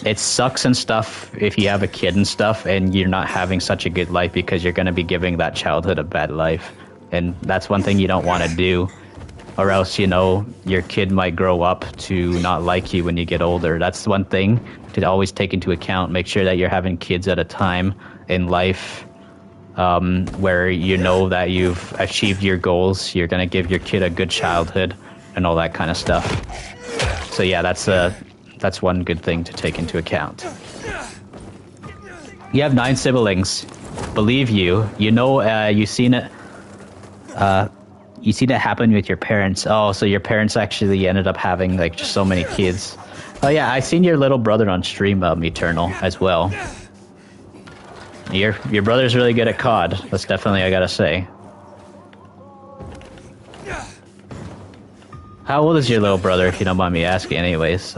it sucks and stuff if you have a kid and stuff, and you're not having such a good life because you're going to be giving that childhood a bad life, and that's one thing you don't want to do. Or else, you know, your kid might grow up to not like you when you get older. That's one thing to always take into account. Make sure that you're having kids at a time in life where you know that you've achieved your goals. You're going to give your kid a good childhood and all that kind of stuff. So yeah, that's one good thing to take into account. You have 9 siblings. Believe you. You know, you've seen it. You see that happen with your parents. Oh, so your parents actually ended up having like just so many kids. Oh yeah, I seen your little brother on stream, Eternal, as well. Your brother's really good at COD. That's definitely, I gotta say. How old is your little brother, if you don't mind me asking? Anyways,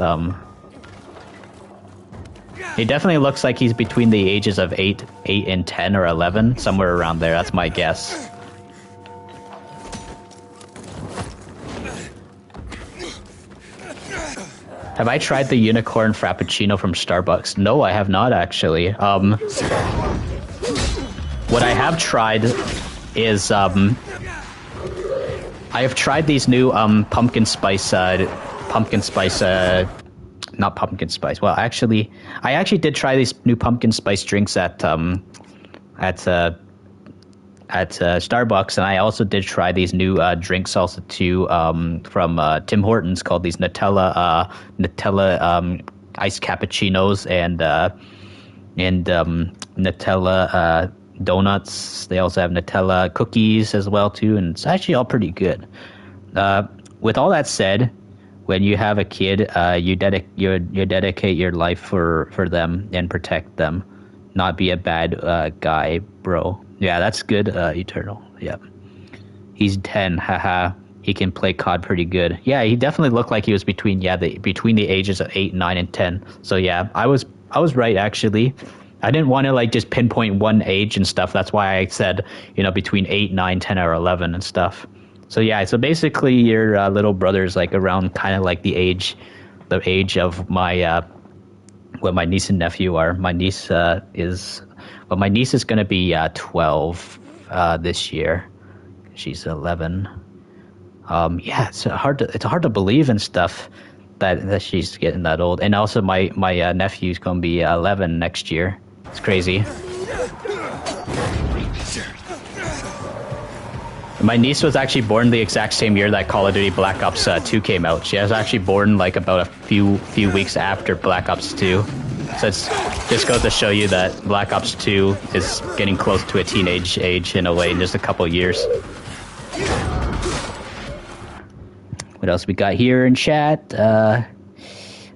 he definitely looks like he's between the ages of 8 and 10 or 11, somewhere around there. That's my guess. Have I tried the unicorn frappuccino from Starbucks? No, I have not actually. What I have tried is I have tried these new pumpkin spice. Well, actually, I did try these new pumpkin spice drinks at Starbucks, and I also did try these new drinks also too from Tim Hortons called these Nutella iced cappuccinos and Nutella donuts. They also have Nutella cookies as well too, and it's actually all pretty good. With all that said, when you have a kid, you dedicate your life for them and protect them, not be a bad guy, bro. Yeah, that's good, Eternal. Yeah. He's 10, haha. He can play COD pretty good. Yeah, he definitely looked like he was between the ages of 8, 9, and 10. So yeah, I was right actually. I didn't want to like just pinpoint one age and stuff. That's why I said, you know, between 8, 9, 10, or 11 and stuff. So yeah, so basically your little brother's like around kind of like the age of my what my niece and nephew are. My niece is going to be 12 this year. She's 11. Yeah, it's hard to believe and stuff that she's getting that old. And also my nephew's going to be 11 next year. It's crazy. My niece was actually born the exact same year that Call of Duty Black Ops 2 came out. She was actually born like about a few weeks after Black Ops 2. So it's just goes to show you that Black Ops 2 is getting close to a teenage age in a way in just a couple years. What else we got here in chat?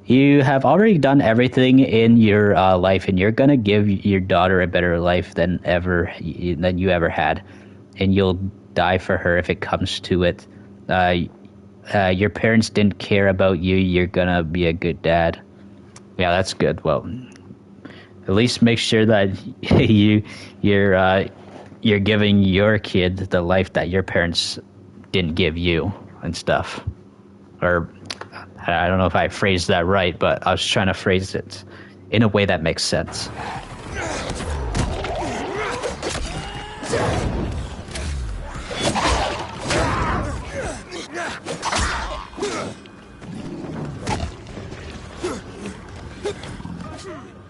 You have already done everything in your life, and you're gonna give your daughter a better life than you ever had, and you'll die for her if it comes to it. Your parents didn't care about you. You're gonna be a good dad. Yeah, that's good. Well, at least make sure that you're giving your kid the life that your parents didn't give you and stuff. Or I don't know if I phrased that right, but I was trying to phrase it in a way that makes sense.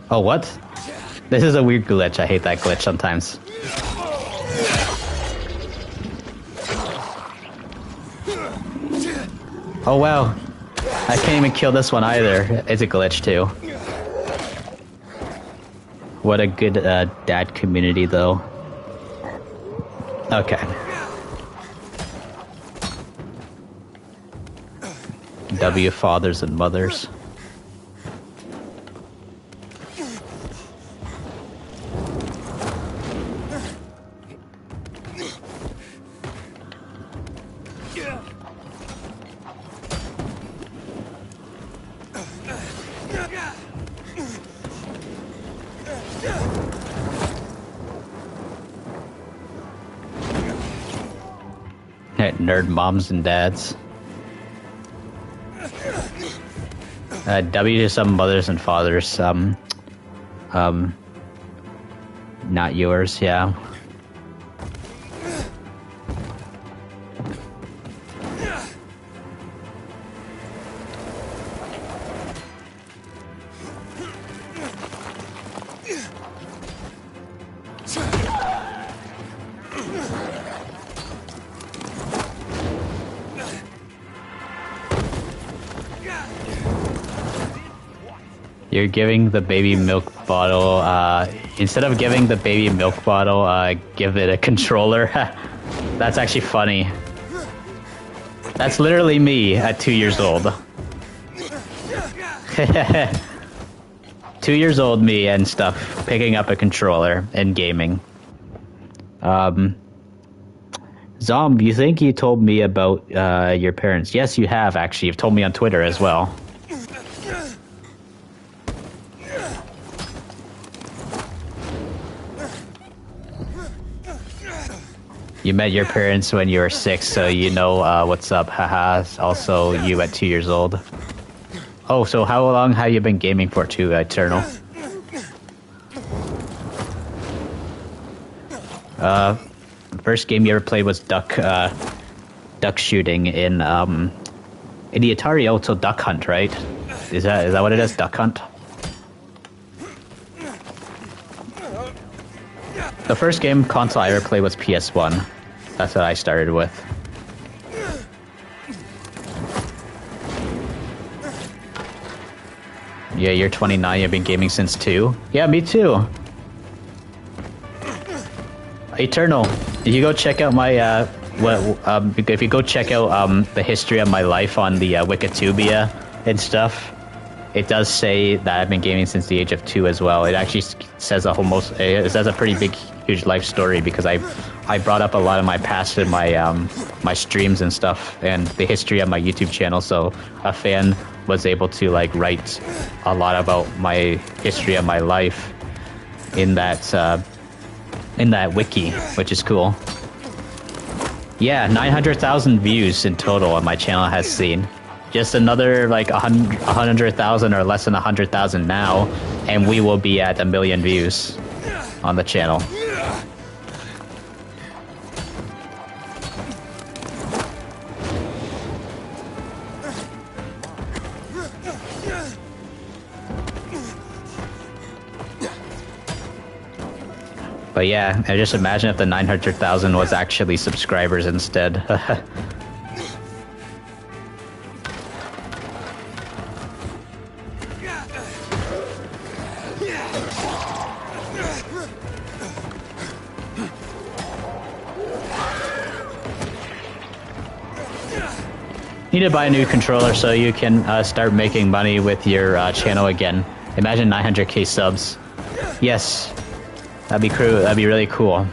Oh, what? This is a weird glitch. I hate that glitch sometimes. Oh, wow. I can't even kill this one either. It's a glitch, too. What a good dad community, though. Okay. W fathers and mothers. Nerd moms and dads. W to some mothers and fathers. Not yours, yeah. You're giving the baby milk bottle, instead of giving the baby milk bottle, give it a controller. That's actually funny. That's literally me at 2 years old. 2 years old me and stuff, picking up a controller and gaming. Zom, you think you told me about your parents? Yes, you have, actually. You've told me on Twitter as well. You met your parents when you were 6, so you know what's up, haha. Also, you at 2 years old. Oh, so how long have you been gaming for, too, Eternal? First game you ever played was duck shooting in the Atari Auto Duck Hunt, right? Is that what it is? Duck Hunt? The first game console I ever played was PS1. That's what I started with. Yeah, you're 29, you've been gaming since 2? Yeah, me too. Eternal, if you go check out my, if you go check out the history of my life on the Wikitubia and stuff, it does say that I've been gaming since the age of 2 as well. It actually says it says a pretty big, huge life story because I brought up a lot of my past in my my streams and stuff and the history of my YouTube channel. So a fan was able to like write a lot about my history of my life in that wiki, which is cool. Yeah, 900,000 views in total on my channel has seen. Just another like 100,000 or less than 100,000 now, and we will be at 1 million views on the channel. But yeah, I just imagine if the 900,000 was actually subscribers instead. Need to buy a new controller so you can start making money with your channel again. Imagine 900k subs. Yes, that'd be cool. That'd be really cool.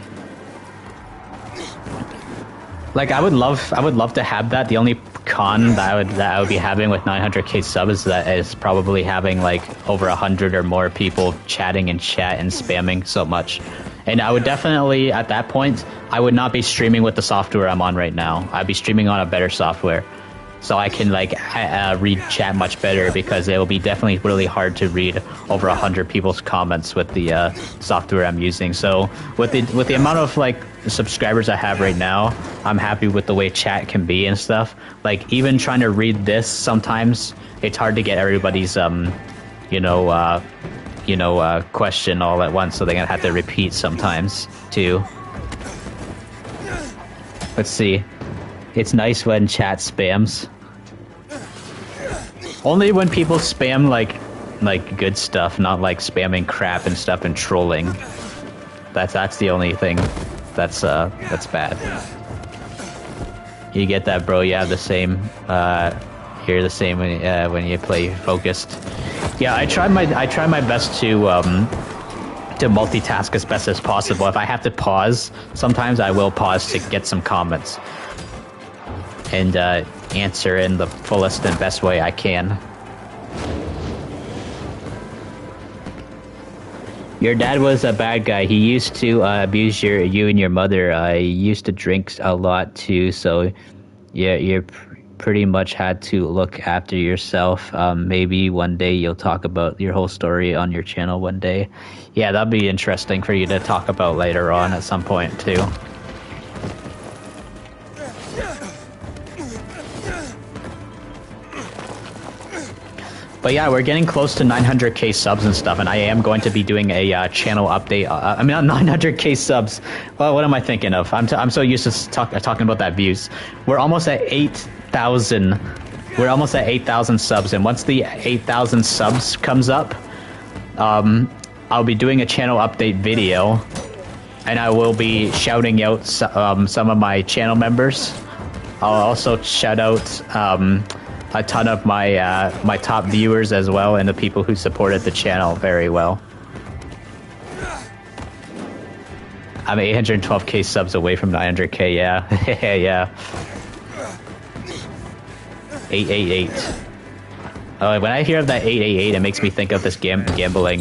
Like I would love to have that. The only con that I would be having with 900k subs is probably having like over 100 or more people chatting in chat and spamming so much. And I would definitely, at that point, I would not be streaming with the software I'm on right now. I'd be streaming on a better software. So I can like read chat much better because it will be definitely really hard to read over 100 people's comments with the software I'm using. So with the amount of like subscribers I have right now, I'm happy with the way chat can be and stuff. Like even trying to read this sometimes, it's hard to get everybody's question all at once. So they're gonna have to repeat sometimes too. Let's see. It's nice when chat spams. Only when people spam like good stuff, not like spamming crap and stuff and trolling. That's the only thing that's bad. You get that, bro? You have the same. You're the same when you play focused. Yeah, I try my best to multitask as best as possible. If I have to pause, sometimes I will pause to get some comments and answer in the fullest and best way I can. Your dad was a bad guy. He used to abuse you and your mother. I used to drink a lot too, so yeah, pretty much had to look after yourself. Maybe one day you'll talk about your whole story on your channel one day. Yeah, that'd be interesting for you to talk about later on at some point too. But yeah, we're getting close to 900k subs and stuff, and I am going to be doing a channel update. I mean, not 900k subs. Well, what am I thinking of? I'm so used to talking about that views. We're almost at 8,000. We're almost at 8,000 subs, and once the 8,000 subs comes up, I'll be doing a channel update video, and I will be shouting out some of my channel members. I'll also shout out a ton of my my top viewers as well, and the people who supported the channel very well. I'm 812k subs away from 900k. Yeah, yeah. 888. Oh, when I hear of that 888, it makes me think of this gambling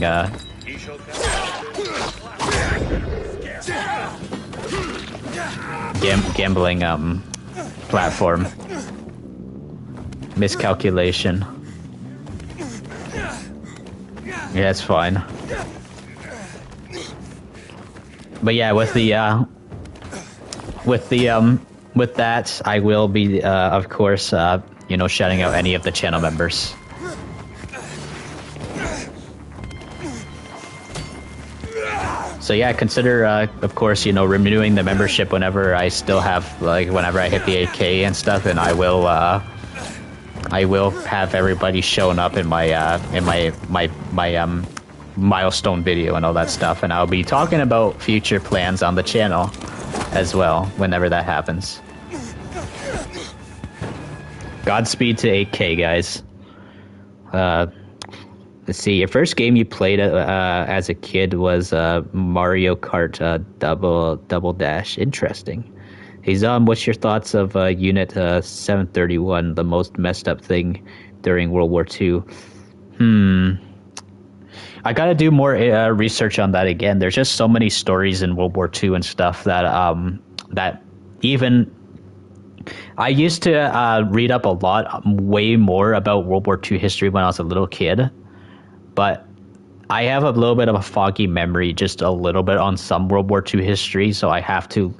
gambling platform. Miscalculation. Yeah, it's fine. But yeah, with that, I will be, of course, you know, shouting out any of the channel members. So yeah, consider, of course, you know, renewing the membership whenever I still have, like, whenever I hit the 8K and stuff, and I will have everybody showing up in my milestone video and all that stuff, and I'll be talking about future plans on the channel as well whenever that happens. Godspeed to 8K, guys. Let's see. Your first game you played as a kid was Mario Kart Double Dash. Interesting. Hey Zom, what's your thoughts of Unit 731, the most messed up thing during World War II? I gotta do more research on that again. There's just so many stories in World War II and stuff that that even I used to read up a lot, way more about World War II history when I was a little kid, but I have a little bit of a foggy memory, just a little bit on some World War II history, so I have to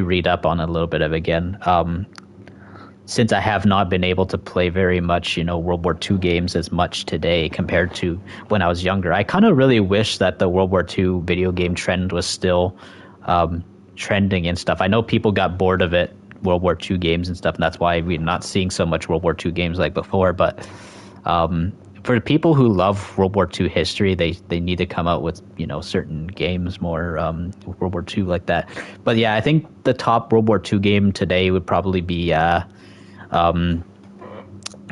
read up on a little bit of it again. Since I have not been able to play very much, you know, World War II games as much today compared to when I was younger, I kind of really wish that the World War II video game trend was still trending and stuff. I know people got bored of it, World War II games and stuff, and that's why we're not seeing so much World War II games like before. But for the people who love World War II history, they need to come out with, you know, certain games more World War II like that. But yeah, I think the top World War II game today would probably be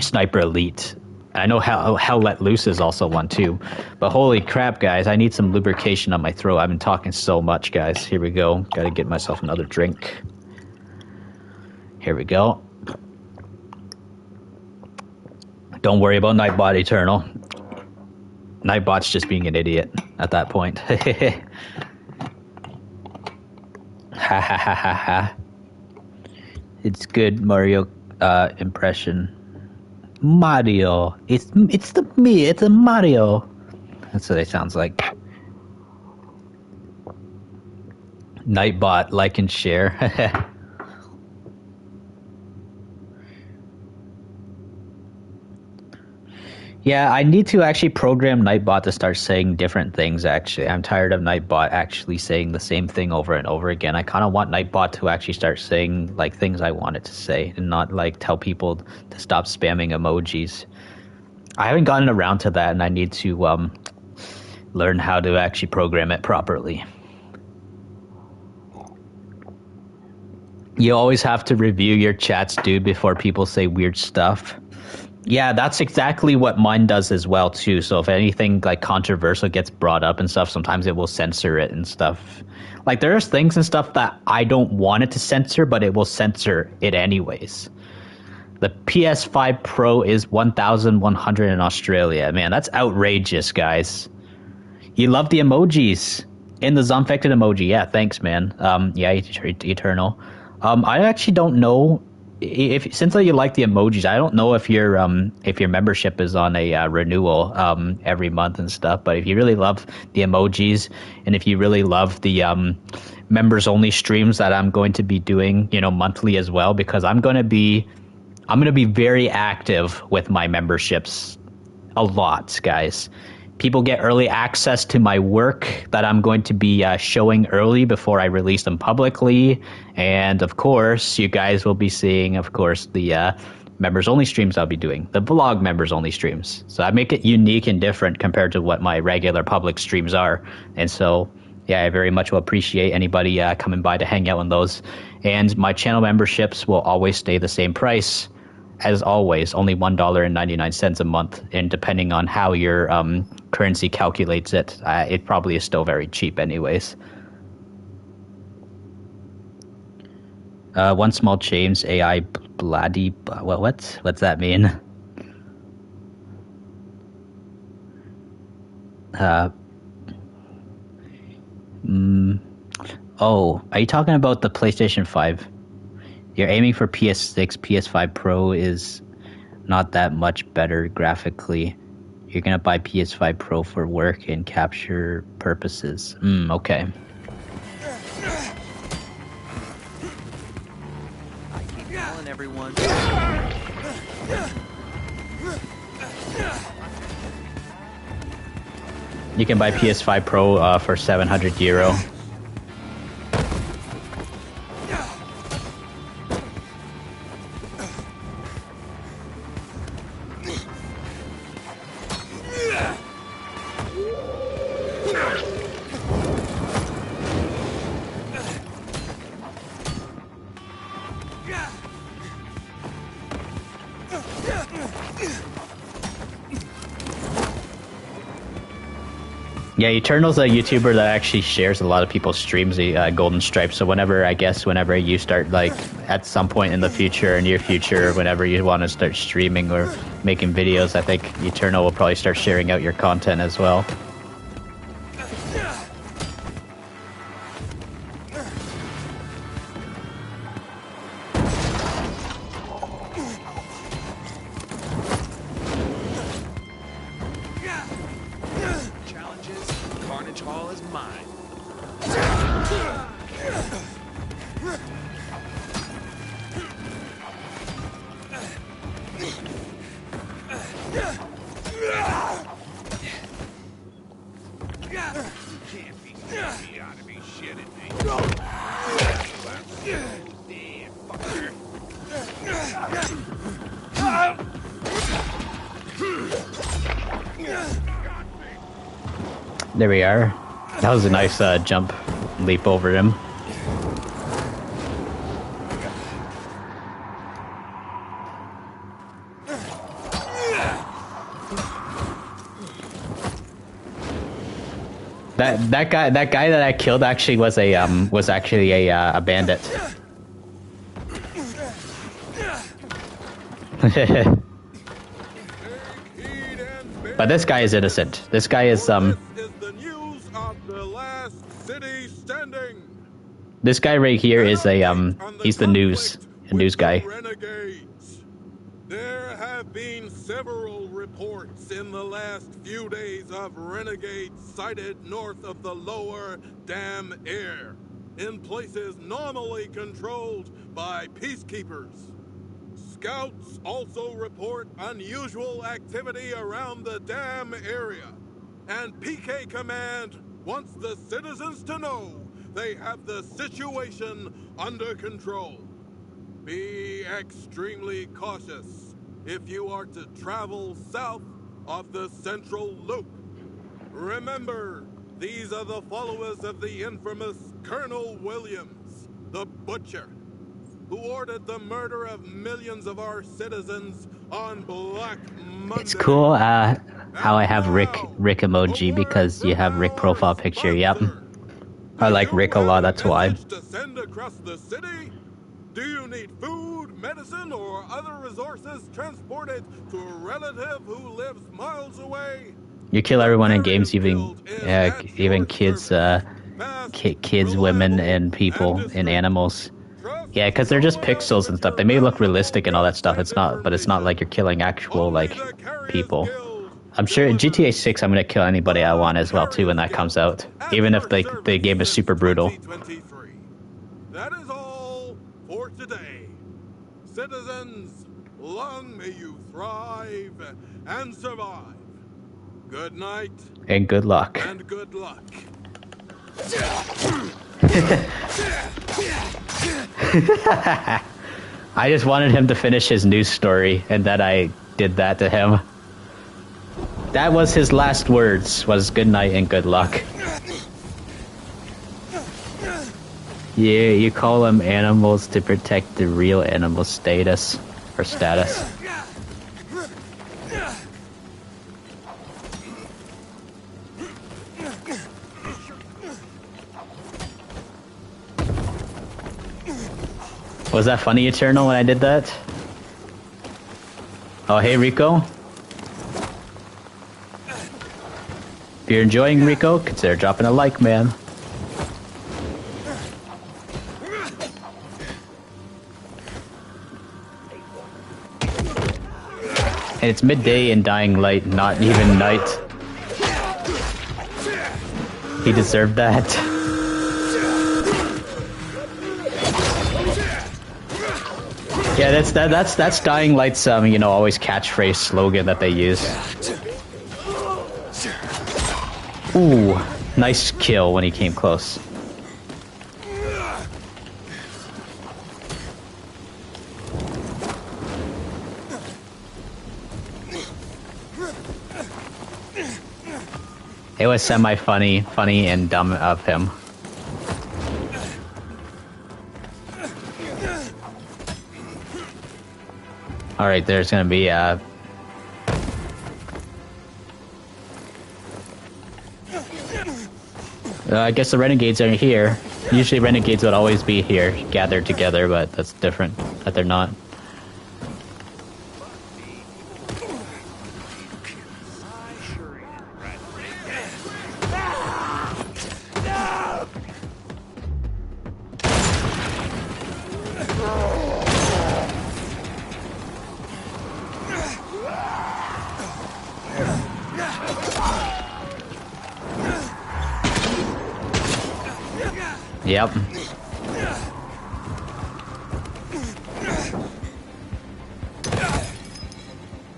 Sniper Elite. I know Hell Let Loose is also one too. But holy crap, guys, I need some lubrication on my throat. I've been talking so much, guys. Here we go. Gotta get myself another drink. Here we go. Don't worry about Nightbot Eternal. Nightbot's just being an idiot at that point. Ha ha ha ha ha. It's good Mario impression. Mario. It's a Mario. That's what it sounds like. Nightbot, like and share. Yeah, I need to actually program Nightbot to start saying different things, actually. I'm tired of Nightbot actually saying the same thing over and over again. I kind of want Nightbot to actually start saying, like, things I want it to say and not, like, tell people to stop spamming emojis. I haven't gotten around to that, and I need to learn how to actually program it properly. You always have to review your chats, dude, before people say weird stuff. Yeah, that's exactly what mine does as well, too. So if anything, like, controversial gets brought up and stuff, sometimes it will censor it and stuff. Like, there's things and stuff that I don't want it to censor, but it will censor it anyways. The PS5 Pro is 1,100 in Australia. Man, that's outrageous, guys. You love the emojis in the Zombfected emoji. Yeah, thanks, man. Yeah, Eternal. I actually don't know if since you like the emojis. I don't know if your membership is on a renewal every month and stuff. But if you really love the emojis, and if you really love the members only streams that I'm going to be doing, monthly as well, because I'm going to be very active with my memberships a lot, guys. People get early access to my work that I'm going to be showing early before I release them publicly. And of course, you guys will be seeing, of course, the members only streams I'll be doing, the vlog members only streams. So I make it unique and different compared to what my regular public streams are. And so, yeah, I very much will appreciate anybody coming by to hang out on those. And my channel memberships will always stay the same price. As always, only $1.99 a month, and depending on how your currency calculates it, it probably is still very cheap anyways. One small change, AI bloody... What's that mean? Oh, are you talking about the PlayStation 5? You're aiming for PS6, PS5 Pro is not that much better graphically. You're going to buy PS5 Pro for work and capture purposes. Okay. I keep telling everyone. You can buy PS5 Pro for €700. Yeah, Eternal's a YouTuber that actually shares a lot of people's streams, the Golden Stripe. So whenever you start, like, at some point in the future or near future, whenever you want to start streaming or making videos, I think Eternal will probably start sharing out your content as well. There we are. That was a nice jump leap over him. That guy that I killed actually was actually a bandit. But this guy is innocent. This guy is This guy right here is he's the news guy. There have been several reports in the last few days of renegades sighted north of the lower dam air, in places normally controlled by peacekeepers. Scouts also report unusual activity around the dam area, and PK Command wants the citizens to know they have the situation under control. Be extremely cautious if you are to travel south of the Central Loop. Remember, these are the followers of the infamous Colonel Williams, the Butcher, who ordered the murder of millions of our citizens on Black Monday. It's cool how I have Rick emoji because you have Rick profile picture. Yep. I like Rick a lot, that's why. To send across the city? Do you need food, medicine, or other resources transported to a relative who lives miles away? You kill everyone in games, even Build is at even your kids, service. Fast, kids, women, reliable, and people, and discreet. animals. Trust Yeah, because they're no just one else pixels with and stuff. your They may look valuable realistic and all that guns stuff. and It's not, but it's not like you're information. killing actual Only like the carrier people. skills I'm sure in GTA delivers. 6 I'm gonna kill anybody I want as well too Carrier when that comes skills out. at Even if your the service game is since super brutal. 2023. That is all for today. Citizens, long may you thrive and survive. Good night And good luck. and good luck. I just wanted him to finish his news story, and then I did that to him. That was his last words, was good night and good luck. Yeah, you call them animals to protect the real animal status, or status. Was that funny, Eternal, when I did that? Oh, hey, Rico. If you're enjoying Rico, consider dropping a like, man. And it's midday in Dying Light, not even night. He deserved that. Yeah, that's Dying Light's always catchphrase slogan that they use. Ooh, nice kill when he came close. It was funny and dumb of him. Alright, there's gonna be I guess the renegades are here. Usually renegades would always be here, gathered together, but that's different that they're not. Yep.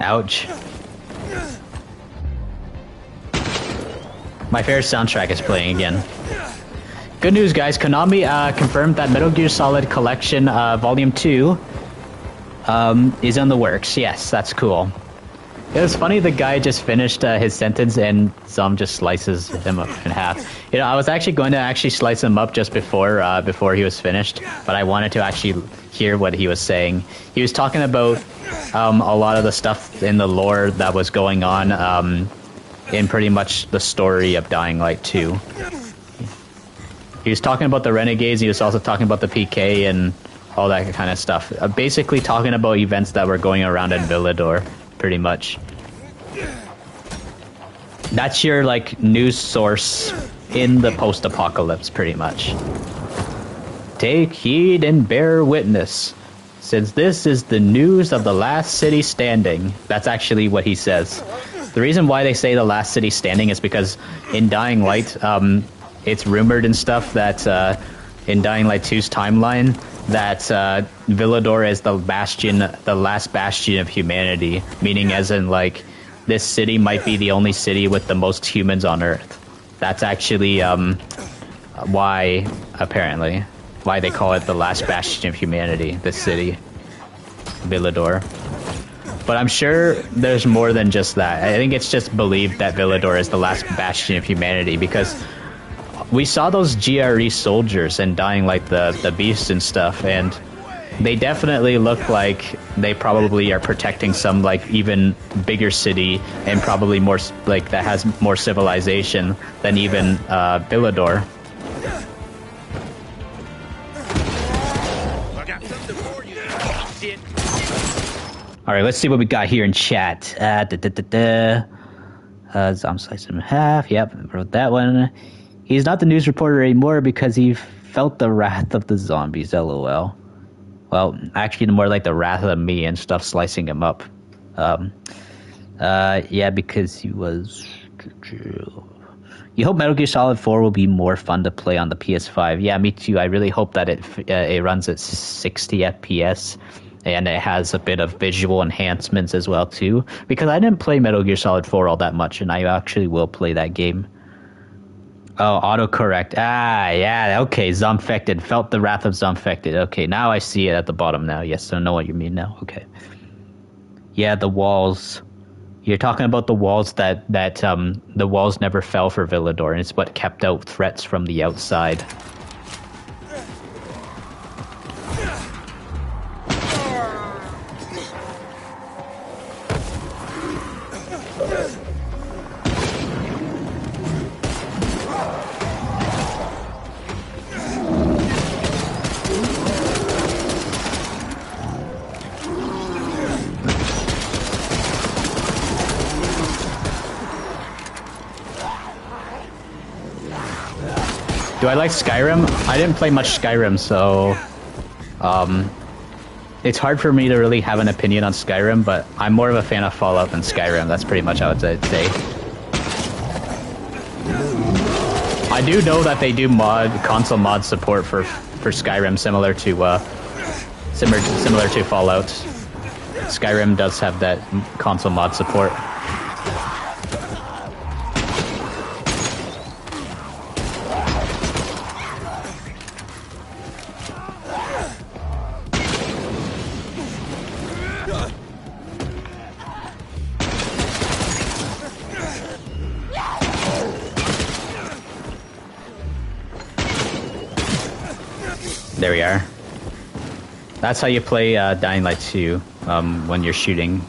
Ouch. My favorite soundtrack is playing again. Good news, guys. Konami confirmed that Metal Gear Solid Collection Volume 2 is in the works. Yes, that's cool. It was funny, the guy just finished his sentence and some just slices him up in half. I was actually going to slice him up just before he was finished, but I wanted to actually hear what he was saying. He was talking about a lot of the stuff in the lore that was going on in pretty much the story of Dying Light 2. He was talking about the Renegades, he was also talking about the PK and all that kind of stuff. Basically talking about events that were going around in Villador. Pretty much. That's your news source in the post-apocalypse, pretty much. Take heed and bear witness, since this is the news of the last city standing. That's actually what he says. The reason why they say the last city standing is because in Dying Light, it's rumored and stuff that in Dying Light 2's timeline, that Villador is the last bastion of humanity, meaning as in this city might be the only city with the most humans on Earth. That's actually why they call it the last bastion of humanity, this city, Villador. But I'm sure there's more than just that. I think it's just believed that Villador is the last bastion of humanity because we saw those GRE soldiers in Dying Light, the beasts and stuff, and they definitely look like they probably are protecting some even bigger city and probably more that has more civilization than even Villador. All right, let's see what we got here in chat. Zom sliced him in half. Yep, wrote that one. He's not the news reporter anymore because he felt the wrath of the zombies, lol. Well, actually, more like the wrath of me and stuff slicing him up. Yeah, because he was... You hope Metal Gear Solid 4 will be more fun to play on the PS5. Yeah, me too. I really hope that it runs at 60 FPS and it has a bit of visual enhancements as well too. Because I didn't play Metal Gear Solid 4 all that much, and I actually will play that game. Oh, autocorrect. Ah, yeah, okay. Zomfected. Felt the wrath of Zomfected. Okay, now I see it at the bottom now. Yes, I know what you mean now. Okay. Yeah, the walls. You're talking about the walls that the walls never fell for Villador, and it's what kept out threats from the outside. Do I like Skyrim? I didn't play much Skyrim, so it's hard for me to really have an opinion on Skyrim, but I'm more of a fan of Fallout than Skyrim. That's pretty much how I'd say. I do know that they do console mod support for Skyrim, similar to Fallout. Skyrim does have that console mod support. There we are. That's how you play Dying Light 2 when you're shooting.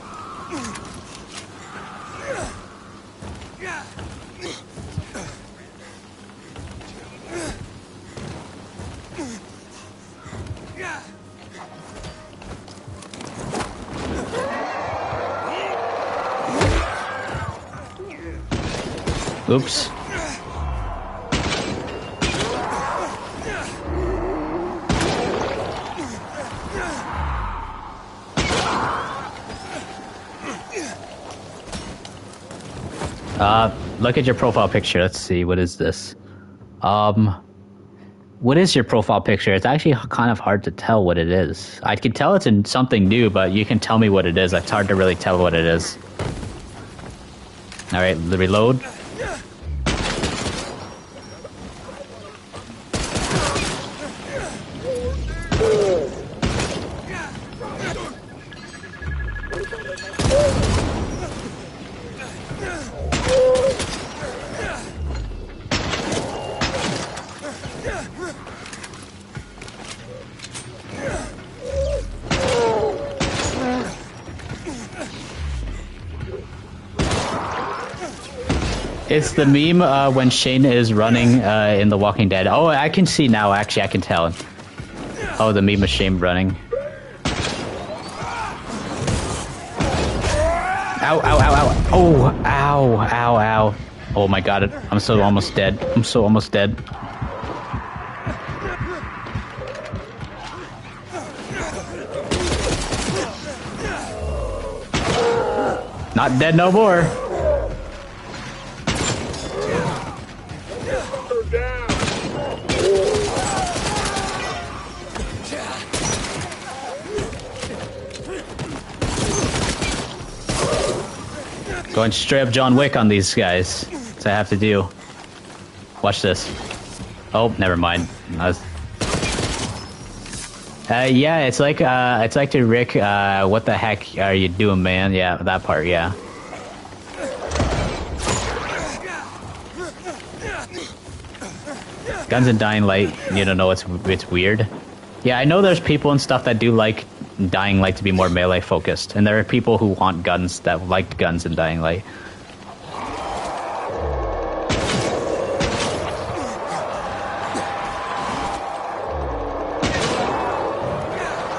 Oops. Look at your profile picture. Let's see. What is this? What is your profile picture? It's actually kind of hard to tell what it is. I can tell it's in something new, but you can tell me what it is. It's hard to really tell what it is. All right, reload. It's the meme when Shane is running in The Walking Dead. Oh, I can see now, actually, I can tell. Oh, the meme of Shane running. Ow, ow, ow, ow. Oh, ow, ow, ow. Oh my god, I'm so almost dead. I'm so almost dead. Not dead no more. Going straight up John Wick on these guys. That's what I have to do. Watch this. Oh, never mind. Yeah, it's like to Rick. What the heck are you doing, man? Yeah, that part. Yeah. Guns and Dying Light. You don't know, it's weird. Yeah, I know there's people and stuff that do like Dying Light to be more melee focused, and there are people who want guns that liked guns in Dying Light.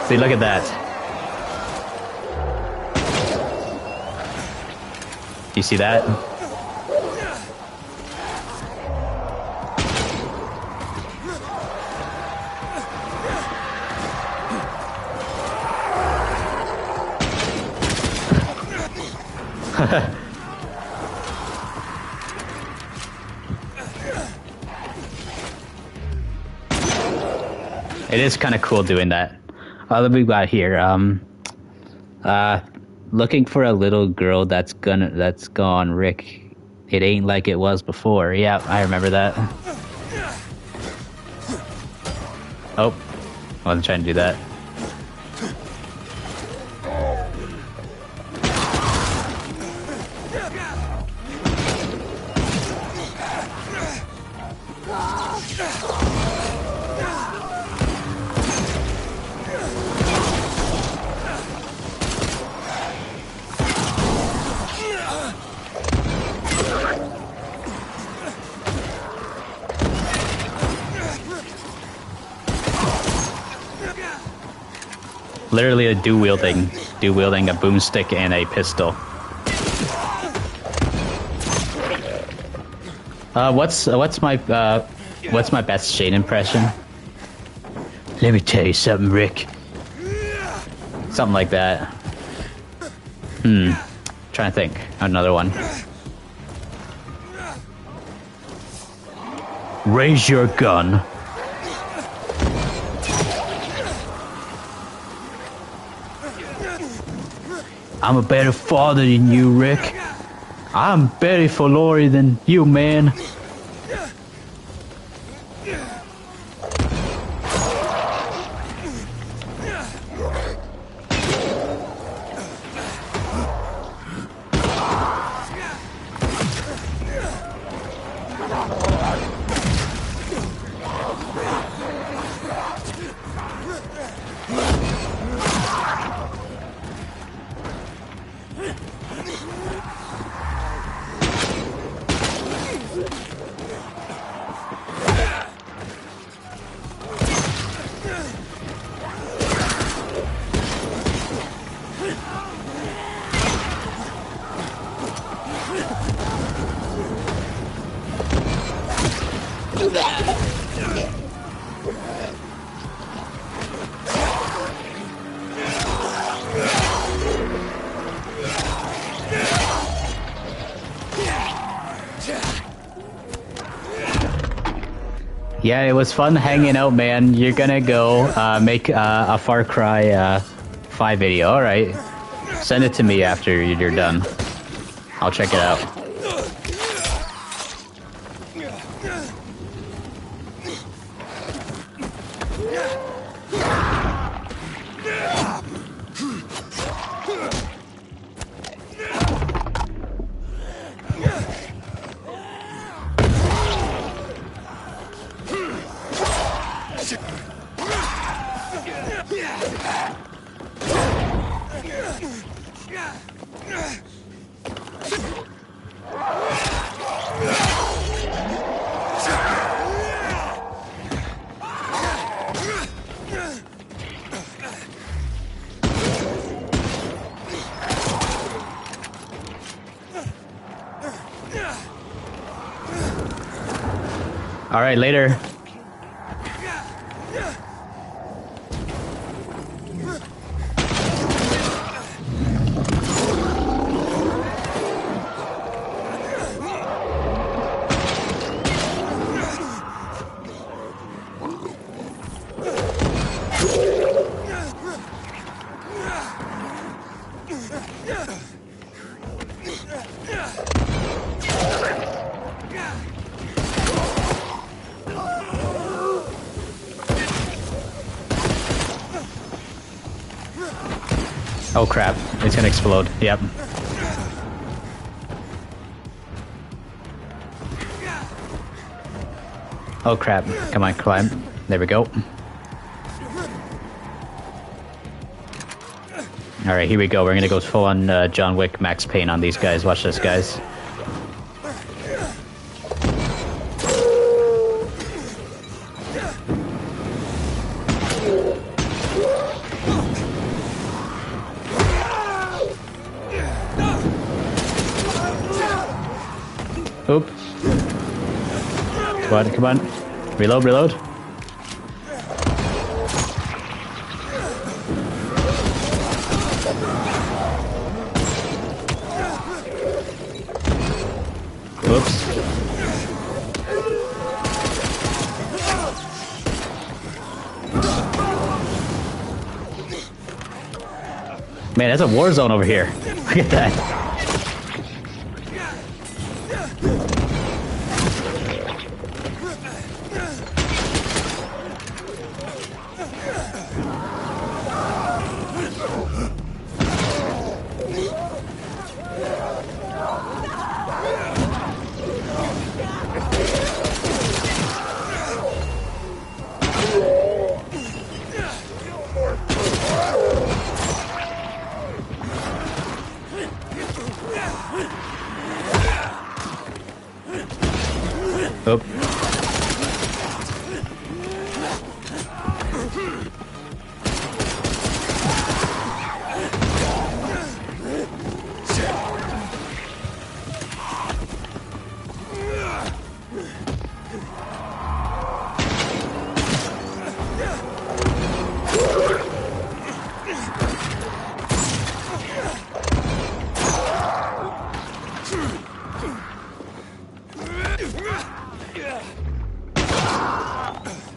See, look at that. You see that? It is kind of cool doing that. What we got here? Looking for a little girl that's gone, Rick. It ain't like it was before. Yeah, I remember that. Oh, I wasn't trying to do that. Literally a dual-wielding a boomstick and a pistol. What's my best Shane impression? Let me tell you something, Rick. Something like that. Trying to think. Another one. Raise your gun. I'm a better father than you, Rick. I'm better for Lori than you, man. Yeah, it was fun hanging out, man. You're gonna go make a Far Cry 5 video. Alright. Send it to me after you're done. I'll check it out. Alright, later. Oh crap, it's gonna explode. Yep. Oh crap, come on, climb. There we go. Alright, here we go. We're gonna go full on John Wick Max Payne on these guys. Watch this, guys. Oop. Come on, come on. Reload, reload. Whoops. Man, that's a war zone over here. Look at that. Oh.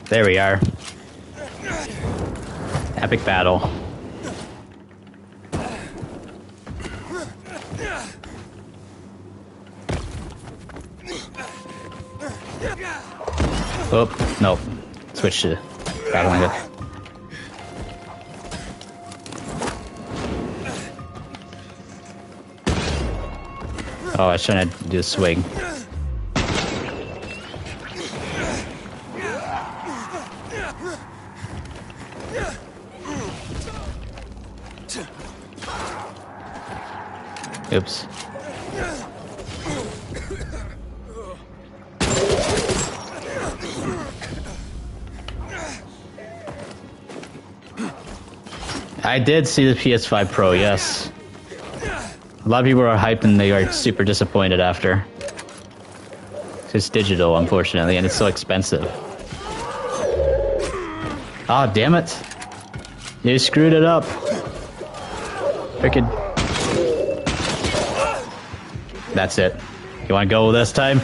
There we are. Epic battle. Oh, nope. Switch to battling it. Oh, I was trying to do a swing. Oops. I did see the PS5 Pro, yes. A lot of people are hyped and they are super disappointed after. It's digital, unfortunately, and it's so expensive. Ah, oh, damn it. You screwed it up. Frickin'. That's it. You wanna go this time?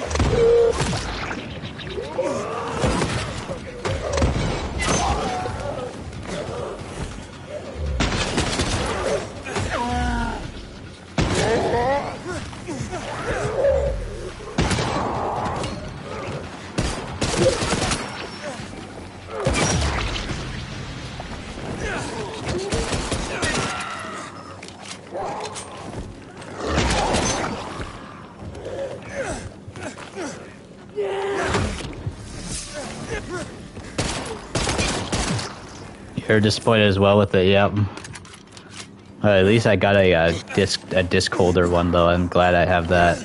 You're disappointed as well with it, yep. At least I got a disc holder one though. I'm glad I have that.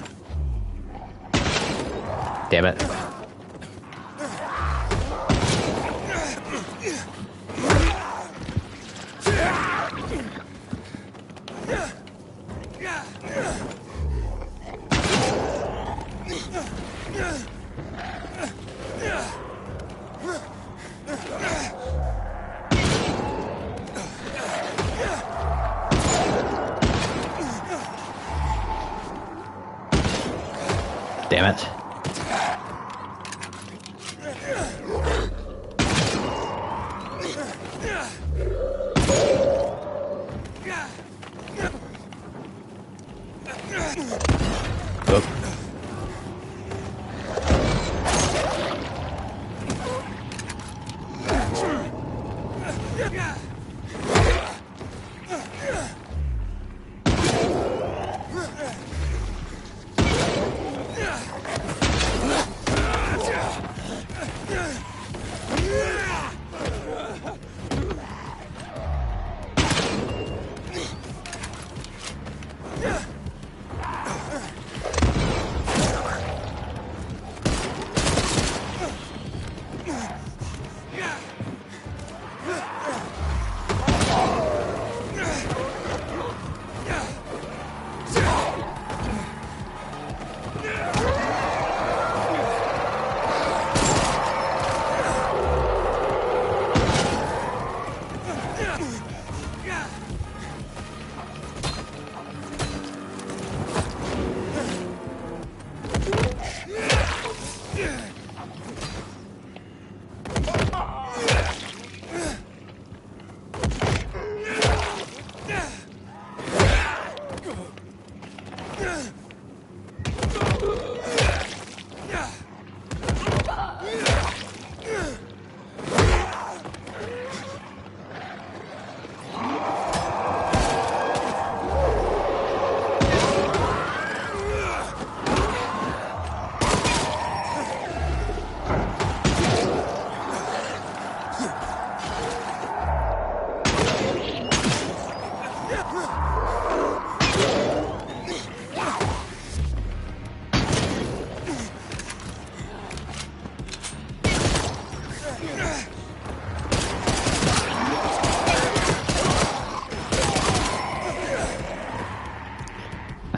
Damn it. Damn it. Oh.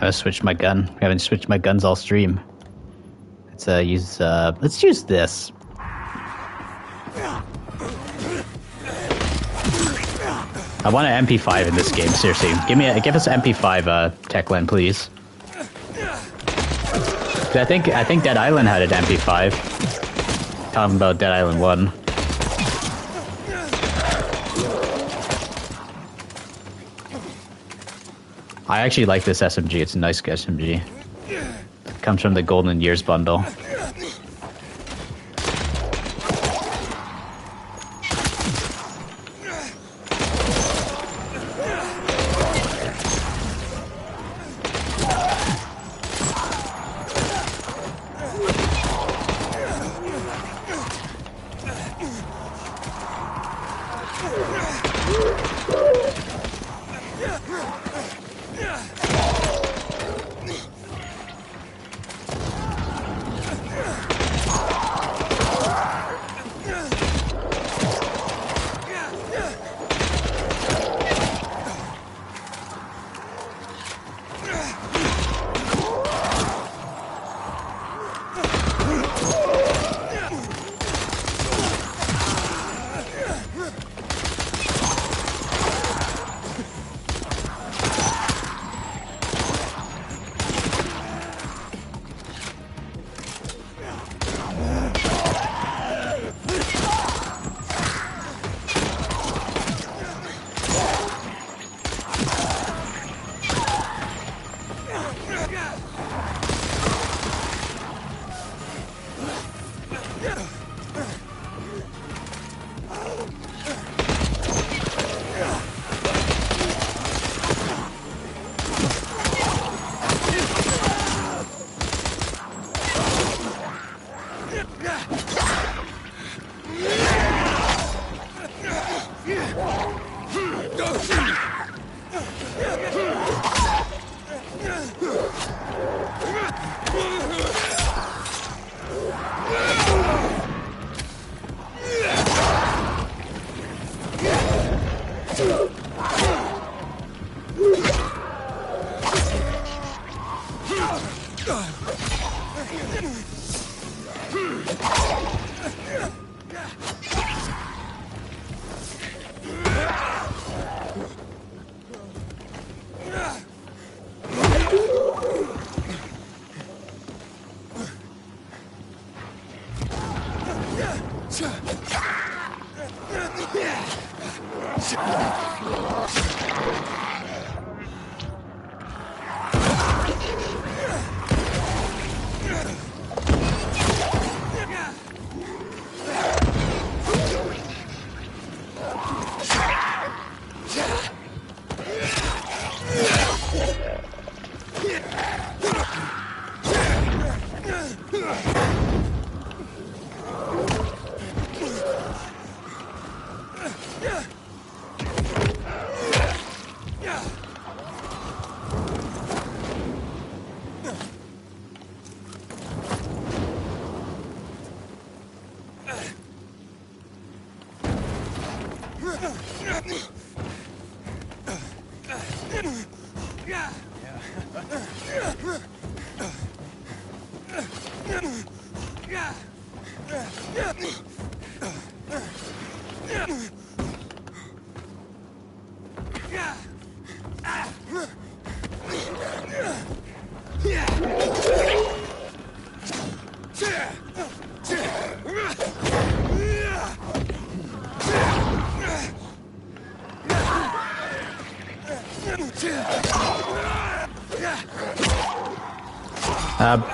I switched my gun. I haven't switched my guns all stream. Let's let's use this. I want an MP5 in this game, seriously. Give us an MP5, Techland, please. I think Dead Island had an MP5. Talking about Dead Island 1. I actually like this SMG. It's a nice SMG. It comes from the Golden Years bundle.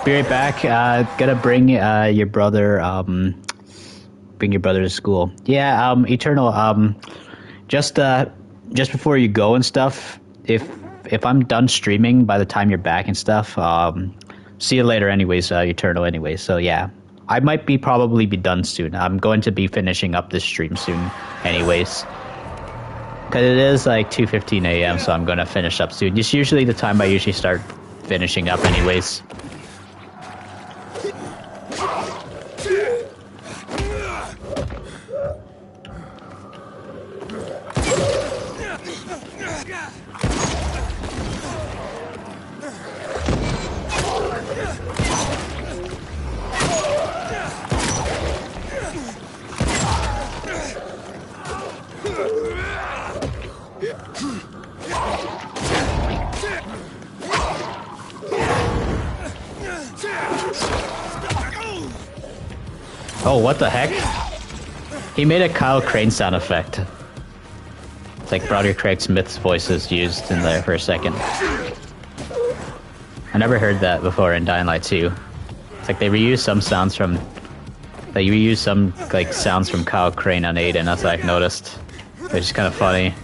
Be right back. Gotta bring your brother. Bring your brother to school. Yeah. Eternal. Just before you go and stuff. If I'm done streaming by the time you're back and stuff. See you later. Anyways, Eternal. Anyways. So yeah, I might probably be done soon. I'm going to be finishing up this stream soon. Anyways. Because it is like 2:15 a.m. So I'm gonna finish up soon. It's usually the time I usually start finishing up. Anyways. Oh, what the heck? He made a Kyle Crane sound effect. It's like Brother Craig Smith's voice is used in there for a second. I never heard that before in Dying Light 2. It's like they reuse some sounds from... They reuse some, like, sounds from Kyle Crane on Aiden, that's what I've noticed. Which is kind of funny.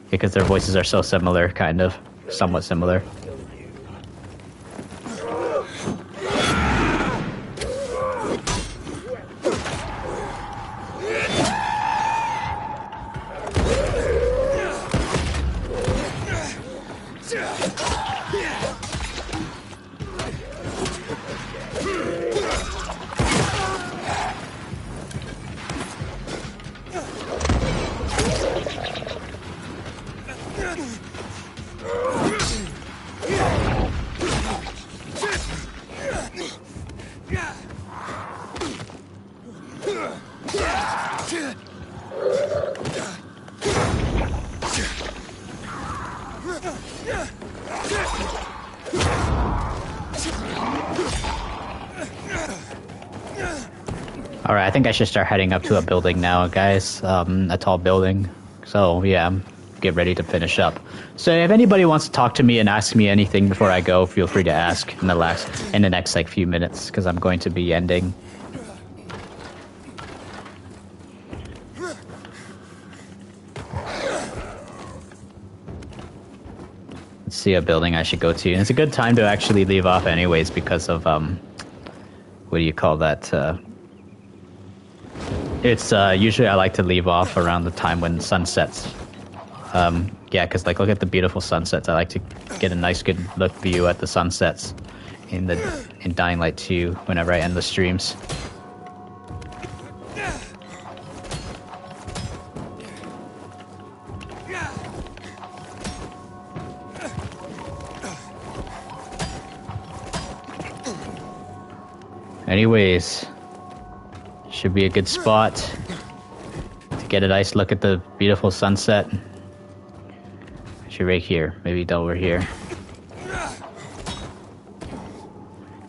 Because their voices are so similar, kind of. Somewhat similar. Alright, I think I should start heading up to a building now, guys. A tall building. So, yeah, get ready to finish up. So, if anybody wants to talk to me and ask me anything before I go, feel free to ask in the next like few minutes, because I'm going to be ending. Let's see a building I should go to. And it's a good time to actually leave off anyways because of, what do you call that, It's, usually I like to leave off around the time when sun sets. Yeah, because, like, look at the beautiful sunsets. I like to get a nice, good look view at the sunsets in Dying Light 2 whenever I end the streams. Anyways... Should be a good spot to get a nice look at the beautiful sunset. Actually, right here. Maybe over here.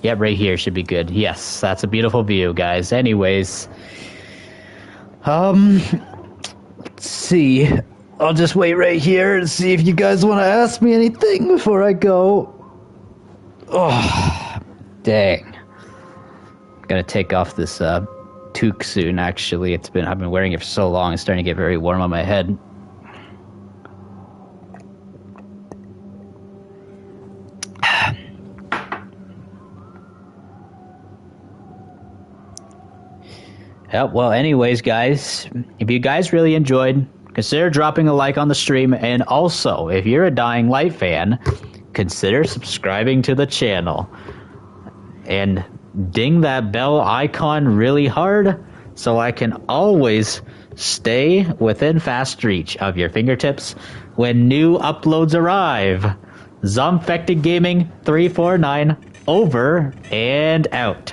Yep, right here should be good. Yes, that's a beautiful view, guys. Anyways, let's see. I'll just wait right here and see if you guys want to ask me anything before I go. Oh, dang. I'm gonna take off this toque soon, actually. I've been wearing it for so long, it's starting to get very warm on my head. Yeah, well, anyways, guys, if you guys really enjoyed, consider dropping a like on the stream, and also, if you're a Dying Light fan, consider subscribing to the channel. And ding that bell icon really hard so I can always stay within fast reach of your fingertips when new uploads arrive. Zombfected Gaming 349 over and out.